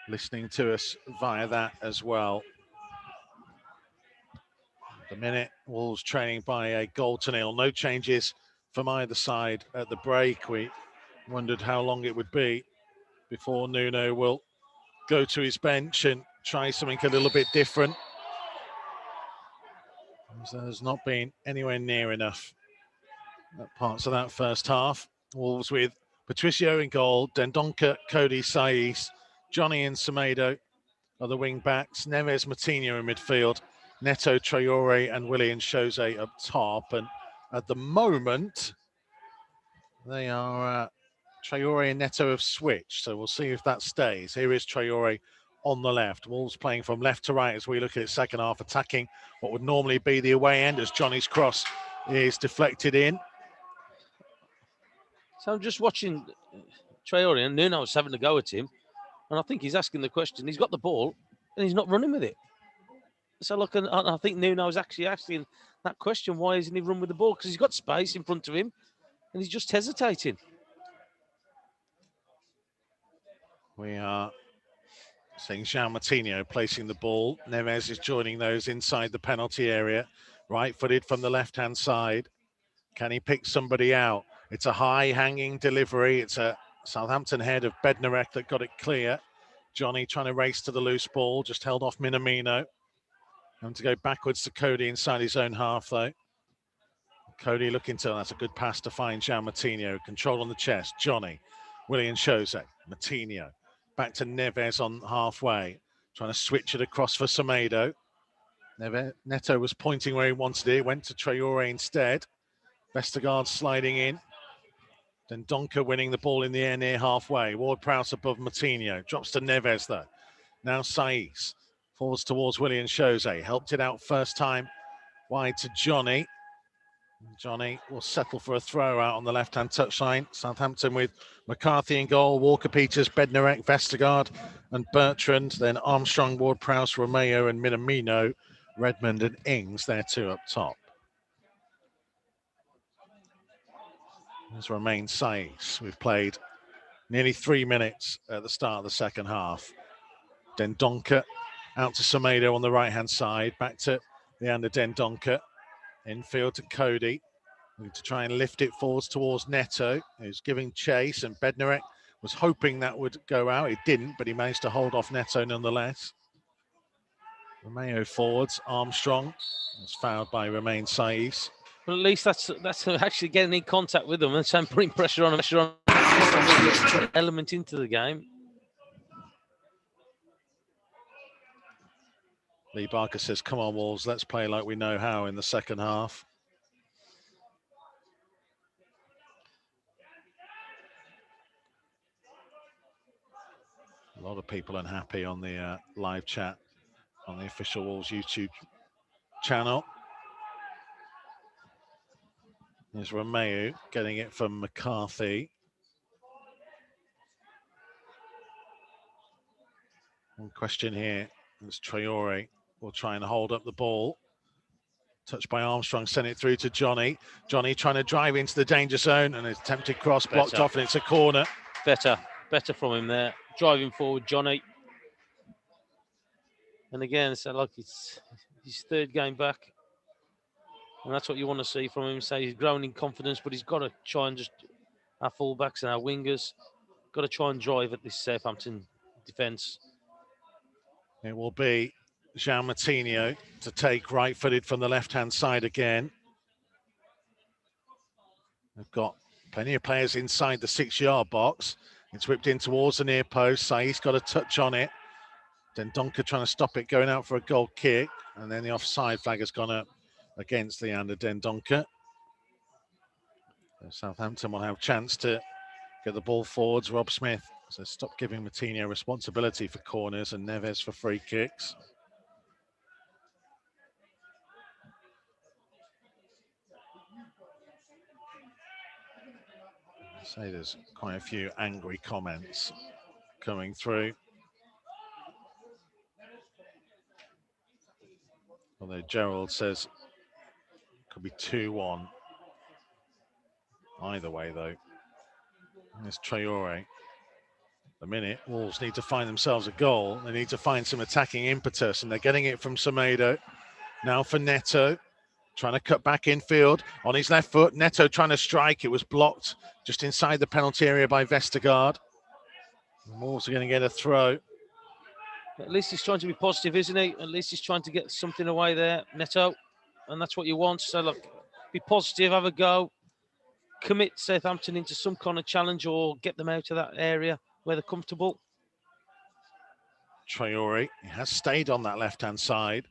S1: listening to us via that as well. At the minute, Wolves trailing by a 1-0. No changes from either side at the break. We wondered how long it would be before Nuno will go to his bench and try something a little bit different. There's not been anywhere near enough parts of that first half. Wolves with Patricio in goal, Dendonka, Cody, Saiz, Johnny and Semedo are the wing backs, Neves, Moutinho in midfield, Neto, Traore and Willian Jose up top. And at the moment, they are Traore and Neto have switched, so we'll see if that stays. Here is Traore on the left. Wolves playing from left to right as we look at it second half, attacking what would normally be the away end as Johnny's cross is deflected in.
S4: So I'm just watching Traore, and Nuno's having to go at him, and I think he's asking the question. He's got the ball, and he's not running with it. So look, and I think Nuno's actually asking that question: why isn't he run with the ball? Because he's got space in front of him, and he's just hesitating.
S1: We are seeing João Moutinho placing the ball. Neves is joining those inside the penalty area. Right-footed from the left-hand side. Can he pick somebody out? It's a high-hanging delivery. It's a Southampton head of Bednarek that got it clear. Johnny trying to race to the loose ball, just held off Minamino. Having to go backwards to Cody inside his own half, though. Cody looking to, that's a good pass to find João Moutinho. Control on the chest. Johnny, Willian Jose, Moutinho. Back to Neves on halfway. Trying to switch it across for Semedo. Neto was pointing where he wanted it. Went to Traore instead. Vestergaard sliding in. Then Donker winning the ball in the air near halfway. Ward-Prowse above Moutinho. Drops to Neves, though. Now Saiz. Falls towards Willian Jose. Helped it out first time. Wide to Johnny. Johnny will settle for a throw out on the left-hand touchline. Southampton with McCarthy in goal, Walker-Peters, Bednarek, Vestergaard and Bertrand. Then Armstrong, Ward-Prowse, Romeo and Minamino. Redmond and Ings, they're two up top. There's Romain Saiz. We've played nearly 3 minutes at the start of the second half. Dendoncker out to Semedo on the right-hand side. Back to Leander Dendoncker. Infield to Cody. To try and lift it forwards towards Neto, who's giving chase, and Bednarek was hoping that would go out. It didn't, but he managed to hold off Neto nonetheless. Romeo forwards. Armstrong was fouled by Romain Saiz.
S4: Well, at least that's actually getting in contact with them and putting pressure on element into the game.
S1: Lee Barker says, come on, Wolves, let's play like we know how in the second half. A lot of people unhappy on the live chat on the official Wolves YouTube channel. There's Romeo getting it from McCarthy. One question here is Traore will try and hold up the ball. Touched by Armstrong, sent it through to Johnny. Johnny trying to drive into the danger zone and an attempted cross blocked off, and it's a corner.
S4: Better from him there. Driving forward, Johnny. And again, so like it's his third game back. And that's what you want to see from him. Say he's growing in confidence, but he's got to try and just, our fullbacks and our wingers, got to try and drive at this Southampton defence.
S1: It will be João Moutinho to take right-footed from the left-hand side again. They've got plenty of players inside the 6-yard box. It's whipped in towards the near post. Saiz got a touch on it. Dendoncker trying to stop it, going out for a goal kick. And then the offside flag has gone up against Leander Dendoncker. So Southampton will have a chance to get the ball forwards. Rob Smith says stop giving Moutinho responsibility for corners and Neves for free kicks. Say there's quite a few angry comments coming through. Although Gerald says it could be 2-1. Either way, though. And there's Traore. The minute Wolves need to find themselves a goal, they need to find some attacking impetus, and they're getting it from Semedo. Now for Neto. Trying to cut back infield on his left foot. Neto trying to strike. It was blocked just inside the penalty area by Vestergaard. The Wolves are going to get a throw.
S4: At least he's trying to be positive, isn't he? At least he's trying to get something away there, Neto. And that's what you want. So, look, be positive, have a go. Commit Southampton into some kind of challenge or get them out of that area where they're comfortable.
S1: Traore, he has stayed on that left-hand side.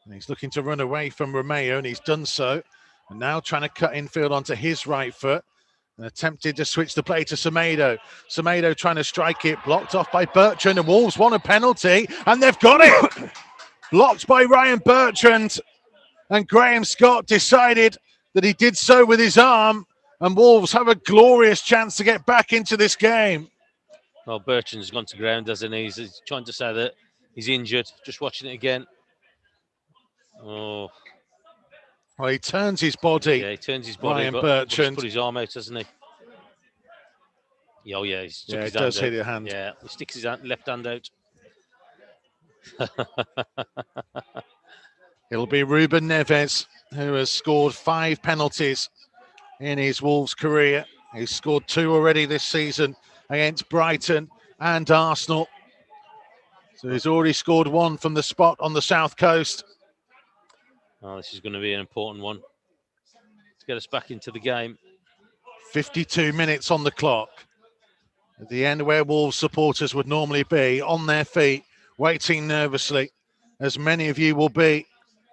S1: And he's looking to run away from Romeo, and he's done so. And now trying to cut infield onto his right foot. And attempted to switch the play to Semedo. Semedo trying to strike it, blocked off by Bertrand. And Wolves want a penalty, and they've got it! Blocked by Ryan Bertrand. And Graham Scott decided that he did so with his arm. And Wolves have a glorious chance to get back into this game.
S4: Well, Bertrand's gone to ground, hasn't he? He's trying to say that he's injured. Just watching it again. Oh.
S1: Well, he turns his body.
S4: Yeah, he turns his body.
S1: Ryan
S4: but
S1: Bertrand.
S4: He's put his arm out, hasn't he? Oh, yeah, he
S1: does hit your hand.
S4: Yeah, he sticks his left hand out.
S1: It'll be Ruben Neves, who has scored 5 penalties in his Wolves career. He's scored 2 already this season against Brighton and Arsenal. So he's already scored 1 from the spot on the south coast.
S4: Oh, this is going to be an important one to get us back into the game.
S1: 52 minutes on the clock. At the end where Wolves supporters would normally be, on their feet, waiting nervously, as many of you will be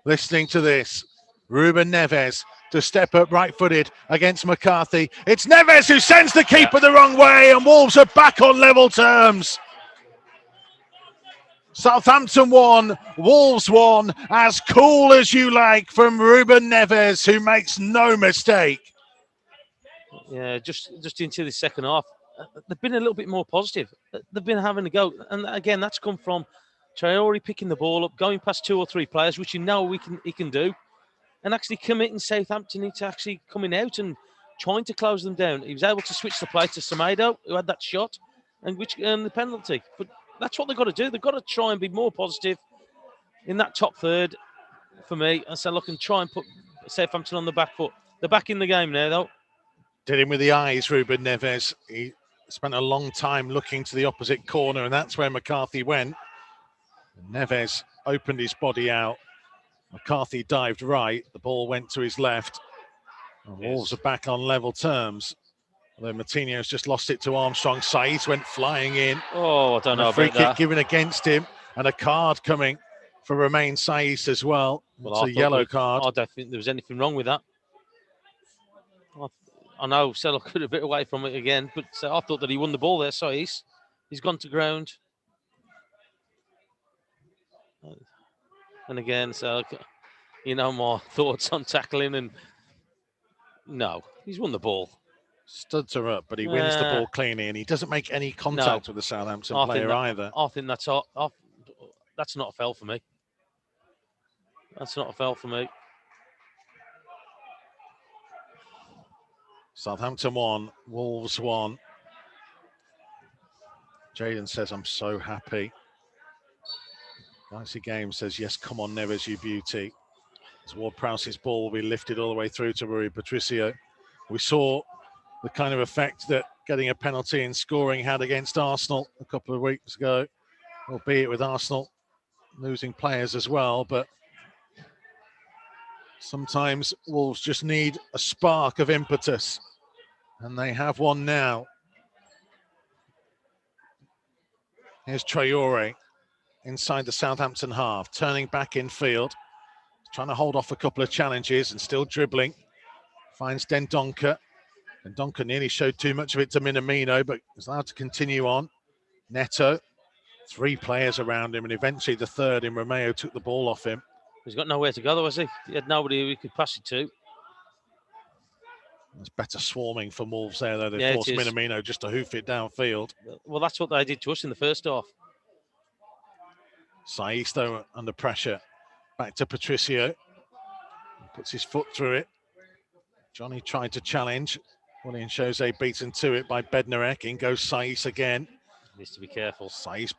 S1: listening to this. Ruben Neves to step up right-footed against McCarthy. It's Neves who sends the keeper the wrong way, and Wolves are back on level terms. Southampton 1, Wolves 1, as cool as you like from Ruben Neves, who makes no mistake.
S4: Yeah, just into the second half, they've been a little bit more positive. They've been having a go, and again, that's come from Traore picking the ball up, going past 2 or 3 players, which he can do, and actually committing Southampton into actually coming out and trying to close them down. He was able to switch the play to Semedo, who had that shot, and which earned the penalty. But that's what they've got to do. They've got to try and be more positive in that top third for me. And so look and try and put Southampton on the back foot. They're back in the game now, though.
S1: Did him with the eyes, Ruben Neves. He spent a long time looking to the opposite corner, and that's where McCarthy went. Neves opened his body out. McCarthy dived right. The ball went to his left. And Wolves are back on level terms. Although Martinez's just lost it to Armstrong. Saiz went flying in.
S4: Oh, I don't know about that.
S1: A free kick given against him, and a card coming for Romain Saiz as well. It's a yellow card.
S4: I don't think there was anything wrong with that. I know Selo could have bit away from it again, but I thought that he won the ball there. Saiz, he's gone to ground. And again, so you know my thoughts on tackling, and no, he's won the ball.
S1: Studs are up, but he wins the ball cleanly, and he doesn't make any contact with the Southampton player either.
S4: I think that's not a foul for me. That's not a foul for me.
S1: Southampton 1, Wolves 1. Jaden says, I'm so happy. Dicey Game says, yes, come on, Neves, you beauty. As Ward-Prowse's ball will be lifted all the way through to Rui Patricio. We saw the kind of effect that getting a penalty and scoring had against Arsenal a couple of weeks ago, albeit with Arsenal losing players as well. But sometimes Wolves just need a spark of impetus, and they have one now. Here's Traore inside the Southampton half, turning back in field, trying to hold off a couple of challenges and still dribbling. Finds Dendoncker. Dendoncker nearly showed too much of it to Minamino, but was allowed to continue on. Neto, 3 players around him, and eventually the third in Romeo took the ball off him.
S4: He's got nowhere to go, though, has he? He had nobody who he could pass it to.
S1: There's better swarming for Wolves there, though. They forced Minamino just to hoof it downfield.
S4: Well, that's what they did to us in the first half.
S1: Saiz, though, under pressure. Back to Patricio. Puts his foot through it. Johnny tried to challenge. William Jose beaten to it by Bednarek. In goes Saiz again.
S4: Needs to be careful.
S1: Saiz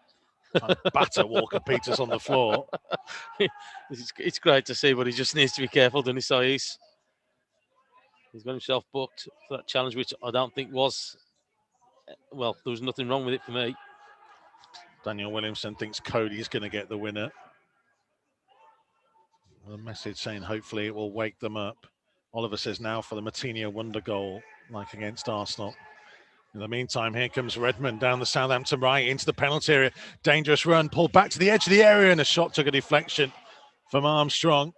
S1: trying to batter Walker Peters on the floor.
S4: It's great to see, but he just needs to be careful, doesn't he, Saiz? He's got himself booked for that challenge, which I don't think was... Well, there was nothing wrong with it for me.
S1: Daniel Williamson thinks Cody's going to get the winner. A message saying hopefully it will wake them up. Oliver says now for the Martinez wonder goal, like against Arsenal. In the meantime, here comes Redmond down the Southampton right into the penalty area. Dangerous run, pulled back to the edge of the area, and a shot took a deflection from Armstrong.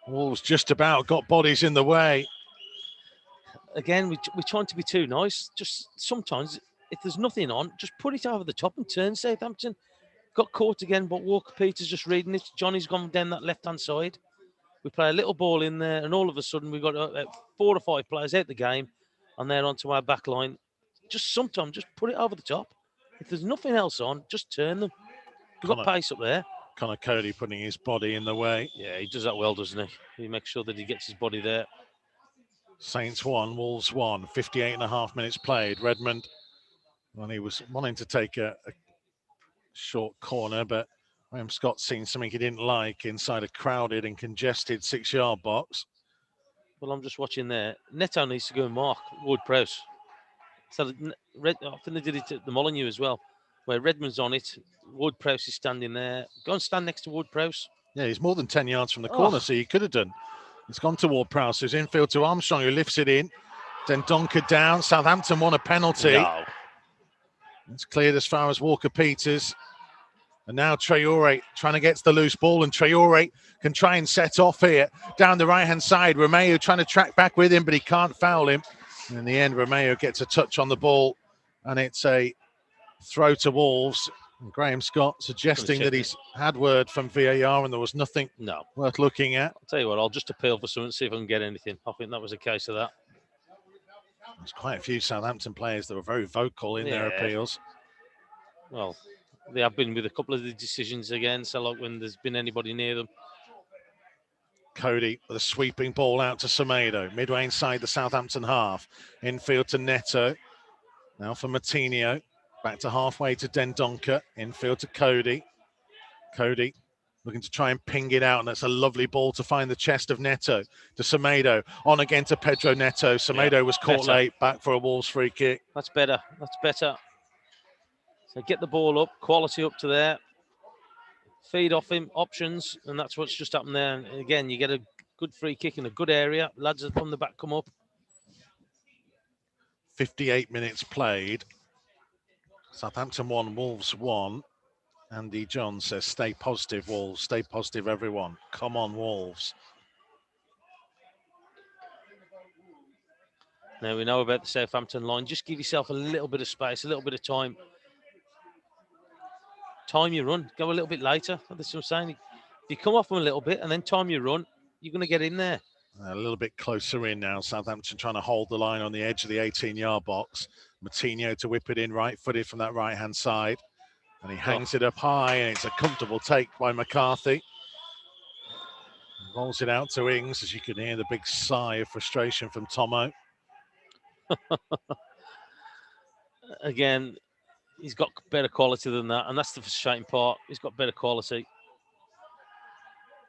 S1: Wolves just about got bodies in the way.
S4: Again, we're trying to be too nice. Just sometimes, if there's nothing on, just put it over the top and turn Southampton. Got caught again, but Walker Peters just reading it. Johnny's gone down that left-hand side. We play a little ball in there, and all of a sudden we've got 4 or 5 players out the game, and they're onto our back line. Just sometimes, just put it over the top. If there's nothing else on, just turn them. We've got pace up there.
S1: Connor Cody putting his body in the way.
S4: Yeah, he does that well, doesn't he? He makes sure that he gets his body there.
S1: Saints 1, Wolves 1, 58.5 minutes played. Redmond Well, he was wanting to take a short corner, but Graham Scott's seen something he didn't like inside a crowded and congested 6-yard box.
S4: Well, I'm just watching there. Neto needs to go and mark Ward-Prowse. So I think they did it at the Molyneux as well, where Redmond's on it. Ward-Prowse is standing there. Go and stand next to Ward-Prowse.
S1: Yeah, he's more than 10 yards from the corner, so you could have done. It's gone toward Prowse, who's infield to Armstrong, who lifts it in. Then Donker down. Southampton won a penalty.
S4: No.
S1: It's cleared as far as Walker-Peters. And now Traore trying to get to the loose ball, and Traore can try and set off here down the right-hand side. Romeo trying to track back with him, but he can't foul him. And in the end, Romeo gets a touch on the ball, and it's a throw to Wolves. And Graham Scott suggesting that he's had word from VAR and there was nothing worth looking at.
S4: I'll tell you what, I'll just appeal for something, see if I can get anything. I think that was a case of that.
S1: There's quite a few Southampton players that were very vocal in their appeals.
S4: Well, they have been with a couple of the decisions again, so like when there's been anybody near them.
S1: Cody with a sweeping ball out to Semedo, midway inside the Southampton half. Infield to Neto. Now for Matinho. Back to halfway to Dendoncker. Infield to Cody. Cody looking to try and ping it out, and that's a lovely ball to find the chest of Neto. To Semedo. On again to Pedro Neto. Semedo was caught late. Back for a Wolves free kick.
S4: That's better. That's better. So get the ball up, quality up to there. Feed off him, options, and that's what's just happened there. And again, you get a good free kick in a good area. Lads from the back come up.
S1: 58 minutes played. Southampton 1, Wolves 1. Andy John says, stay positive, Wolves. Stay positive, everyone. Come on, Wolves.
S4: Now we know about the Southampton line. Just give yourself a little bit of space, a little bit of time. Time your run. Go a little bit later. That's what I'm saying. If you come off them a little bit and then time your run, you're going to get in there.
S1: A little bit closer in now. Southampton trying to hold the line on the edge of the 18-yard box. Matinho to whip it in right-footed from that right-hand side. And he hangs it up high, and it's a comfortable take by McCarthy. Rolls it out to Ings, as you can hear the big sigh of frustration from Tomo.
S4: Again, he's got better quality than that, and that's the frustrating part. He's got better quality.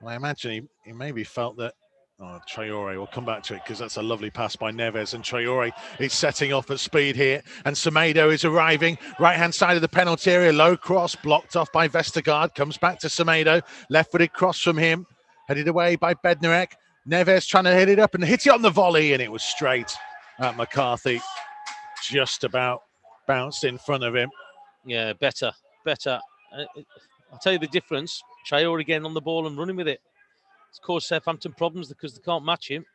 S1: Well, I imagine he maybe felt that Traore, we'll come back to it because that's a lovely pass by Neves, and Traore is setting off at speed here, and Semedo is arriving right-hand side of the penalty area, low cross, blocked off by Vestergaard, comes back to Semedo, left-footed cross from him, headed away by Bednarek. Neves trying to hit it up and hit it on the volley, and it was straight at McCarthy, just about bounced in front of him.
S4: Yeah, better. I'll tell you the difference. Traore again on the ball and running with it. It's caused Southampton problems because they can't match him,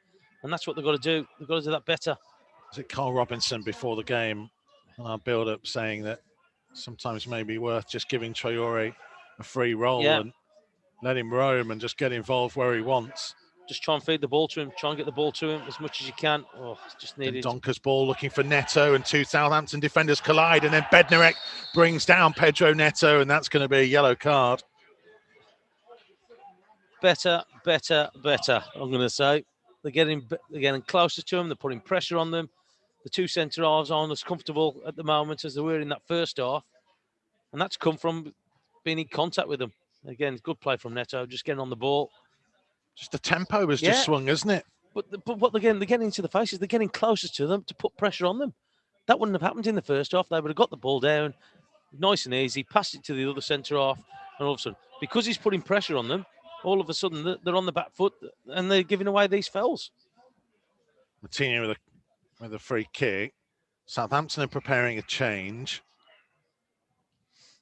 S4: and that's what they've got to do. They've got to do that better.
S1: Was it Carl Robinson before the game on our build-up saying that sometimes maybe worth just giving Traore a free roll and let him roam and just get involved where he wants?
S4: Just try and feed the ball to him. Try and get the ball to him as much as you can. Oh, just needed.
S1: Donker's ball looking for Neto, and two Southampton defenders collide, and then Bednarek brings down Pedro Neto, and that's going to be a yellow card.
S4: Better. I'm going to say they're getting closer to him. They're putting pressure on them. The two centre halves aren't as comfortable at the moment as they were in that first half, and that's come from being in contact with them. Again, good play from Neto, just getting on the ball.
S1: Just the tempo has just swung, isn't it?
S4: But what they're getting into the faces, they're getting closer to them to put pressure on them. That wouldn't have happened in the first half. They would have got the ball down, nice and easy, passed it to the other centre half, and all of a sudden, because he's putting pressure on them, all of a sudden they're on the back foot and they're giving away these fouls.
S1: Matinho with a free kick. Southampton are preparing a change.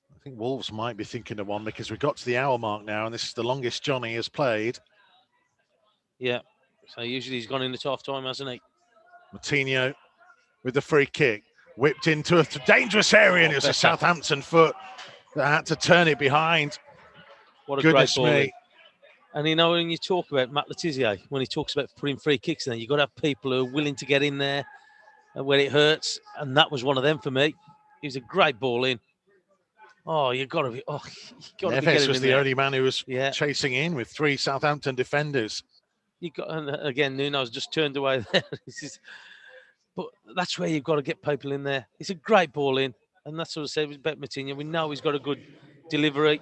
S1: I think Wolves might be thinking of one because we've got to the hour mark now, and this is the longest Johnny has played.
S4: Yeah, so usually he's gone in at half time, hasn't he?
S1: Matinho with the free kick, whipped into a dangerous area, and it was a Southampton foot that had to turn it behind.
S4: What a great ball. And you know, when you talk about Matt Letizia, when he talks about putting free kicks in there, you've got to have people who are willing to get in there when it hurts, and that was one of them for me. He was a great ball in. Oh, you've got to be. Oh,
S1: Neves was the only man who was chasing in with three Southampton defenders.
S4: And again, Nuno's just turned away there. But that's where you've got to get people in there. It's a great ball in. And that's what I said with Bet Matinho. We know he's got a good delivery.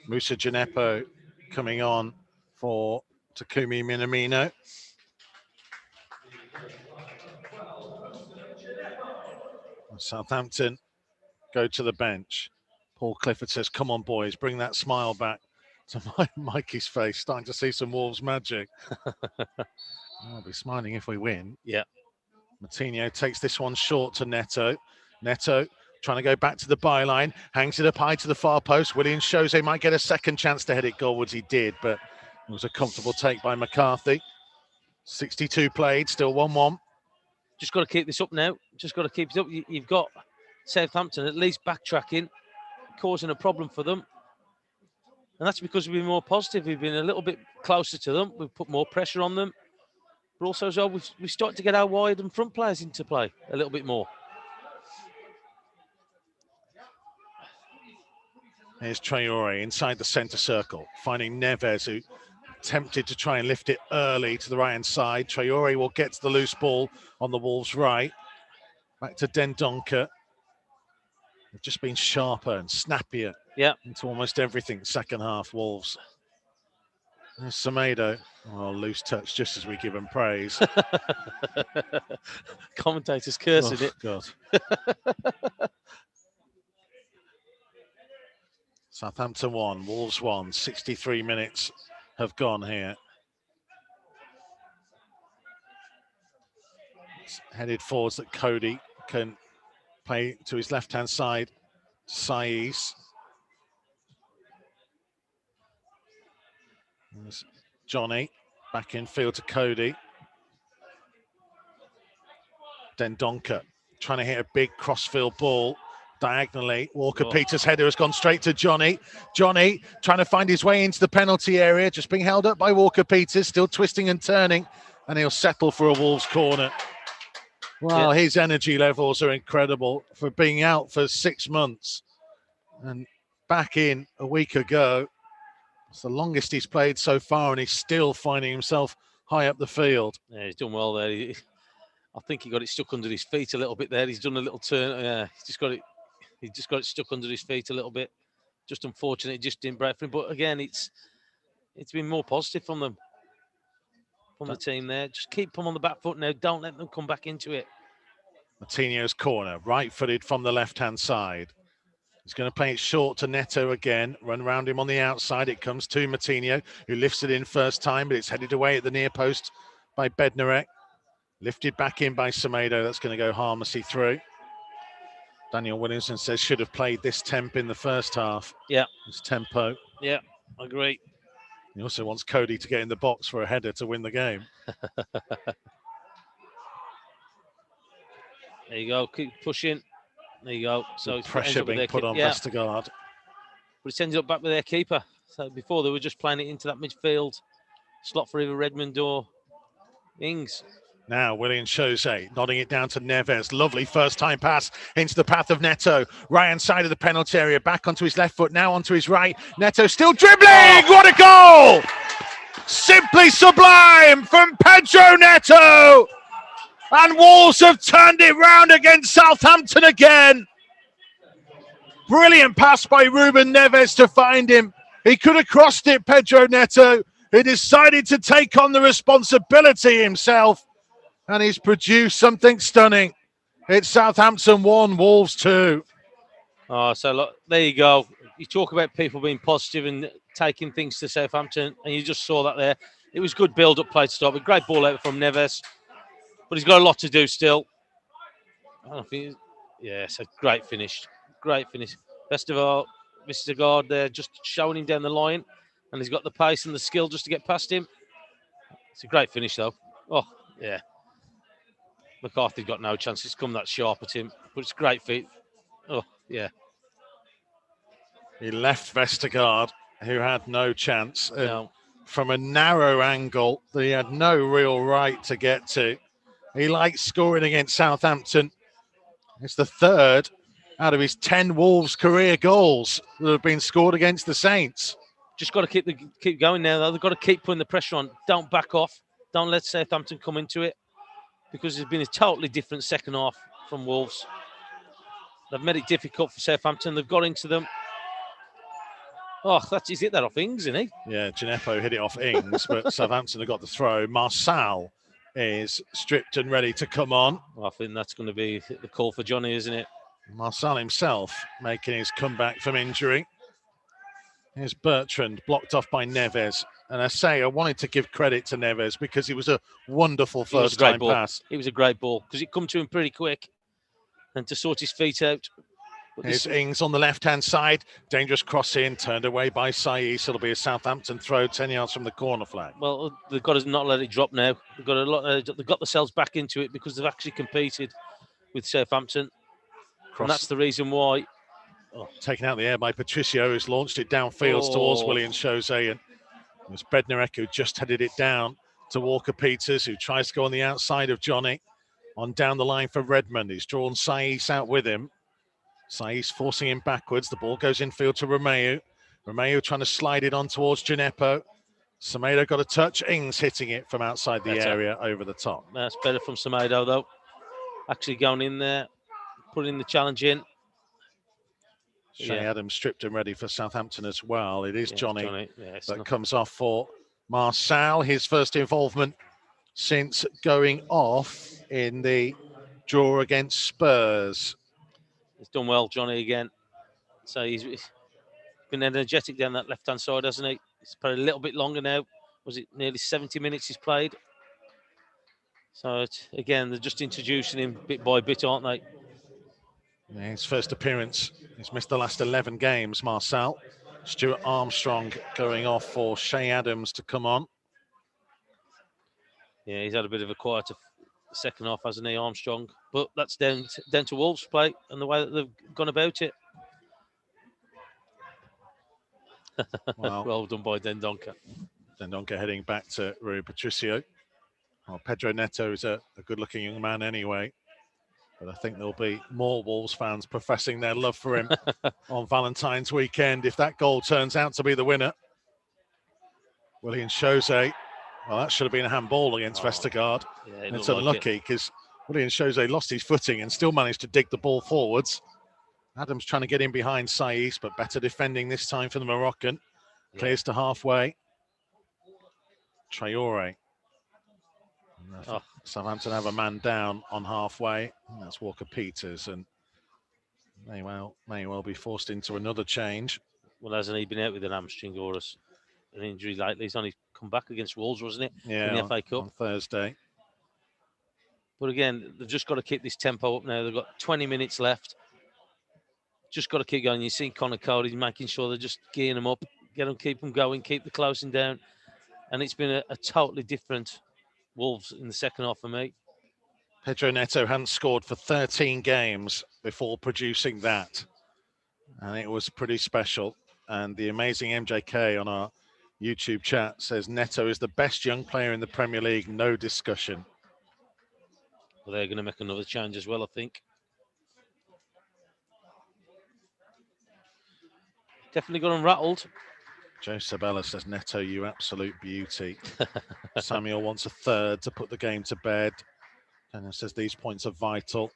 S1: Musa Gineppo coming on for Takumi Minamino. Southampton go to the bench. Paul Clifford says, come on, boys, bring that smile back to Mikey's face. Starting to see some Wolves magic. I'll be smiling if we win.
S4: Yeah.
S1: Matinho takes this one short to Neto. Neto trying to go back to the byline, hangs it up high to the far post. William shows he might get a second chance to head it goalwards. He did, but it was a comfortable take by McCarthy. 62 played, still 1-1.
S4: Just got to keep this up now. Just got to keep it up. You've got Southampton at least backtracking, causing a problem for them. And that's because we've been more positive. We've been a little bit closer to them. We've put more pressure on them. But also as well, we've started to get our wide and front players into play a little bit more.
S1: Here's Traore inside the centre circle, finding Neves, who attempted to try and lift it early to the right-hand side. Traore will get to the loose ball on the Wolves' right. Back to Dendoncker. They've just been sharper and snappier into almost everything second half, Wolves. There's Semedo. Oh, loose touch just as we give him praise.
S4: Commentators cursing it.
S1: God. Southampton 1, Wolves 1. 63 minutes have gone here. It's headed forwards that Cody can play to his left-hand side. Saiz. There's Johnny back in field to Cody. Dendoncker trying to hit a big crossfield ball diagonally. Walker-Peters' header has gone straight to Johnny. Johnny trying to find his way into the penalty area, just being held up by Walker-Peters, still twisting and turning, and he'll settle for a Wolves corner. Well, his energy levels are incredible for being out for 6 months and back in a week ago. It's the longest he's played so far, and he's still finding himself high up the field.
S4: Yeah, he's done well there. I think he got it stuck under his feet a little bit there. He's done a little turn. Yeah, he just got it stuck under his feet a little bit. Just unfortunate, it just didn't break for him. But again, it's been more positive from them, from the team there. Just keep them on the back foot now. Don't let them come back into it.
S1: Martinez's corner, right-footed from the left-hand side. He's going to play it short to Neto again. Run around him on the outside. It comes to Matinho, who lifts it in first time, but it's headed away at the near post by Bednarek. Lifted back in by Semedo. That's going to go harmlessly through. Daniel Williamson says should have played this temp in the first half.
S4: Yeah.
S1: This tempo.
S4: Yeah, I agree.
S1: He also wants Cody to get in the box for a header to win the game.
S4: There you go. Keep pushing. There you go. So
S1: it's pressure being put on Vestergaard.
S4: But it's ended up back with their keeper. So before they were just playing it into that midfield slot for either Redmond or Ings.
S1: Now William Jose nodding it down to Neves. Lovely first time pass into the path of Neto. Right hand side of the penalty area. Back onto his left foot. Now onto his right. Neto still dribbling. What a goal! Simply sublime from Pedro Neto. And Wolves have turned it round against Southampton again. Brilliant pass by Ruben Neves to find him. He could have crossed it, Pedro Neto. He decided to take on the responsibility himself. And he's produced something stunning. It's Southampton 1, Wolves 2.
S4: Oh, so look, there you go. You talk about people being positive and taking things to Southampton, and you just saw that there. It was good build-up play to start with. Great ball out from Neves. But he's got a lot to do still. It's a great finish. Great finish. Best of all, Vestergaard there just showing him down the line. And he's got the pace and the skill just to get past him. It's a great finish, though. Oh, yeah. McCarthy's got no chance. It's come that sharp at him. But it's great feet. Oh, yeah.
S1: He left Vestergaard, who had no chance.
S4: No.
S1: From a narrow angle that he had no real right to get to. He likes scoring against Southampton. It's the third out of his 10 Wolves career goals that have been scored against the Saints.
S4: Just got to keep going now, though. They've got to keep putting the pressure on. Don't back off. Don't let Southampton come into it, because it's been a totally different second half from Wolves. They've made it difficult for Southampton. They've got into them. Oh, he's hit that off Ings, isn't he?
S1: Yeah, Gineppo hit it off Ings, but Southampton have got the throw. Marçal is stripped and ready to come on.
S4: Well, I think that's going to be the call for Johnny, isn't it?
S1: Marçal himself making his comeback from injury. Here's Bertrand, blocked off by Neves. And I say I wanted to give credit to Neves because it was a wonderful first-time pass.
S4: It was a great ball because it come to him pretty quick. And to sort his feet out.
S1: Here's Ings on the left-hand side. Dangerous cross in, turned away by Saiss. It'll be a Southampton throw 10 yards from the corner flag.
S4: Well, they've got to not let it drop now. They've got themselves back into it because they've actually competed with Southampton. And that's the reason why.
S1: Taken out the air by Patricio, who's launched it downfield towards Willian Jose. And it was Bednarek who just headed it down to Walker Peters, who tries to go on the outside of Johnny. On down the line for Redmond. He's drawn Saiss out with him. Saiss forcing him backwards. The ball goes infield to Romeu. Romeu trying to slide it on towards Gineppo. Semedo got a touch. Ings hitting it from outside the area over the top.
S4: That's better from Semedo, though. Actually going in there, putting the challenge in.
S1: Shea Adams stripped and ready for Southampton as well. It is Johnny that comes off for Marçal. His first involvement since going off in the draw against Spurs.
S4: He's done well, Johnny, again. So he's been energetic down that left-hand side, hasn't he? He's played a little bit longer now. Was it nearly 70 minutes he's played? So, again, they're just introducing him bit by bit, aren't they?
S1: Yeah, his first appearance. He's missed the last 11 games, Marçal. Stuart Armstrong going off for Shea Adams to come on.
S4: Yeah, he's had a bit of a quieter second half, hasn't he, Armstrong? But that's down to Wolves' play and the way that they've gone about it. Well done by Dendoncker.
S1: Dendoncker heading back to Rui Patricio. Well, Pedro Neto is a good-looking young man anyway. But I think there'll be more Wolves fans professing their love for him on Valentine's weekend if that goal turns out to be the winner. Willian Jose. Well, that should have been a handball against Vestergaard.
S4: Yeah,
S1: and it's unlucky because Willian Jose lost his footing and still managed to dig the ball forwards. Adams trying to get in behind Saiss, but better defending this time for the Moroccan. Clears to halfway. Traore. Southampton have a man down on halfway. That's Walker Peters, and may well be forced into another change.
S4: Well, hasn't he been out with an hamstring or an injury lately? He's only come back against Wolves, wasn't it?
S1: Yeah,
S4: in the FA Cup
S1: on Thursday.
S4: But again, they've just got to keep this tempo up now. They've got 20 minutes left. Just got to keep going. You see Connor Cody making sure they're just gearing them up, keep them going, keep the closing down. And it's been a totally different Wolves in the second half for me.
S1: Pedro Neto hadn't scored for 13 games before producing that. And it was pretty special. And the amazing MJK on our YouTube chat says Neto is the best young player in the Premier League, no discussion.
S4: Well, they're going to make another change as well, I think. Definitely got them rattled.
S1: Joe Sabella says, Neto, you absolute beauty. Samuel wants a third to put the game to bed. Daniel says these points are vital.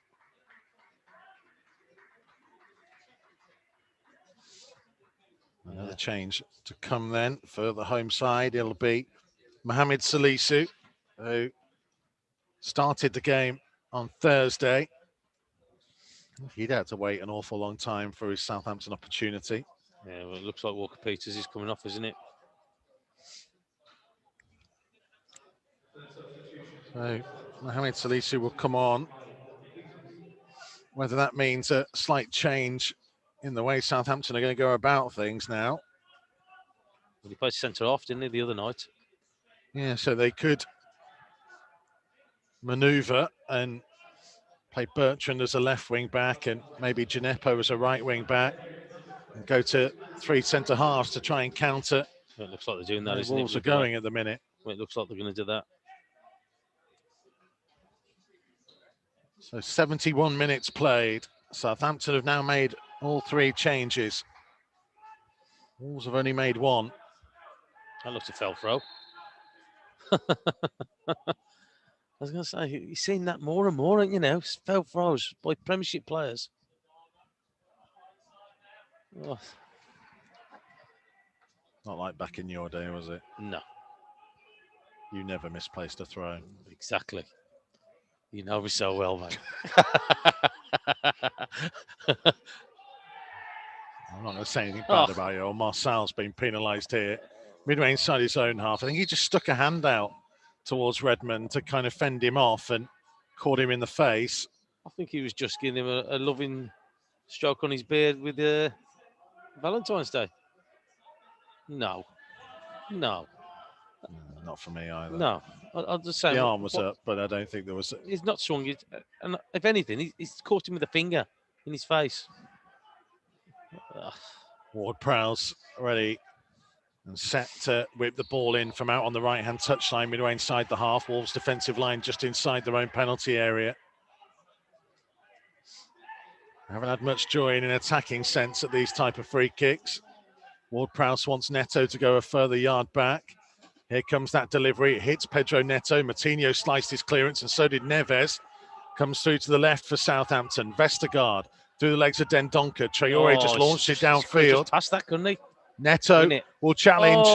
S1: Another change to come then for the home side. It'll be Mohamed Salisu, who started the game on Thursday. He'd had to wait an awful long time for his Southampton opportunity.
S4: Yeah, well, it looks like Walker Peters is coming off, isn't it?
S1: So Mohamed Salisu will come on. Whether that means a slight change in the way Southampton are going to go about things now.
S4: Well, he played centre half, didn't he, the other night?
S1: Yeah, so they could manoeuvre and play Bertrand as a left wing back and maybe Gineppo as a right wing back. And go to three centre halves to try and counter.
S4: It looks like they're doing that, isn't
S1: Wolves
S4: it?
S1: are going at the minute.
S4: Well, it looks like they're going to do that.
S1: So 71 minutes played. Southampton have now made all three changes. Wolves have only made one.
S4: That looks a fell throw. I was going to say, you're seeing that more and more, aren't you now? Fell throws by Premiership players. Oh.
S1: Not like back in your day, was it?
S4: No.
S1: You never misplaced a throw.
S4: Exactly. You know me so well, mate.
S1: I'm not going to say anything bad about you. Marcel's been penalised here. Midway inside his own half. I think he just stuck a hand out towards Redmond to kind of fend him off and caught him in the face.
S4: I think he was just giving him a loving stroke on his beard with Valentine's Day. No.
S1: Not for me either.
S4: No. I'll just say...
S1: The arm was up, but I don't think there was...
S4: He's not swung it. And if anything, he's caught him with a finger in his face.
S1: Ward-Prowse ready and set to whip the ball in from out on the right-hand touchline, midway inside the half. Wolves' defensive line just inside their own penalty area. Haven't had much joy in an attacking sense at these type of free kicks. Ward-Prowse wants Neto to go a further yard back. Here comes that delivery. It hits Pedro Neto. Matinho sliced his clearance, and so did Neves. Comes through to the left for Southampton. Vestergaard through the legs of Dendoncker. Traore just launched it downfield.
S4: Past that, couldn't he?
S1: Neto will challenge.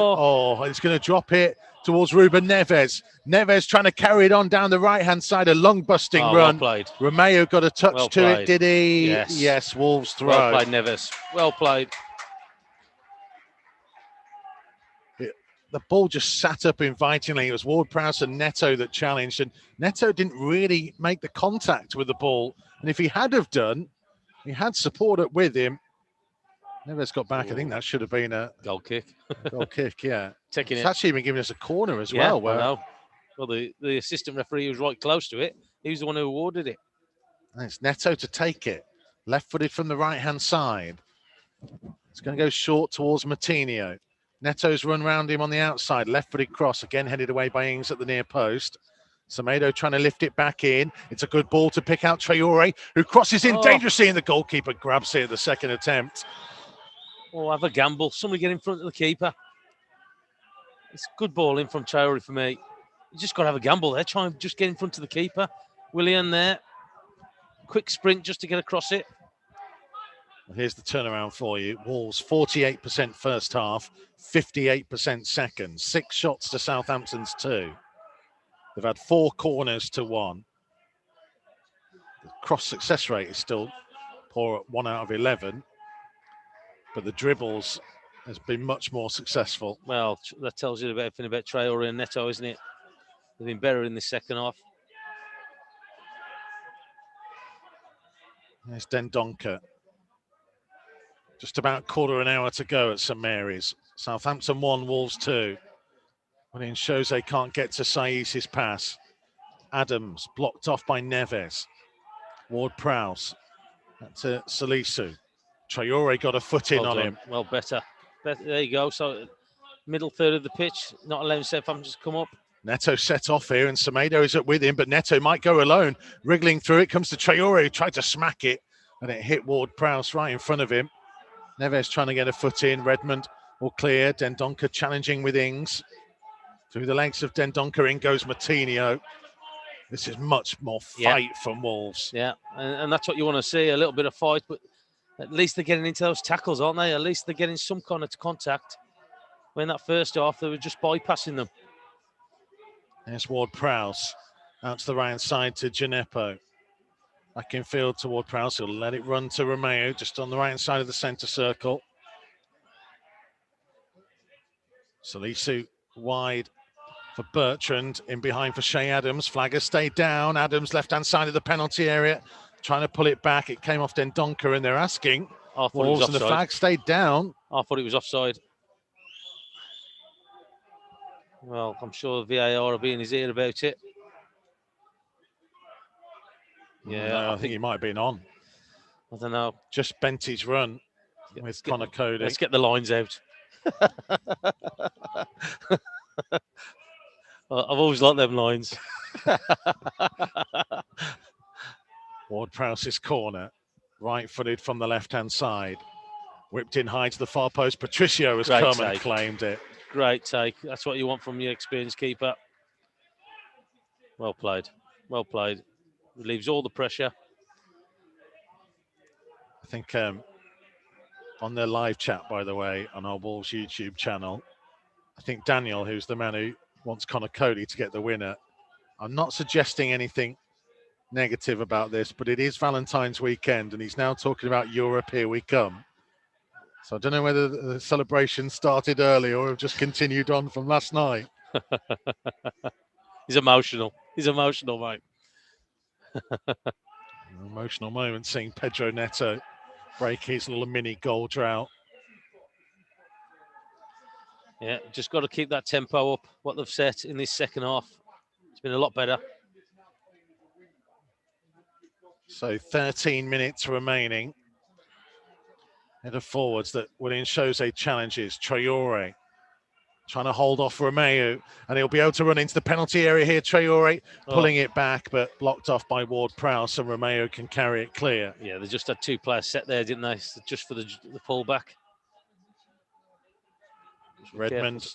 S1: He's going to drop it towards Ruben Neves. Neves trying to carry it on down the right-hand side. A lung-busting run.
S4: Well played.
S1: Romeo got a touch to it, did he?
S4: Yes.
S1: Wolves throw.
S4: Well played, Neves. Well played.
S1: The ball just sat up invitingly. It was Ward-Prowse and Neto that challenged, and Neto didn't really make the contact with the ball. And if he had have done, he had support up with him. Neves got back. I think that should have been a
S4: goal kick.
S1: Goal kick, yeah.
S4: Taking
S1: it's
S4: it.
S1: actually been giving us a corner as
S4: Yeah,
S1: well. Where
S4: I know. Well, the assistant referee was right close to it. He was the one who awarded it.
S1: And it's Neto to take it. Left-footed from the right-hand side. It's going to go short towards Matinho. Neto's run round him on the outside. Left-footed cross, again headed away by Ings at the near post. Semedo trying to lift it back in. It's a good ball to pick out Traore, who crosses in dangerously, and the goalkeeper grabs it at the second attempt.
S4: Oh, have a gamble. Somebody get in front of the keeper. It's good ball in from Traore for me. You just got to have a gamble there. Try and just get in front of the keeper. Willian there. Quick sprint just to get across it.
S1: Here's the turnaround for you. Wolves 48% first half, 58% second. 6 shots to Southampton's 2. They've had 4 corners to 1. The cross success rate is still poor at 1 out of 11. But the dribbles has been much more successful.
S4: Well, that tells you everything about Traore and Neto, isn't it? They've been better in the second half.
S1: There's Dendoncker. Just about quarter an hour to go at St Mary's. Southampton 1, Wolves 2. When it shows they can't get to Saïs's pass. Adams blocked off by Neves. Ward-Prowse. To Salisu. Traore got a foot in on him.
S4: Well, better. There you go. So, middle third of the pitch, not allowing Southampton to come up.
S1: Neto set off here, and Semedo is up with him, but Neto might go alone. Wriggling through it, comes to Traore, who tried to smack it, and it hit Ward-Prowse right in front of him. Neves trying to get a foot in. Redmond will clear. Dendoncker challenging with Ings. Through the legs of Dendoncker, in goes Matinho. This is much more fight from Wolves.
S4: Yeah, and that's what you want to see, a little bit of fight, but at least they're getting into those tackles, aren't they? At least they're getting some kind of contact. When that first half, they were just bypassing them.
S1: There's Ward-Prowse. Out to the right side to Gineppo. Back in field to Ward-Prowse. He'll let it run to Romeo, just on the right side of the centre circle. Salisu wide for Bertrand, in behind for Shea Adams. Flagger stayed down. Adams left-hand side of the penalty area, trying to pull it back. It came off Dendoncker, and they're asking. Wolves, and the flag stayed down.
S4: I thought it was offside. Well, I'm sure the VAR will be in his ear about it. Yeah,
S1: no, I think he might have been on.
S4: I don't know.
S1: Just bent his run with Connor Cody.
S4: Let's get the lines out. I've always liked them lines.
S1: Ward-Prowse's corner, right-footed from the left-hand side. Whipped in high to the far post. Patricio has come and claimed it.
S4: Great take. That's what you want from your experienced keeper. Well played. Well played. Relieves all the pressure.
S1: I think on their live chat, by the way, on our Wolves YouTube channel. I think Daniel, who's the man who wants Connor Cody to get the winner. I'm not suggesting anything negative about this, but it is Valentine's weekend, and he's now talking about Europe, here we come. So I don't know whether the celebration started early or have just continued on from last night.
S4: He's emotional. He's emotional, mate.
S1: An emotional moment seeing Pedro Neto break his little mini goal drought.
S4: Yeah, just got to keep that tempo up, what they've set in this second half. It's been a lot better.
S1: So 13 minutes remaining. Header forwards that William Jose challenges. Traore trying to hold off Romeu, and he'll be able to run into the penalty area here. Traore pulling it back, but blocked off by Ward-Prowse, and Romeu can carry it clear.
S4: Yeah, they just had two players set there, didn't they? Just for the pullback.
S1: Redmond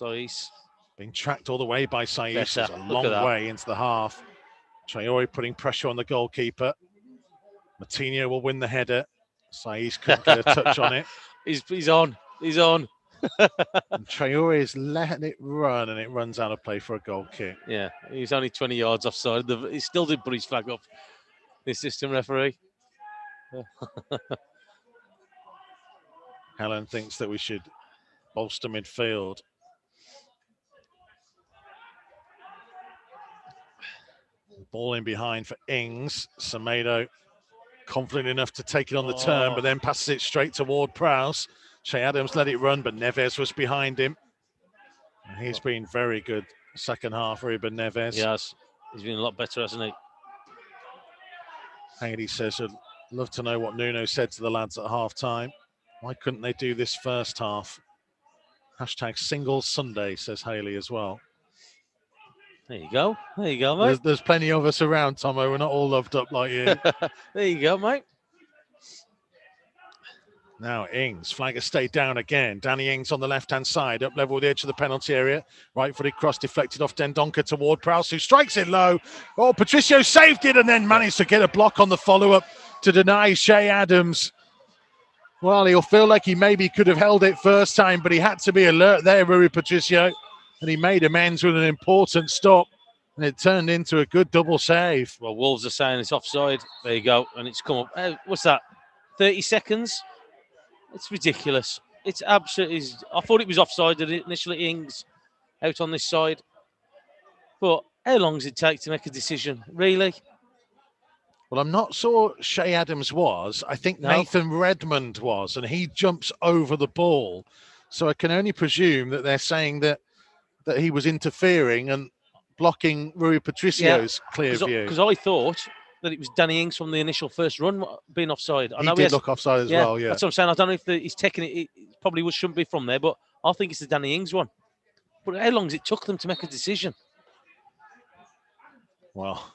S1: being tracked all the way by Saiss. It's a long way into the half. Traore putting pressure on the goalkeeper. Martinho will win the header. Saiss couldn't get a touch on it.
S4: He's on. He's on.
S1: And Traore is letting it run, and it runs out of play for a goal kick.
S4: Yeah, he's only 20 yards offside. He still did put his flag up, the assistant referee.
S1: Helen thinks that we should bolster midfield. Ball in behind for Ings. Semedo confident enough to take it on the turn, but then passes it straight toward Prowse. Che Adams let it run, but Neves was behind him. And he's been very good second half, Ruben Neves.
S4: Yes, he's been a lot better, hasn't he?
S1: Haggerty says, I'd love to know what Nuno said to the lads at half-time. Why couldn't they do this first half? Hashtag single Sunday, says Haley as well.
S4: There you go. There you go, mate.
S1: There's plenty of us around, Tomo. We're not all loved up like you.
S4: There you go, mate.
S1: Now Ings, flag has stayed down again. Danny Ings on the left-hand side, up level with the edge of the penalty area. Right-footed cross deflected off Dendoncker toward Prowse, who strikes it low. Oh, Patricio saved it and then managed to get a block on the follow-up to deny Che Adams. Well, he'll feel like he maybe could have held it first time, but he had to be alert there, Rui Patricio. And he made amends with an important stop. And it turned into a good double save.
S4: Well, Wolves are saying it's offside. There you go. And it's come up. What's that? 30 seconds? It's ridiculous. It's absolutely... I thought it was offside initially, Ings out on this side. But how long does it take to make a decision? Really?
S1: Well, I'm not sure Che Adams was. I think Nathan Redmond was, and he jumps over the ball. So I can only presume that they're saying that he was interfering and blocking Rui Patricio's clear view.
S4: Because I thought that it was Danny Ings from the initial first run being offside. I know
S1: he did look offside as well, yeah.
S4: That's what I'm saying. I don't know if he's taking it. It probably shouldn't be from there, but I think it's the Danny Ings one. But how long has it took them to make a decision?
S1: Well,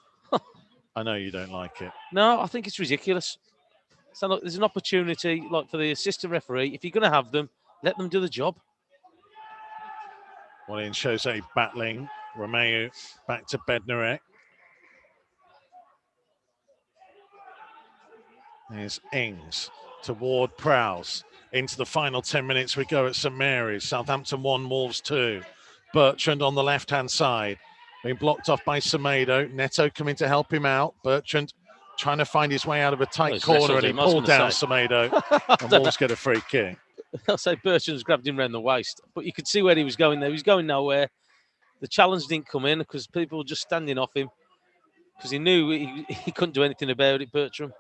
S1: I know you don't like it.
S4: No, I think it's ridiculous. So look, there's an opportunity like for the assistant referee. If you're going to have them, let them do the job.
S1: William Jose battling. Romeu back to Bednarek. There's Ings toward Prowse. Into the final 10 minutes we go at St Mary's. Southampton 1, Wolves 2. Bertrand on the left-hand side. Being blocked off by Semedo. Neto coming to help him out. Bertrand trying to find his way out of a tight corner, and he pulled down Semedo. And Wolves get a free kick.
S4: I'll say Bertrand's grabbed him around the waist. But you could see where he was going there. He was going nowhere. The challenge didn't come in because people were just standing off him. Because he knew he couldn't do anything about it, Bertrand.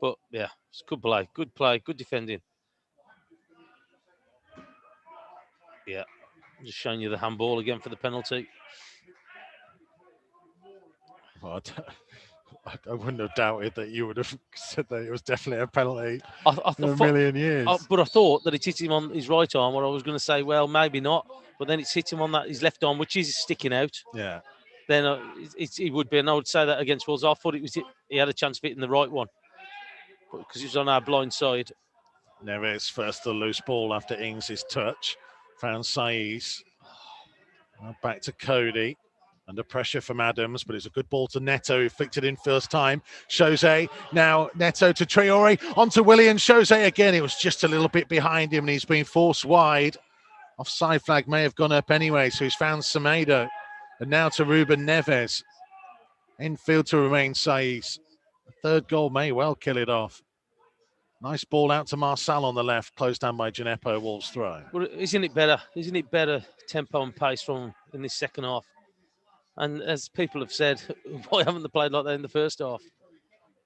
S4: But, yeah, it's good play, good defending. Yeah, just showing you the handball again for the penalty.
S1: Well, I wouldn't have doubted that you would have said that it was definitely a penalty in a million years.
S4: But I thought that it hit him on his right arm, or I was going to say, well, maybe not. But then it's hit him on his left arm, which is sticking out.
S1: Yeah.
S4: Then he would be, and I would say that against Wolves. I thought he had a chance of hitting the right one. Because he was on our blind side.
S1: Neves first the loose ball after Ings' touch. Found Saiss. Back to Cody. Under pressure from Adams, but it's a good ball to Neto, who flicked it in first time. Jose, now Neto to Traore, onto Williams. Jose again, it was just a little bit behind him and he's been forced wide. Offside flag may have gone up anyway, so he's found Semedo. And now to Ruben Neves. Infield to Romain Saiz. The third goal may well kill it off. Nice ball out to Marçal on the left, closed down by Gineppo, Wolves throw.
S4: Well, isn't it better? Isn't it better tempo and pace from in this second half? And as people have said, why haven't they played like that in the first half?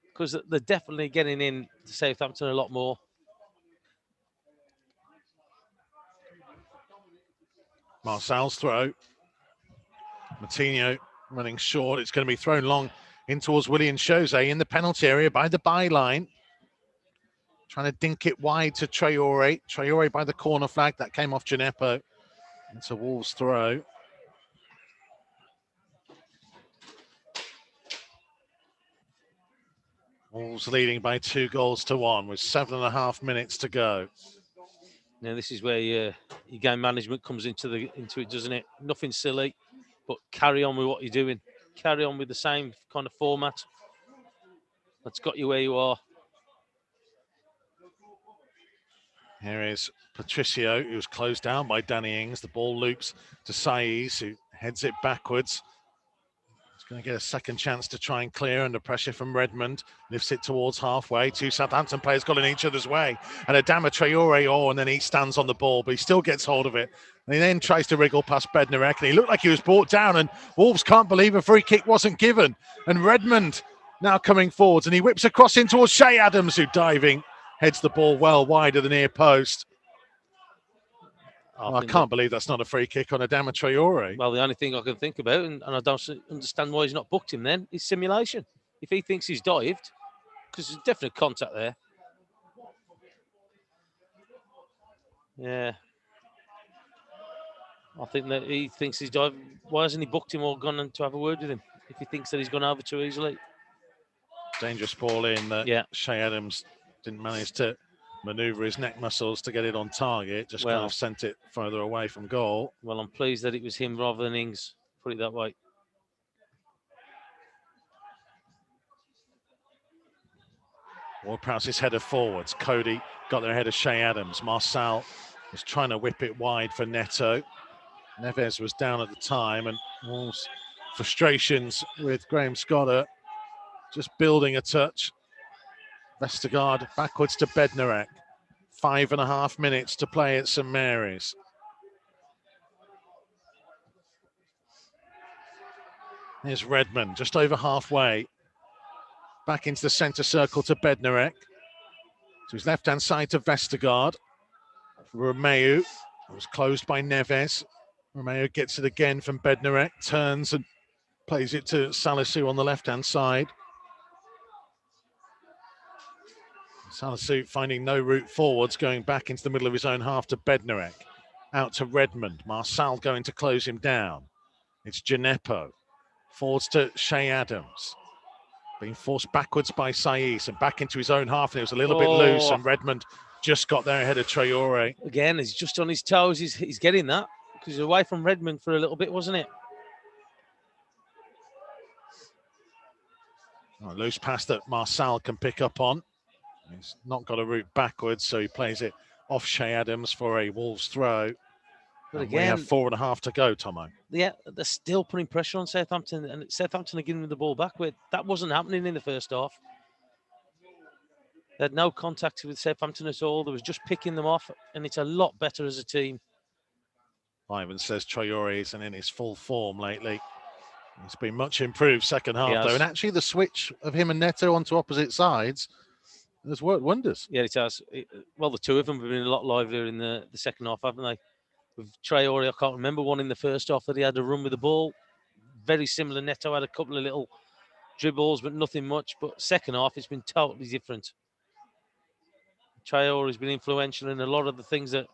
S4: Because they're definitely getting in to Southampton a lot more.
S1: Marçal's throw. Moutinho running short. It's going to be thrown long in towards William Jose in the penalty area by the byline. Trying to dink it wide to Traore. Traore by the corner flag. That came off Gineppo. It's a Wolves throw. Wolves leading by 2-1 with 7.5 minutes to go.
S4: Now this is where your game management comes into it, doesn't it? Nothing silly, but carry on with what you're doing. Carry on with the same kind of format. That's got you where you are.
S1: Here is Patricio, who's closed down by Danny Ings. The ball loops to Saiz, who heads it backwards. He's going to get a second chance to try and clear under pressure from Redmond. Lifts it towards halfway. Two Southampton players got in each other's way. And Adama Traore, and then he stands on the ball, but he still gets hold of it. And he then tries to wriggle past Bednarek, and he looked like he was brought down, and Wolves can't believe a free kick wasn't given. And Redmond now coming forwards, and he whips across in towards Shea Adams, who diving heads the ball well wide of the near post. I can't believe that's not a free kick on Adama Traore.
S4: Well, the only thing I can think about, and I don't understand why he's not booked him then, is simulation. If he thinks he's dived, because there's definite contact there. Yeah. I think that he thinks he's dived. Why hasn't he booked him or gone in to have a word with him if he thinks that he's gone over too easily?
S1: Dangerous ball in that Shea Adams didn't manage to manoeuvre his neck muscles to get it on target, just kind of sent it further away from goal.
S4: Well, I'm pleased that it was him rather than Ings, put it that way.
S1: Ward-Prowse's header forwards. Cody got there ahead of Shea Adams. Marçal was trying to whip it wide for Neto. Neves was down at the time, and Wolves' frustrations with Graham Scotter just building a touch. Vestergaard backwards to Bednarek. 5.5 minutes to play at St Mary's. Here's Redmond, just over halfway. Back into the centre circle to Bednarek. To his left-hand side to Vestergaard. Romeu was closed by Neves. Romeu gets it again from Bednarek, turns and plays it to Salisu on the left-hand side. Salisu finding no route forwards, going back into the middle of his own half to Bednarek. Out to Redmond. Marçal going to close him down. It's Gineppo. Forwards to Shea Adams. Being forced backwards by Saiz and back into his own half. And it was a little bit loose, and Redmond just got there ahead of Traore.
S4: Again, he's just on his toes. He's getting that because he's away from Redmond for a little bit, wasn't it?
S1: Loose pass that Marçal can pick up on. He's not got a route backwards, so he plays it off Shea Adams for a Wolves throw. But again, we have 4.5 to go, Tomo.
S4: Yeah, they're still putting pressure on Southampton, and Southampton are giving them the ball back. That wasn't happening in the first half. They had no contact with Southampton at all. They was just picking them off, and it's a lot better as a team.
S1: Ivan says Traore isn't in his full form lately. It's been much improved second half, though. And actually the switch of him and Neto onto opposite sides has worked wonders.
S4: Yeah, it has. Well, the two of them have been a lot livelier in the second half, haven't they? With Traore, I can't remember one in the first half that he had a run with the ball. Very similar. Neto had a couple of little dribbles, but nothing much. But second half, it's been totally different. Traore has been influential in a lot of the things that,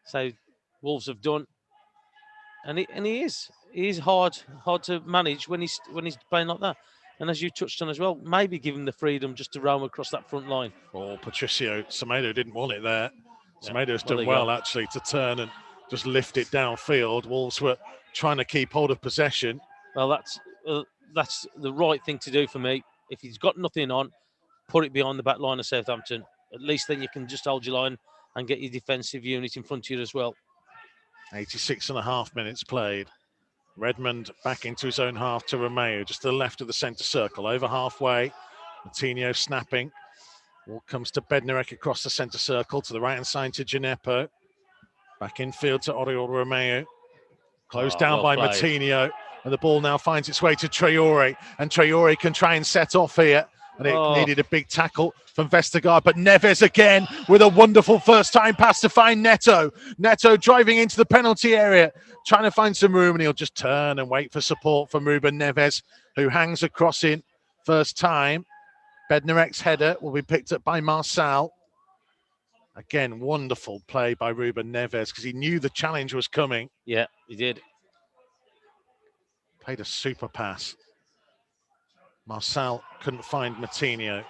S4: say, Wolves have done. And he is hard to manage when he's playing like that. And as you touched on as well, maybe give him the freedom just to roam across that front line.
S1: Oh, Patricio, Semedo didn't want it there. Semedo's done well, actually, to turn and just lift it downfield. Wolves were trying to keep hold of possession.
S4: Well, that's the right thing to do for me. If he's got nothing on, put it behind the back line of Southampton. At least then you can just hold your line and get your defensive unit in front of you as well.
S1: 86.5 minutes played. Redmond back into his own half to Romeo, just to the left of the centre circle, over halfway. Martinho snapping. Ball comes to Bednarek across the centre circle, to the right-hand side to Gineppo. Back infield to Oriol Romeo. Closed down by Martinho. And the ball now finds its way to Traore. And Traore can try and set off here. And it needed a big tackle from Vestergaard. But Neves again with a wonderful first-time pass to find Neto. Neto driving into the penalty area, trying to find some room. And he'll just turn and wait for support from Ruben Neves, who hangs across in first time. Bednarek's header will be picked up by Marçal. Again, wonderful play by Ruben Neves because he knew the challenge was coming.
S4: Yeah, he did.
S1: Played a super pass. Marçal couldn't find Martinho.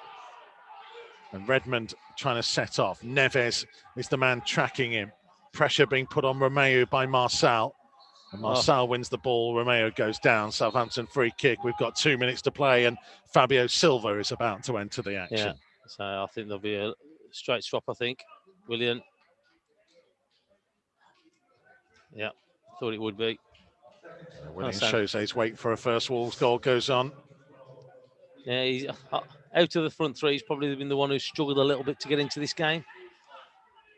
S1: And Redmond trying to set off. Neves is the man tracking him. Pressure being put on Romeo by Marçal. And Marçal wins the ball. Romeo goes down. Southampton free kick. We've got 2 minutes to play and Fabio Silva is about to enter the action.
S4: Yeah, so I think there'll be a straight swap, I think. William. Yeah, thought it would be.
S1: William Jose's wait for a first Wolves goal goes on.
S4: Yeah, he's out of the front three. He's probably been the one who struggled a little bit to get into this game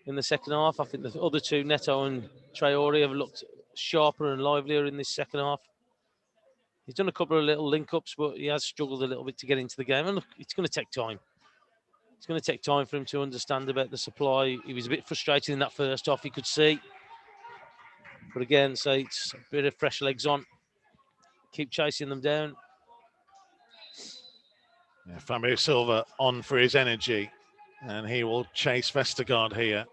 S4: in the second half. I think the other two, Neto and Traore, have looked sharper and livelier in this second half. He's done a couple of little link-ups, but he has struggled a little bit to get into the game. And look, it's going to take time. It's going to take time for him to understand about the supply. He was a bit frustrated in that first half, you could see. But again, so it's a bit of fresh legs on. Keep chasing them down.
S1: Yeah, Fabio Silva on for his energy. And he will chase Vestergaard here.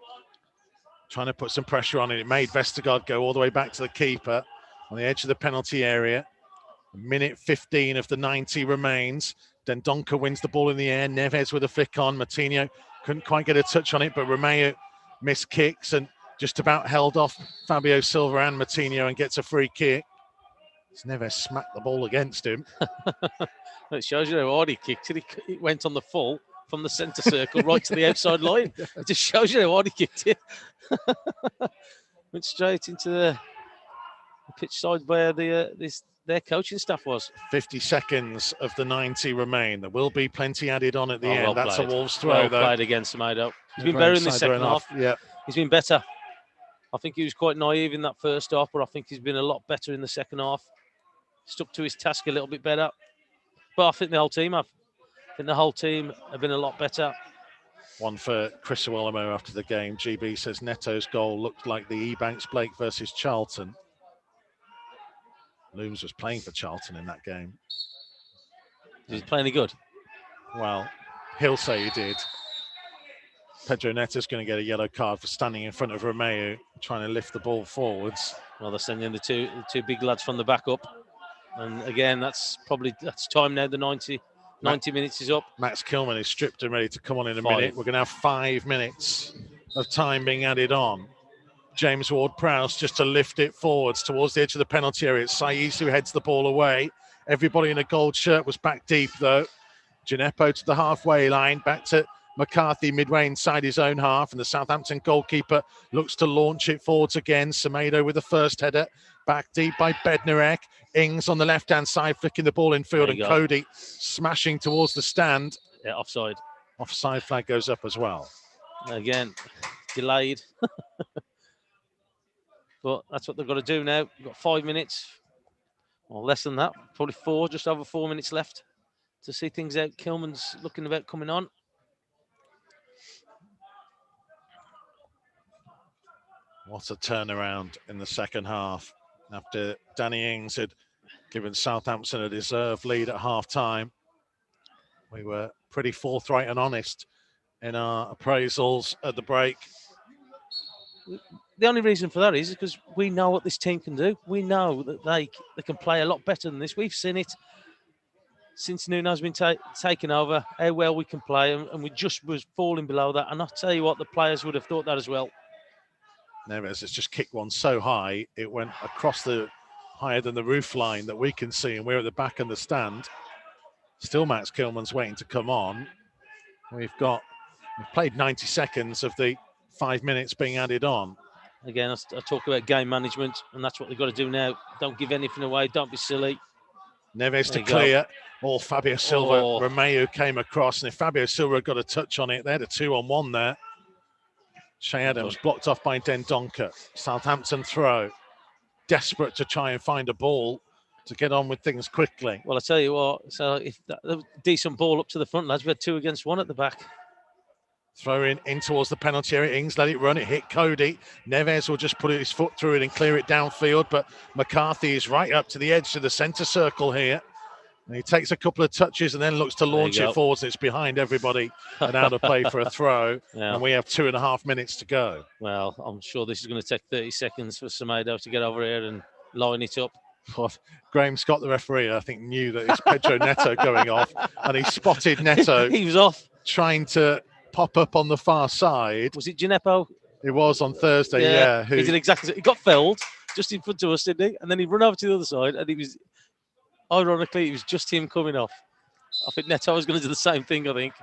S1: Trying to put some pressure on it. It made Vestergaard go all the way back to the keeper on the edge of the penalty area. A minute 15 of the 90 remains. Dendoncker wins the ball in the air. Neves with a flick on. Martinho couldn't quite get a touch on it, but Romeo missed kicks and just about held off Fabio Silva and Martinho and gets a free kick. Neves smacked the ball against him.
S4: It shows you how hard he kicked it. It went on the full from the centre circle right to the outside line. It just shows you how hard he kicked it. Went straight into the pitch side where their coaching staff was.
S1: 50 seconds of the 90 remain. There will be plenty added on at the end. That's
S4: played.
S1: A Wolves throw, though.
S4: Well played again, Semedo. He's been better in the second half.
S1: Yeah.
S4: He's been better. I think he was quite naive in that first half, but I think he's been a lot better in the second half. Stuck to his task a little bit better. But I think the whole team have. I think the whole team have been a lot better.
S1: One for Chris Iwelumo after the game. GB says Neto's goal looked like the Ebanks Blake versus Charlton. Looms was playing for Charlton in that game.
S4: Is he playing any good?
S1: Well, he'll say he did. Pedro Neto's going to get a yellow card for standing in front of Romeo, trying to lift the ball forwards.
S4: Well, they're sending the two big lads from the back up. And again, that's time now. The 90 minutes is up.
S1: Max Kilman is stripped and ready to come on in a minute. We're going to have 5 minutes of time being added on. James Ward-Prowse just to lift it forwards towards the edge of the penalty area. It's Saiz who heads the ball away. Everybody in a gold shirt was back deep, though. Gineppo to the halfway line, back to McCarthy midway inside his own half, and the Southampton goalkeeper looks to launch it forwards again. Semedo with the first header, back deep by Bednarek. Ings on the left-hand side, flicking the ball in field, and Cody smashing towards the stand.
S4: Yeah, offside.
S1: Offside flag goes up as well.
S4: Again, delayed. But that's what they've got to do now. We've got 5 minutes, or less than that, probably 4, just over 4 minutes left to see things out. Kilman's looking about coming on.
S1: What a turnaround in the second half after Danny Ings had given Southampton a deserved lead at half-time. We were pretty forthright and honest in our appraisals at the break.
S4: The only reason for that is because we know what this team can do. We know that they can play a lot better than this. We've seen it since Nuno's been taken over, how well we can play, and we just was falling below that. And I'll tell you what, the players would have thought that as well.
S1: Neves has just kicked one so high, it went across the higher than the roof line that we can see, and we're at the back of the stand. Still Max Kilman's waiting to come on. We've played 90 seconds of the 5 minutes being added on.
S4: Again, I talk about game management, and that's what they've got to do now. Don't give anything away. Don't be silly.
S1: Neves to clear. Fabio Silva. Romeu came across, and if Fabio Silva got a touch on it, they had a 2-on-1 there. Shea Adams blocked off by Dendoncker. Southampton throw. Desperate to try and find a ball to get on with things quickly.
S4: Well, I tell you what, so if a decent ball up to the front, lads, we had 2 against 1 at the back.
S1: Throw in towards the penalty area. Ings let it run. It hit Cody. Neves will just put his foot through it and clear it downfield. But McCarthy is right up to the edge of the centre circle here. And he takes a couple of touches and then looks to launch it forwards. It's behind everybody and out of play for a throw. Yeah. And we have 2.5 minutes to go.
S4: Well, I'm sure this is going to take 30 seconds for Semedo to get over here and line it up.
S1: Well, Graham Scott, the referee, I think knew that it's Pedro Neto going off. And he spotted Neto.
S4: He was off.
S1: Trying to pop up on the far side.
S4: Was it Gineppo?
S1: It was on Thursday, yeah.
S4: He did exactly. He got felled just in front of us, didn't he? And then he run over to the other side, and ironically, it was just him coming off. I think Neto was going to do the same thing, I think.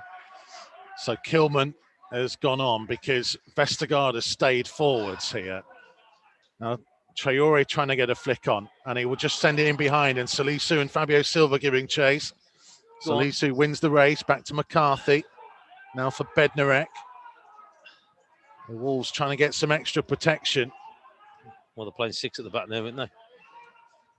S1: So Kilman has gone on because Vestergaard has stayed forwards here. Now, Traore trying to get a flick on, and he will just send it in behind, and Salisu and Fabio Silva giving chase. Salisu wins the race, back to McCarthy. Now for Bednarek. The Wolves trying to get some extra protection.
S4: Well, they're playing 6 at the back now, aren't they?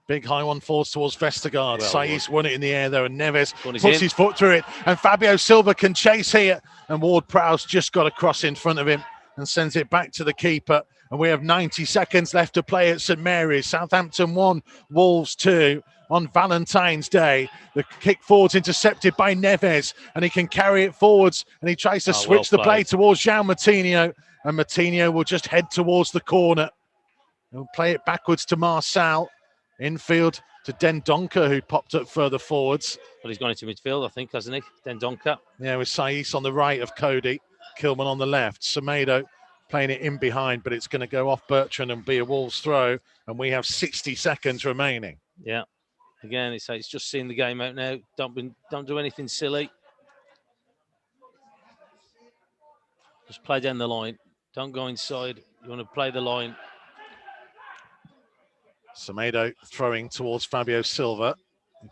S1: Big high one falls towards Vestergaard. Saiz won it in the air there, and Neves puts his foot through it. And Fabio Silva can chase here. And Ward-Prowse just got a cross in front of him and sends it back to the keeper. And we have 90 seconds left to play at St Mary's. Southampton 1, Wolves 2. On Valentine's Day, the kick forwards intercepted by Neves, and he can carry it forwards, and he tries to switch the play towards João Moutinho, and Moutinho will just head towards the corner. He'll play it backwards to Marçal, infield to Dendoncker, who popped up further forwards.
S4: Well, he's gone into midfield, I think, hasn't he? Dendoncker.
S1: Yeah, with Saiz on the right of Cody, Kilman on the left. Semedo playing it in behind, but it's going to go off Bertrand and be a Wolves throw, and we have 60 seconds remaining.
S4: Yeah. Again, it's just seeing the game out now. Don't do anything silly. Just play down the line. Don't go inside. You want to play the line.
S1: Semedo throwing towards Fabio Silva.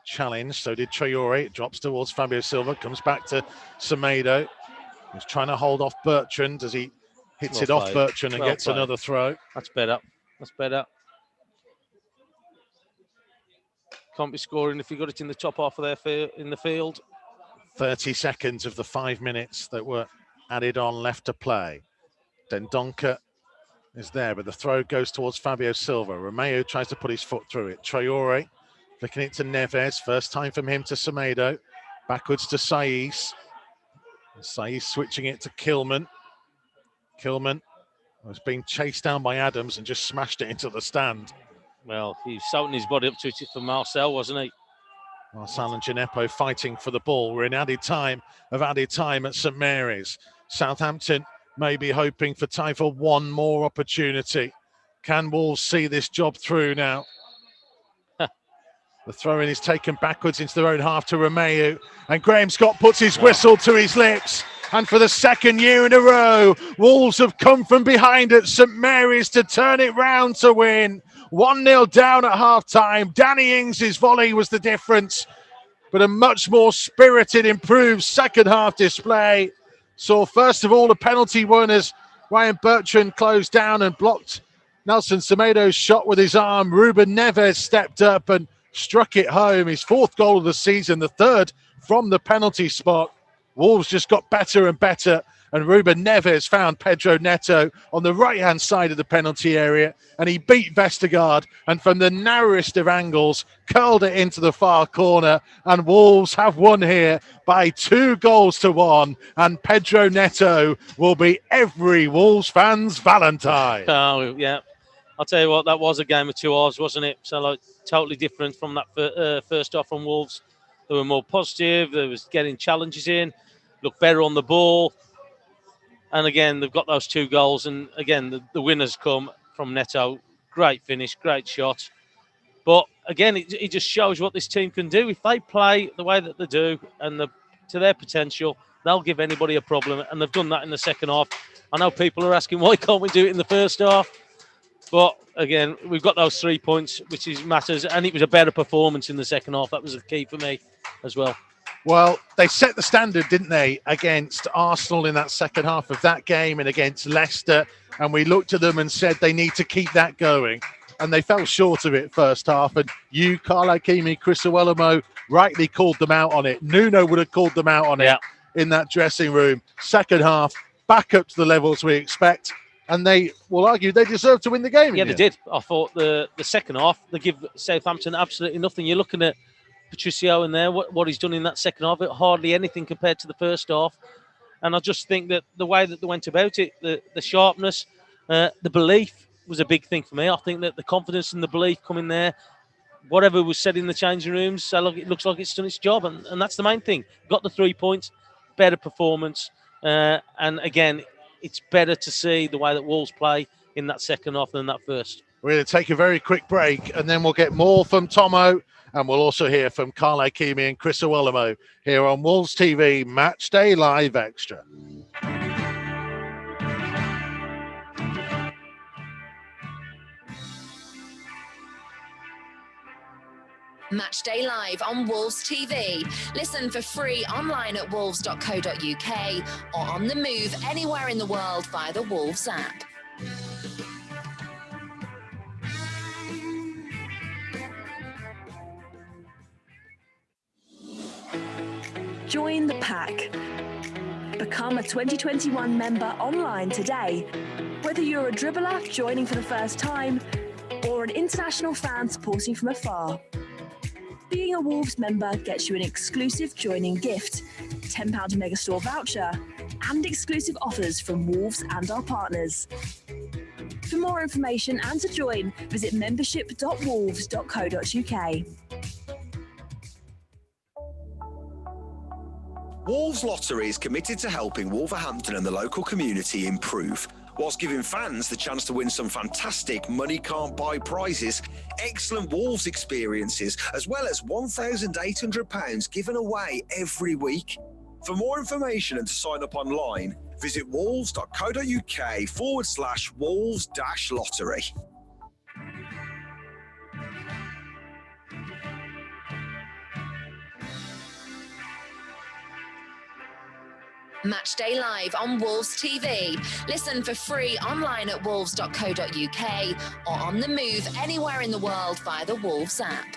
S1: Challenge, so did Traore. It drops towards Fabio Silva, comes back to Semedo. He's trying to hold off Bertrand as he hits it off Bertrand and gets another throw.
S4: That's better. That's better. Can't be scoring if you got it in the top half of in the field.
S1: 30 seconds of the 5 minutes that were added on left to play. Dendoncker is there, but the throw goes towards Fabio Silva. Romeu tries to put his foot through it. Traore flicking it to Neves. First time from him to Semedo. Backwards to Saiz. Saiz switching it to Kilman. Kilman was being chased down by Adams and just smashed it into the stand.
S4: Well, he's salting his body up to it for Marcel, wasn't he?
S1: Marcel and Gineppo fighting for the ball. We're in added time at St Mary's. Southampton may be hoping for time for one more opportunity. Can Wolves see this job through now? The throw-in is taken backwards into their own half to Romeu. And Graham Scott puts his whistle to his lips. And for the second year in a row, Wolves have come from behind at St Mary's to turn it round to win. 1-0 down at half-time. Danny Ings' volley was the difference. But a much more spirited, improved second-half display. Saw, first of all, the penalty won as Ryan Bertrand closed down and blocked Nelson Semedo's shot with his arm. Ruben Neves stepped up and struck it home. His 4th goal of the season, the 3rd from the penalty spot. Wolves just got better and better, and Ruben Neves found Pedro Neto on the right-hand side of the penalty area, and he beat Vestergaard, and from the narrowest of angles, curled it into the far corner, and Wolves have won here by 2-1, and Pedro Neto will be every Wolves fan's Valentine.
S4: Oh, yeah. I'll tell you what, that was a game of 2 halves, wasn't it? So, like, totally different from that first half from Wolves. They were more positive. They was getting challenges in, looked better on the ball. And again, they've got those 2 goals. And again, the winners come from Neto. Great finish, great shot. But again, it just shows what this team can do. If they play the way that they do and to their potential, they'll give anybody a problem. And they've done that in the second half. I know people are asking, why can't we do it in the first half? But again, we've got those 3 points, which matters. And it was a better performance in the second half. That was the key for me as well.
S1: Well, they set the standard, didn't they, against Arsenal in that second half of that game and against Leicester. And we looked at them and said they need to keep that going. And they fell short of it first half. And you, Ikeme, Chris Iwelumo, rightly called them out on it. Nuno would have called them out on it in that dressing room. Second half, back up to the levels we expect. And they will argue they deserve to win the game.
S4: Yeah, they did. I thought the second half, they give Southampton absolutely nothing. You're looking at Patricio in there, what he's done in that second half, hardly anything compared to the first half. And I just think that the way that they went about it, the sharpness, the belief was a big thing for me. I think that the confidence and the belief coming there, whatever was said in the changing rooms, so look, it looks like it's done its job. And that's the main thing. Got the 3 points, better performance. And again, it's better to see the way that Wolves play in that second half than that first.
S1: We're going to take a very quick break and then we'll get more from Tomo. And we'll also hear from Ikeme and Chris Iwelumo here on Wolves TV Matchday Live Extra.
S11: Matchday Live on Wolves TV. Listen for free online at wolves.co.uk or on the move anywhere in the world via the Wolves app.
S12: Join the pack. Become a 2021 member online today. Whether you're a dribbler joining for the first time or an international fan supporting from afar. Being a Wolves member gets you an exclusive joining gift, £10 Megastore voucher, and exclusive offers from Wolves and our partners. For more information and to join, visit membership.wolves.co.uk.
S13: Wolves Lottery is committed to helping Wolverhampton and the local community improve, whilst giving fans the chance to win some fantastic money-can't-buy prizes, excellent Wolves experiences, as well as £1,800 given away every week. For more information and to sign up online, visit wolves.co.uk/Wolves-Lottery.
S11: Matchday Live on Wolves TV. Listen for free online at wolves.co.uk or on the move anywhere in the world via the Wolves app.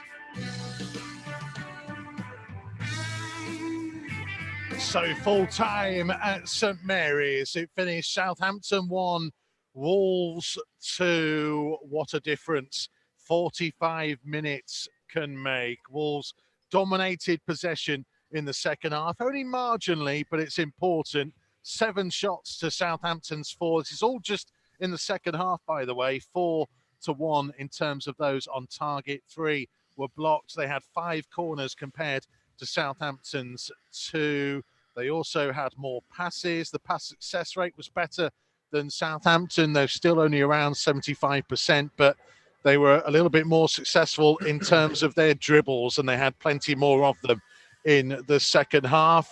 S1: So full time at St Mary's. It finished Southampton 1, Wolves 2. What a difference 45 minutes can make. Wolves dominated possession in the second half, only marginally, but it's important. 7 shots to Southampton's 4. This is all just in the second half, by the way. 4-1 in terms of those on target. 3 were blocked. They had 5 corners compared to Southampton's 2. They also had more passes. The pass success rate was better than Southampton. They're still only around 75%, but they were a little bit more successful in terms of their dribbles, and they had plenty more of them in the second half.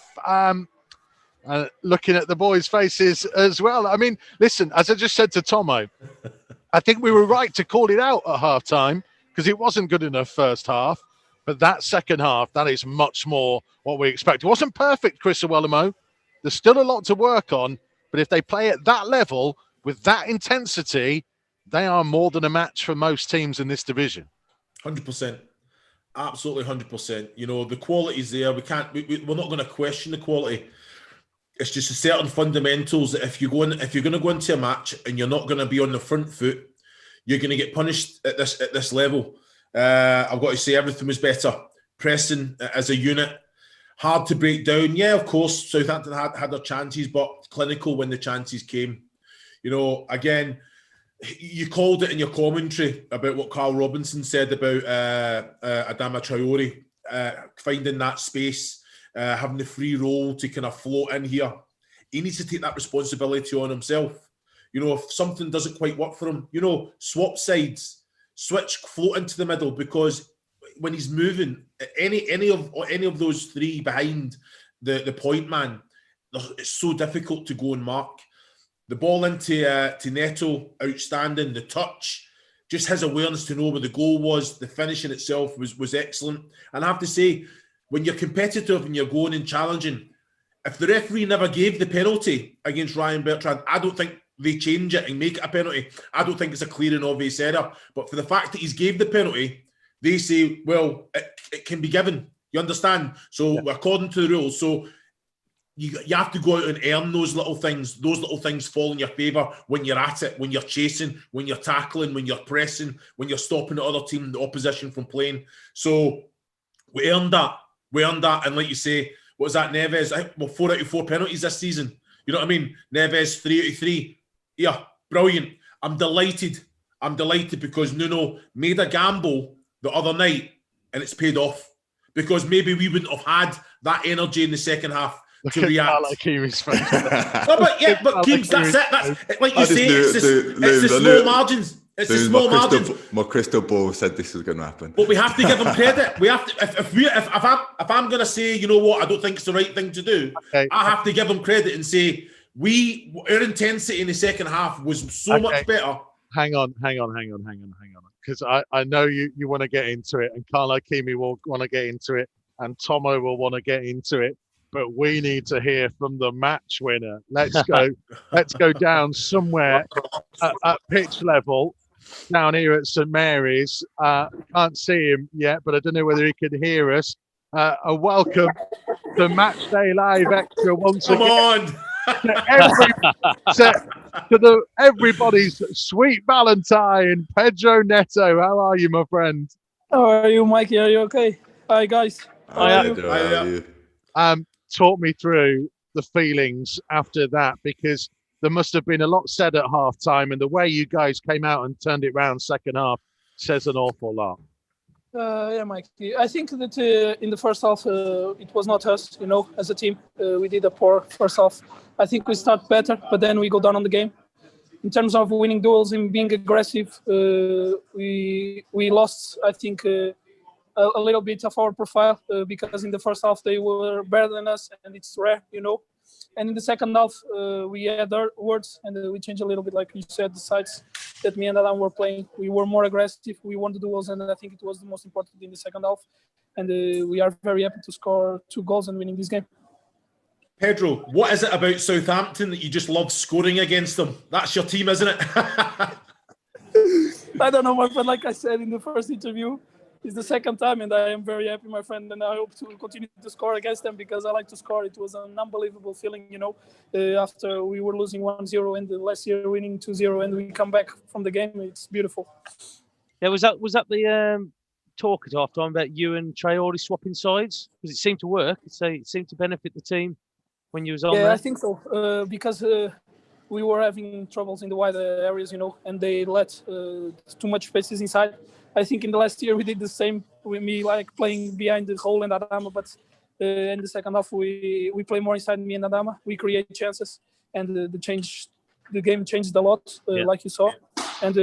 S1: Looking at the boys' faces as well. I mean, listen, as I just said to Tomo, I think we were right to call it out at half-time because it wasn't good enough first half. But that second half, that is much more what we expect. It wasn't perfect, Chris Iwelumo. There's still a lot to work on. But if they play at that level, with that intensity, they are more than a match for most teams in this division.
S2: 100%. Absolutely 100%. You know, the quality's there. We're not going to question the quality. It's just a certain fundamentals that if you're going to go into a match and you're not going to be on the front foot, you're going to get punished at this level. I've got to say everything was better. Pressing as a unit, hard to break down. Yeah, of course, Southampton had their chances, but clinical when the chances came. You know, again, you called it in your commentary about what Carl Robinson said about Adama Traore, finding that space, having the free role to kind of float in here. He needs to take that responsibility on himself. You know, if something doesn't quite work for him, you know, swap sides. switch, float into the middle, because when he's moving, any of those three behind the point man, it's so difficult to go and mark. The ball into to Neto, outstanding. The touch, just his awareness to know where the goal was. The finishing itself was excellent. And I have to say, when you're competitive and you're going and challenging, if the referee never gave the penalty against Ryan Bertrand, I don't think they change it and make it a penalty. I don't think it's a clear and obvious error. But for the fact that he's gave the penalty, they say, well, it can be given. You understand? So according to the rules, so you have to go out and earn those little things. Those little things fall in your favour when you're at it, when you're chasing, when you're tackling, when you're pressing, when you're stopping the other team, the opposition from playing. So we earned that. And like you say, what was that, Neves? 4 out of 4 penalties this season. You know what I mean? Neves, 3 out of 3. Yeah, brilliant. I'm delighted because Nuno made a gamble the other night and it's paid off. Because maybe we wouldn't have had that energy in the second half to react.
S1: Kiwi's face.
S2: but Keems, that's it. That's like you say, it's the small margins. It's the small margins.
S3: My crystal ball said this was going to happen.
S2: But we have to give them credit. We have to. If I'm going to say, you know what, I don't think it's the right thing to do. Okay. I have to give them credit and say our intensity in the second half was so much better.
S1: Hang on. Because I know you want to get into it, and Carlo Ikeme will want to get into it, and Tomo will want to get into it. But we need to hear from the match winner. Let's go down somewhere at pitch level, down here at St Mary's. Can't see him yet, but I don't know whether he can hear us. A welcome to Matchday Live Extra once again.
S2: Come on!
S1: to everybody's sweet Valentine, Pedro Neto. How are you, my friend?
S15: How are you, Mikey? Are you okay? Hi, guys.
S3: How are you?
S1: Talk me through the feelings after that, because there must have been a lot said at half time, and the way you guys came out and turned it round second half says an awful lot.
S15: Yeah, Mikey. I think that in the first half, it was not us, as a team. We did a poor first half. I think we start better, but then we go down on the game. In terms of winning duels and being aggressive, we lost, I think, a little bit of our profile because in the first half they were better than us, and it's rare, And in the second half, we had our words and we changed a little bit, like you said, the sides that me and Adam were playing. We were more aggressive, we won the duels, and I think it was the most important in the second half. And we are very happy to score 2 goals and winning this game.
S2: Pedro, what is it about Southampton that you just love scoring against them? That's your team, isn't it?
S15: I don't know, my friend. Like I said in the first interview, it's the second time, and I am very happy, my friend, and I hope to continue to score against them because I like to score. It was an unbelievable feeling, after we were losing 1-0 and the last year winning 2-0, and we come back from the game. It's beautiful.
S4: Yeah, was that the talk at half time about you and Traore swapping sides? Because it seemed to work. It seemed to benefit the team when you was on there.
S15: Yeah, I think so. Because we were having troubles in the wider areas, and they let too much spaces inside. I think in the last year we did the same with me, like playing behind the hole and Adama, but in the second half we play more inside me and Adama. We create chances, and the game changed a lot, like you saw. And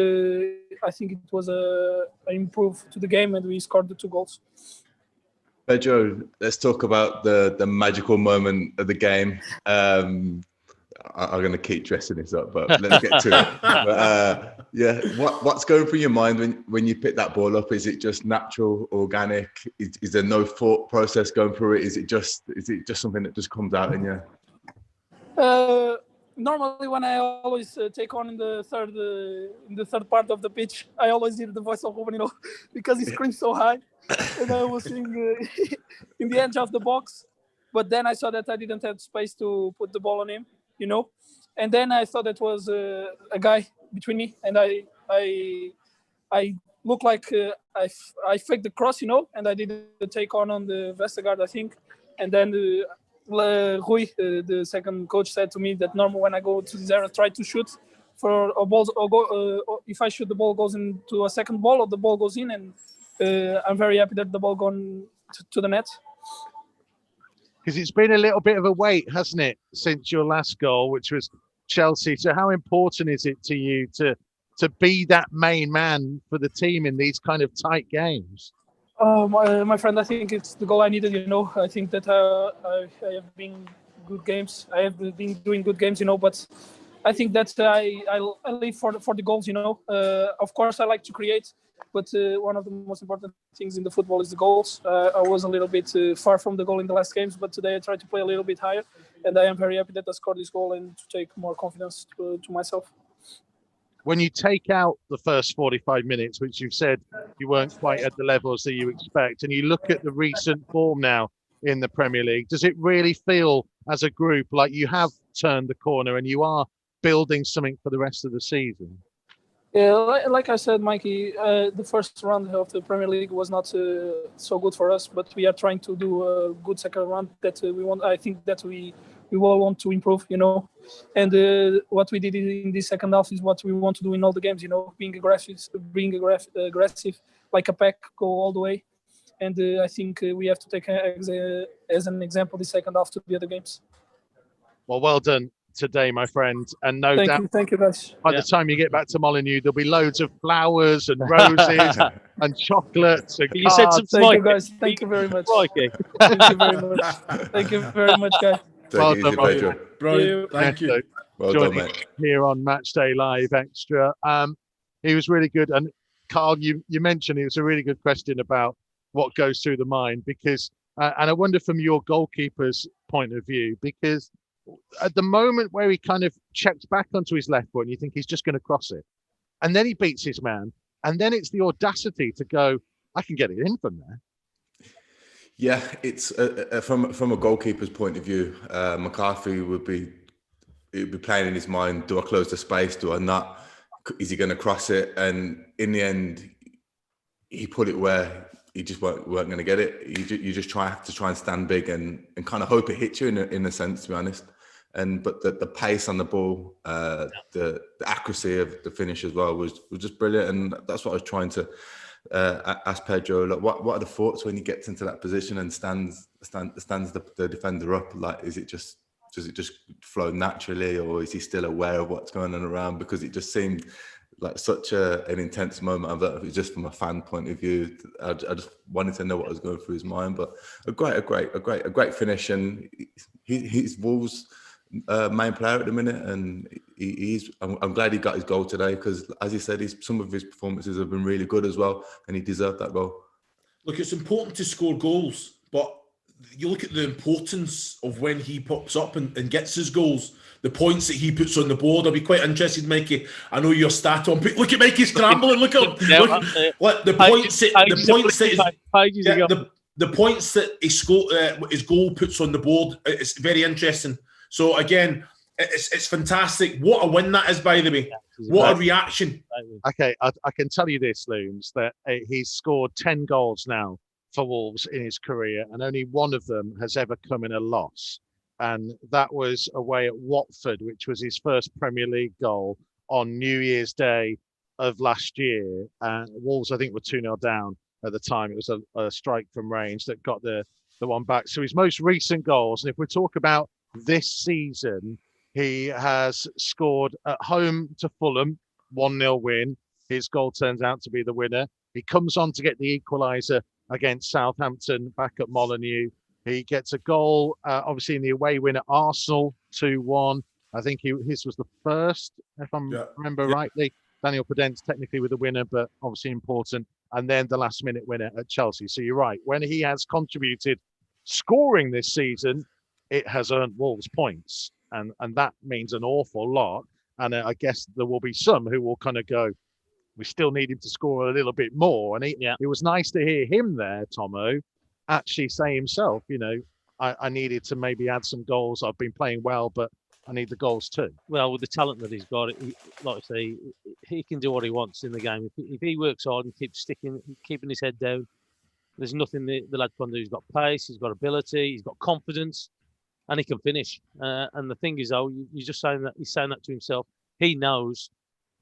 S15: I think it was an improve to the game, and we scored the 2 goals.
S3: Pedro, let's talk about the magical moment of the game. I'm going to keep dressing this up, but let's get to it. But, what's going through your mind when you pick that ball up? Is it just natural, organic? Is there no thought process going through it? Is it just something that just comes out in you?
S15: Normally, when I always take on in the third part of the pitch, I always hear the voice of Ruben, because he screams so high, and I was in the edge of the box. But then I saw that I didn't have space to put the ball on him. And then I thought that was a guy between me, and I looked like I faked the cross, and I did the take on the Vestergaard, I think. And then Rui, the second coach, said to me that normally when I go to the area, try to shoot for a ball, or if I shoot, the ball goes into a second ball, or the ball goes in, and I'm very happy that the ball gone to the net.
S1: Because it's been a little bit of a wait, hasn't it, since your last goal, which was Chelsea. So how important is it to you to to be that main man for the team in these kind of tight games?
S15: My friend, I think it's the goal I needed. I think that I have been good games. I have been doing good games. But I think that I live for the goals. Of course, I like to create, but one of the most important things in the football is the goals. I was a little bit far from the goal in the last games, but today I tried to play a little bit higher, and I am very happy that I scored this goal and to take more confidence to myself.
S1: When you take out the first 45 minutes, which you've said you weren't quite at the levels that you expect, and you look at the recent form now in the Premier League, does it really feel as a group like you have turned the corner and you are building something for the rest of the season?
S15: Yeah, like I said, Mikey, the first round of the Premier League was not so good for us, but we are trying to do a good second round that we want. I think that we all want to improve, and what we did in the second half is what we want to do in all the games, being aggressive, like a pack, go all the way. And I think we have to take as an example the second half to the other games.
S1: Well done today, my friend, and
S15: thank you guys.
S1: By the time you get back to Molineux, there'll be loads of flowers and roses and chocolates and
S15: you said some. Thank you guys. Thank you very much.
S4: Mikey.
S15: Thank you very much. Thank you very much, guys.
S1: Well done,
S2: Pedro. Brilliant. Thank you.
S3: Well done, mate.
S1: Here on Matchday Live Extra. He was really good. And Carl, you mentioned it was a really good question about what goes through the mind, because and I wonder from your goalkeeper's point of view, because at the moment where he kind of checks back onto his left foot and you think he's just going to cross it, and then he beats his man, and then it's the audacity to go, I can get it in from there.
S3: Yeah, it's from a goalkeeper's point of view, McCarthy would be playing in his mind, do I close the space, do I not, is he going to cross it? And in the end, he put it where you just weren't going to get it. You just have to try and stand big and kind of hope it hits you in a sense, to be honest. But the pace on the ball, the accuracy of the finish as well was just brilliant. And that's what I was trying to ask Pedro. Like, what are the thoughts when he gets into that position and stands the defender up? Like, does it just flow naturally, or is he still aware of what's going on around? Because it just seemed like such an intense moment. I don't know if it's just from a fan point of view. I just wanted to know what was going through his mind. But a great finish, and he's Wolves' main player at the minute, and I'm glad he got his goal today, because, as he said, some of his performances have been really good as well, and he deserved that goal.
S2: Look, it's important to score goals, but you look at the importance of when he pops up and gets his goals, the points that he puts on the board. I'll be quite interested, Mikey. I know your stat on. Look at Mikey scrambling. Look at him. The points that his goal puts on the board. It's very interesting. So again, it's fantastic. What a win that is, by the way. What a reaction.
S1: Okay, I can tell you this, Looms, that he's scored 10 goals now for Wolves in his career, and only one of them has ever come in a loss. And that was away at Watford, which was his first Premier League goal on New Year's Day of last year. Wolves, I think, were 2-0 down at the time. It was a strike from range that got the one back. So his most recent goals, and if we talk about this season, he has scored at home to Fulham, 1-0 win. His goal turns out to be the winner. He comes on to get the equaliser against Southampton back at Molineux. He gets a goal, obviously, in the away win at Arsenal, 2-1. I think his was the first, if I remember rightly. Daniel Podence technically with the winner, but obviously important. And then the last-minute winner at Chelsea. So you're right. When he has contributed scoring this season, it has earned Wolves points. And that means an awful lot. And I guess there will be some who will kind of go, we still need him to score a little bit more. And it was nice to hear him there, Tomo, actually say himself, I needed to maybe add some goals. I've been playing well, but I need the goals too.
S4: Well, with the talent that he's got, like I say, he can do what he wants in the game. If he works hard and keeps keeping his head down, there's nothing the lad can do. He's got pace, he's got ability, he's got confidence, and he can finish. And the thing is, though, you're just saying that he's saying that to himself. He knows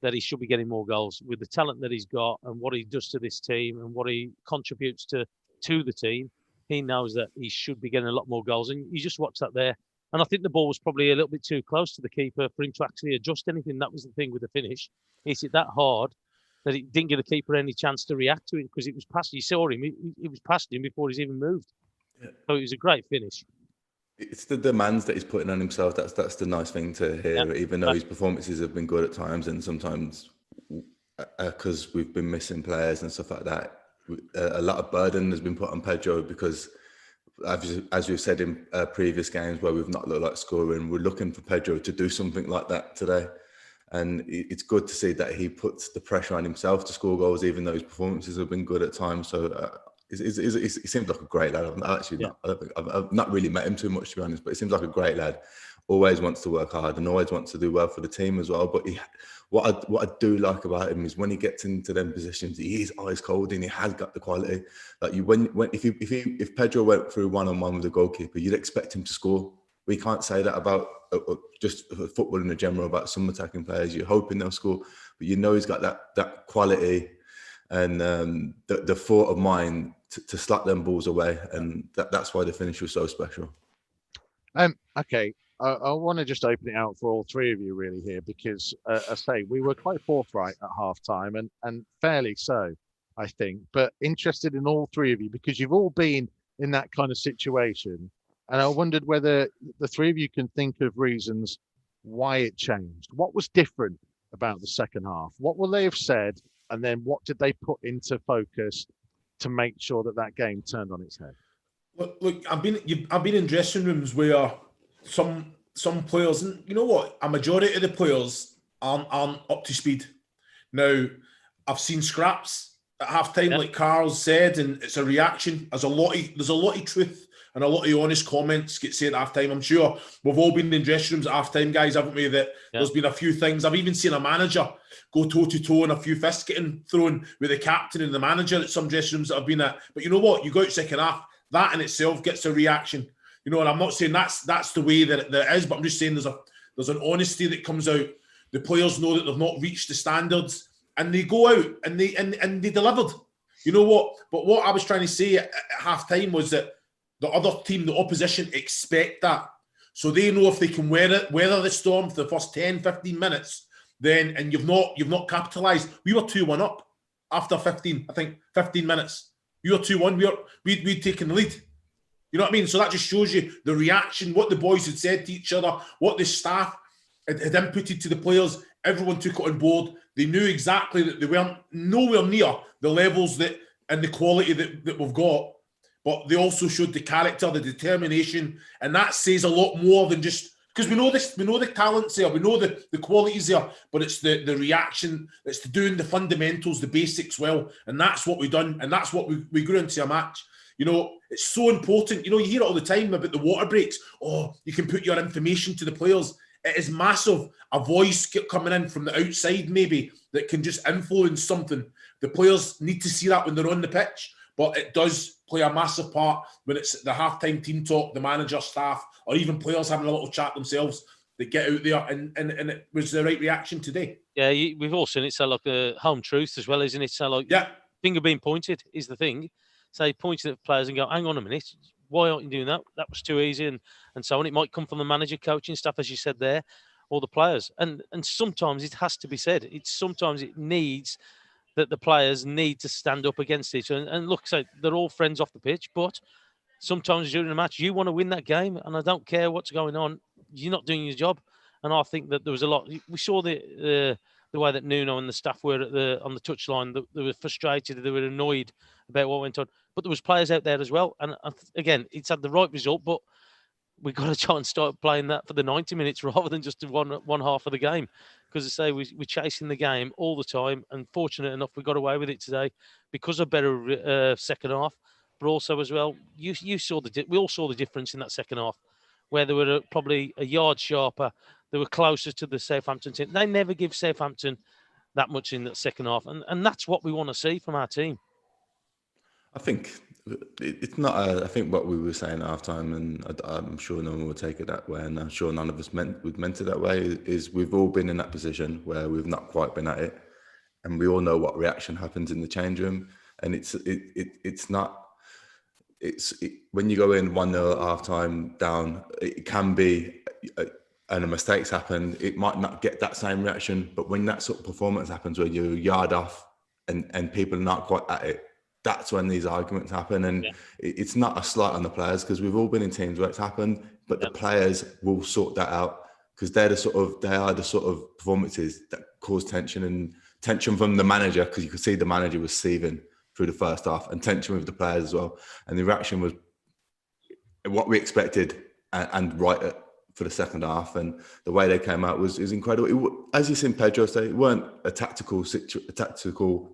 S4: that he should be getting more goals with the talent that he's got and what he does to this team and what he contributes to the team. He knows that he should be getting a lot more goals. And you just watch that there. And I think the ball was probably a little bit too close to the keeper for him to actually adjust anything. That was the thing with the finish. He hit it that hard that it didn't give the keeper any chance to react to it because it was past. You saw him; it was past him before he's even moved. Yeah. So it was a great finish.
S3: It's the demands that he's putting on himself. That's the nice thing to hear. Yeah. Even though his performances have been good at times, and sometimes because we've been missing players and stuff like that, a lot of burden has been put on Pedro because, as we've said in previous games where we've not looked like scoring, we're looking for Pedro to do something like that today. And it's good to see that he puts the pressure on himself to score goals, even though his performances have been good at times. So he seems like a great lad. I've not really met him too much, to be honest, but he seems like a great lad. Always wants to work hard and always wants to do well for the team as well. But what I do like about him is when he gets into them positions, he is ice cold and he has got the quality. Like if Pedro went through one-on-one with the goalkeeper, you'd expect him to score. We can't say that about just football in general, about some attacking players. You're hoping they'll score, but you know he's got that quality and the thought of mind to slap them balls away, and that's why the finish was so special.
S1: Okay, I want to just open it out for all three of you really here, because I say we were quite forthright at half time and fairly so, I think, but interested in all three of you because you've all been in that kind of situation. And I wondered whether the three of you can think of reasons why it changed. What was different about the second half? What will they have said? And then what did they put into focus to make sure that game turned on its head?
S2: Look, I've been in dressing rooms where some players, and you know what, a majority of the players aren't up to speed. Now, I've seen scraps at half time, like Carl said, and it's a reaction. There's a lot of truth and a lot of honest comments get said at half time. I'm sure we've all been in dressing rooms at half time, guys, haven't we? That there's been a few things. I've even seen a manager go toe to toe and a few fists getting thrown with the captain and the manager at some dressing rooms that I've been at. But you know what? You go out second half, that in itself gets a reaction. You know, and I'm not saying that's the way that it is, but I'm just saying there's an honesty that comes out. The players know that they've not reached the standards, and they go out and they delivered. You know what? But what I was trying to say at half time was that the other team, the opposition, expect that. So they know if they can weather the storm for the first 10, 15 minutes, then, and you've not capitalised. We were 2-1 up after 15 minutes. We were 2-1. We'd taken the lead. You know what I mean? So that just shows you the reaction, what the boys had said to each other, what the staff had inputted to the players. Everyone took it on board. They knew exactly that they weren't nowhere near the levels that and the quality that we've got. But they also showed the character, the determination, and that says a lot more than just because we know the talent's there, we know the quality's there, but it's the reaction, it's the doing the fundamentals, the basics well, and that's what we've done, and that's what we grew into a match. You know, it's so important. You know, you hear it all the time about the water breaks. Oh, you can put your information to the players. It is massive. A voice coming in from the outside maybe that can just influence something. The players need to see that when they're on the pitch. But it does play a massive part when it's the halftime team talk, the manager, staff, or even players having a little chat themselves. They get out there, and it was the right reaction today.
S4: Yeah, we've all seen it. So like a home truth as well, isn't it? So like, finger being pointed is the thing. So pointing at players and go, hang on a minute, why aren't you doing that? That was too easy, and so on. It might come from the manager, coaching staff, as you said there, or the players. And sometimes it has to be said. Sometimes it needs that the players need to stand up against it. And look, so they're all friends off the pitch, but sometimes during a match, you want to win that game, and I don't care what's going on. You're not doing your job. And I think that there was a lot. We saw the way that Nuno and the staff were on the touchline. They were frustrated. They were annoyed about what went on. But there was players out there as well. And again, it's had the right result, but we've got to try and start playing that for the 90 minutes rather than just one half of the game. Because I say we're chasing the game all the time, and fortunate enough we got away with it today because of better second half. But also as well, we all saw the difference in that second half, where they were probably a yard sharper. They were closer to the Southampton team. They never give Southampton that much in that second half, and that's what we want to see from our team.
S3: I think it's not. I think what we were saying at halftime, and I'm sure no one will take it that way, and I'm sure none of us meant it that way. Is we've all been in that position where we've not quite been at it, and we all know what reaction happens in the change room, and it's not. when you go in 1-0 at half-time down, it can be, and the mistakes happen, it might not get that same reaction. But when that sort of performance happens where you're a yard off and people are not quite at it, that's when these arguments happen. And it's not a slight on the players, because we've all been in teams where it's happened, but the players will sort that out, because they are the sort of performances that cause tension, and tension from the manager, because you could see the manager was seething through the first half, and tension with the players as well. And the reaction was what we expected and right for the second half. And the way they came out was incredible. As you seen Pedro say, it weren't a tactical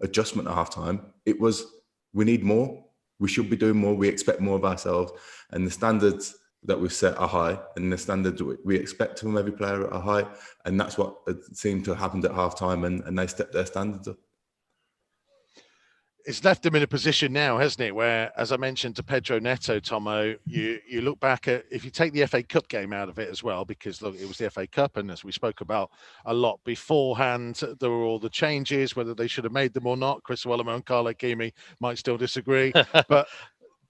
S3: adjustment at half time. It was, we need more. We should be doing more. We expect more of ourselves. And the standards that we've set are high, and the standards we expect from every player are high. And that's what seemed to have happened at half time, and they stepped their standards up.
S1: It's left them in a position now, hasn't it, where, as I mentioned to Pedro Neto, Tomo, you look back at, if you take the FA Cup game out of it as well, because look, it was the FA Cup, and as we spoke about a lot beforehand, there were all the changes, whether they should have made them or not. Chris Iwelumo and Carlo Ikeme might still disagree, but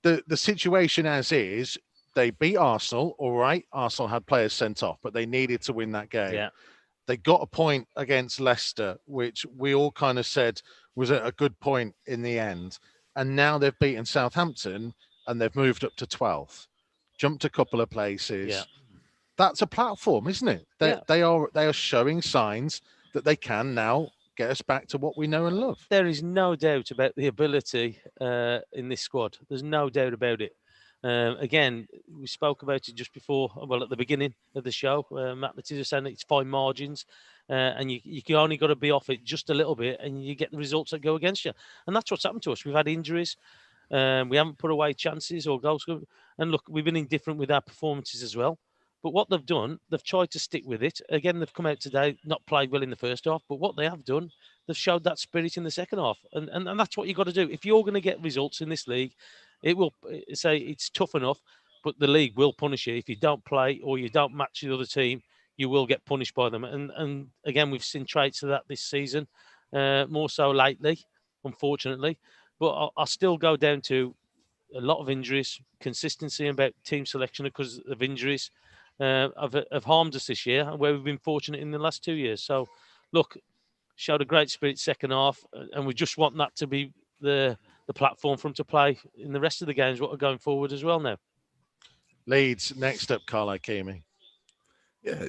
S1: the situation as is, they beat Arsenal, all right. Arsenal had players sent off, but they needed to win that game.
S4: Yeah.
S1: They got a point against Leicester, which we all kind of said was a good point in the end. And now they've beaten Southampton and they've moved up to 12th, jumped a couple of places.
S4: Yeah.
S1: That's a platform, isn't it? They are showing signs that they can now get us back to what we know and love.
S4: There is no doubt about the ability in this squad. There's no doubt about it. Again, we spoke about it just before, well, at the beginning of the show. Matt Letizia saying it's fine margins, and you only got to be off it just a little bit, and you get the results that go against you. And that's what's happened to us. We've had injuries. We haven't put away chances or goals. And look, we've been indifferent with our performances as well. But what they've done, they've tried to stick with it. Again, they've come out today, not played well in the first half, but what they have done, they've showed that spirit in the second half. And that's what you've got to do. If you're going to get results in this league, it will say it's tough enough, but the league will punish you. If you don't play or you don't match the other team, you will get punished by them. And again, we've seen traits of that this season, more so lately, unfortunately. But I'll still go down to a lot of injuries, consistency about team selection because of injuries have harmed us this year, where we've been fortunate in the last 2 years. So, look, showed a great spirit second half, and we just want that to be the platform for them to play in the rest of the games what are going forward as well now.
S1: Leeds next up, Carlo Ikeme.
S3: Yeah,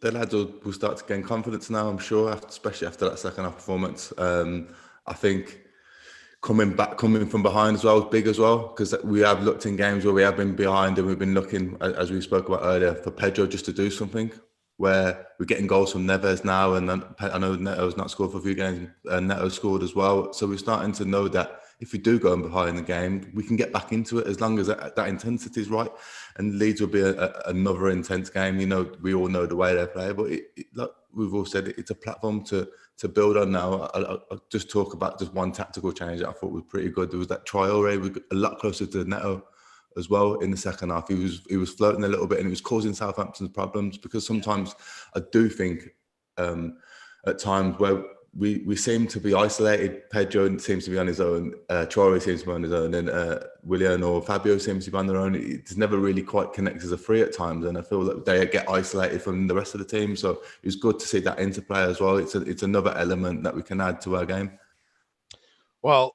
S3: the lads will start to gain confidence now, I'm sure, especially after that second half performance. I think coming from behind as well is big as well, because we have looked in games where we have been behind and we've been looking, as we spoke about earlier, for Pedro just to do something, where we're getting goals from Neves now, and then I know Neto's not scored for a few games, and Neto scored as well. So we're starting to know that if we do go in behind the game, we can get back into it as long as that intensity is right. And Leeds will be another intense game. You know, we all know the way they play, but like we've all said, it's a platform to build on now. I'll just talk about just one tactical change that I thought was pretty good. There was that Traoré, we got a lot closer to Neto as well in the second half. He was floating a little bit, and it was causing Southampton's problems, because sometimes I do think at times where we seem to be isolated. Pedro seems to be on his own, Traoré seems to be on his own, and Willian or Fabio seems to be on their own. It's never really quite connected as a three at times, and I feel that they get isolated from the rest of the team. So it's good to see that interplay as well. It's another element that we can add to our game.
S1: Well,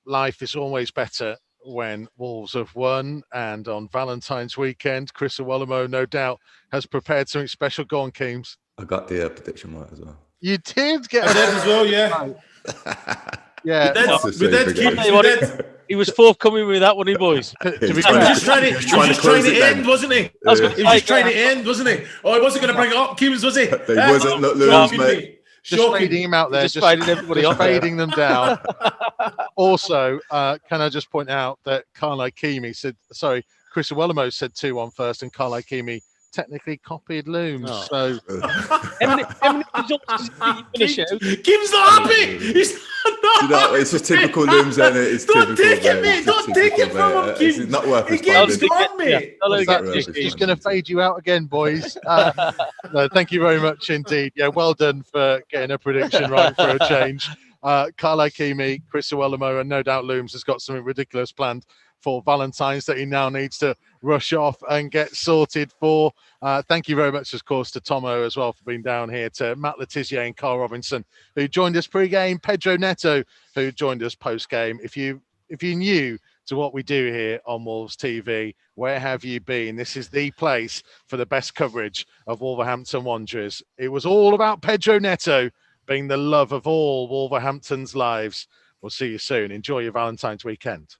S1: life is always better when Wolves have won, and on Valentine's weekend, Chris Iwelumo no doubt has prepared something special. Go on, Keems.
S3: I got the prediction right as well.
S1: You did get
S2: I did as well, yeah.
S1: Yeah.
S4: He was forthcoming with that one, he boys.
S2: He was just trying to end, wasn't he? He was just trying to end, wasn't he? Oh, he wasn't going to bring it up, Keems, was he?
S3: He wasn't. Look, Lewis, mate.
S1: Just fading him out there, just fading them down. Also, can I just point out that Carlo Ikeme said, sorry, Chris Iwelumo said 2-1 first, and Carlo Ikeme technically copied Looms. So,
S4: how many results did you finish out?
S2: Kim's not happy. He's not.
S3: You know, it's just typical Looms, isn't it? It's
S2: don't
S3: typical,
S2: take it, mate. Don't take it from him, Kim.
S3: It's not worth
S2: it.
S1: He's going to fade you out again, boys. No, thank you very much indeed. Yeah, well done for getting a prediction right for a change. Carl Ikeme, Chris Iwelumo, and no doubt Looms has got something ridiculous planned for Valentine's that he now needs to rush off and get sorted for. Thank you very much, of course, to Tomo as well for being down here, to Matt Letizia and Carl Robinson, who joined us pre-game, Pedro Neto, who joined us post-game. If you're new to what we do here on Wolves TV, where have you been? This is the place for the best coverage of Wolverhampton Wanderers. It was all about Pedro Neto being the love of all Wolverhampton's lives. We'll see you soon. Enjoy your Valentine's weekend.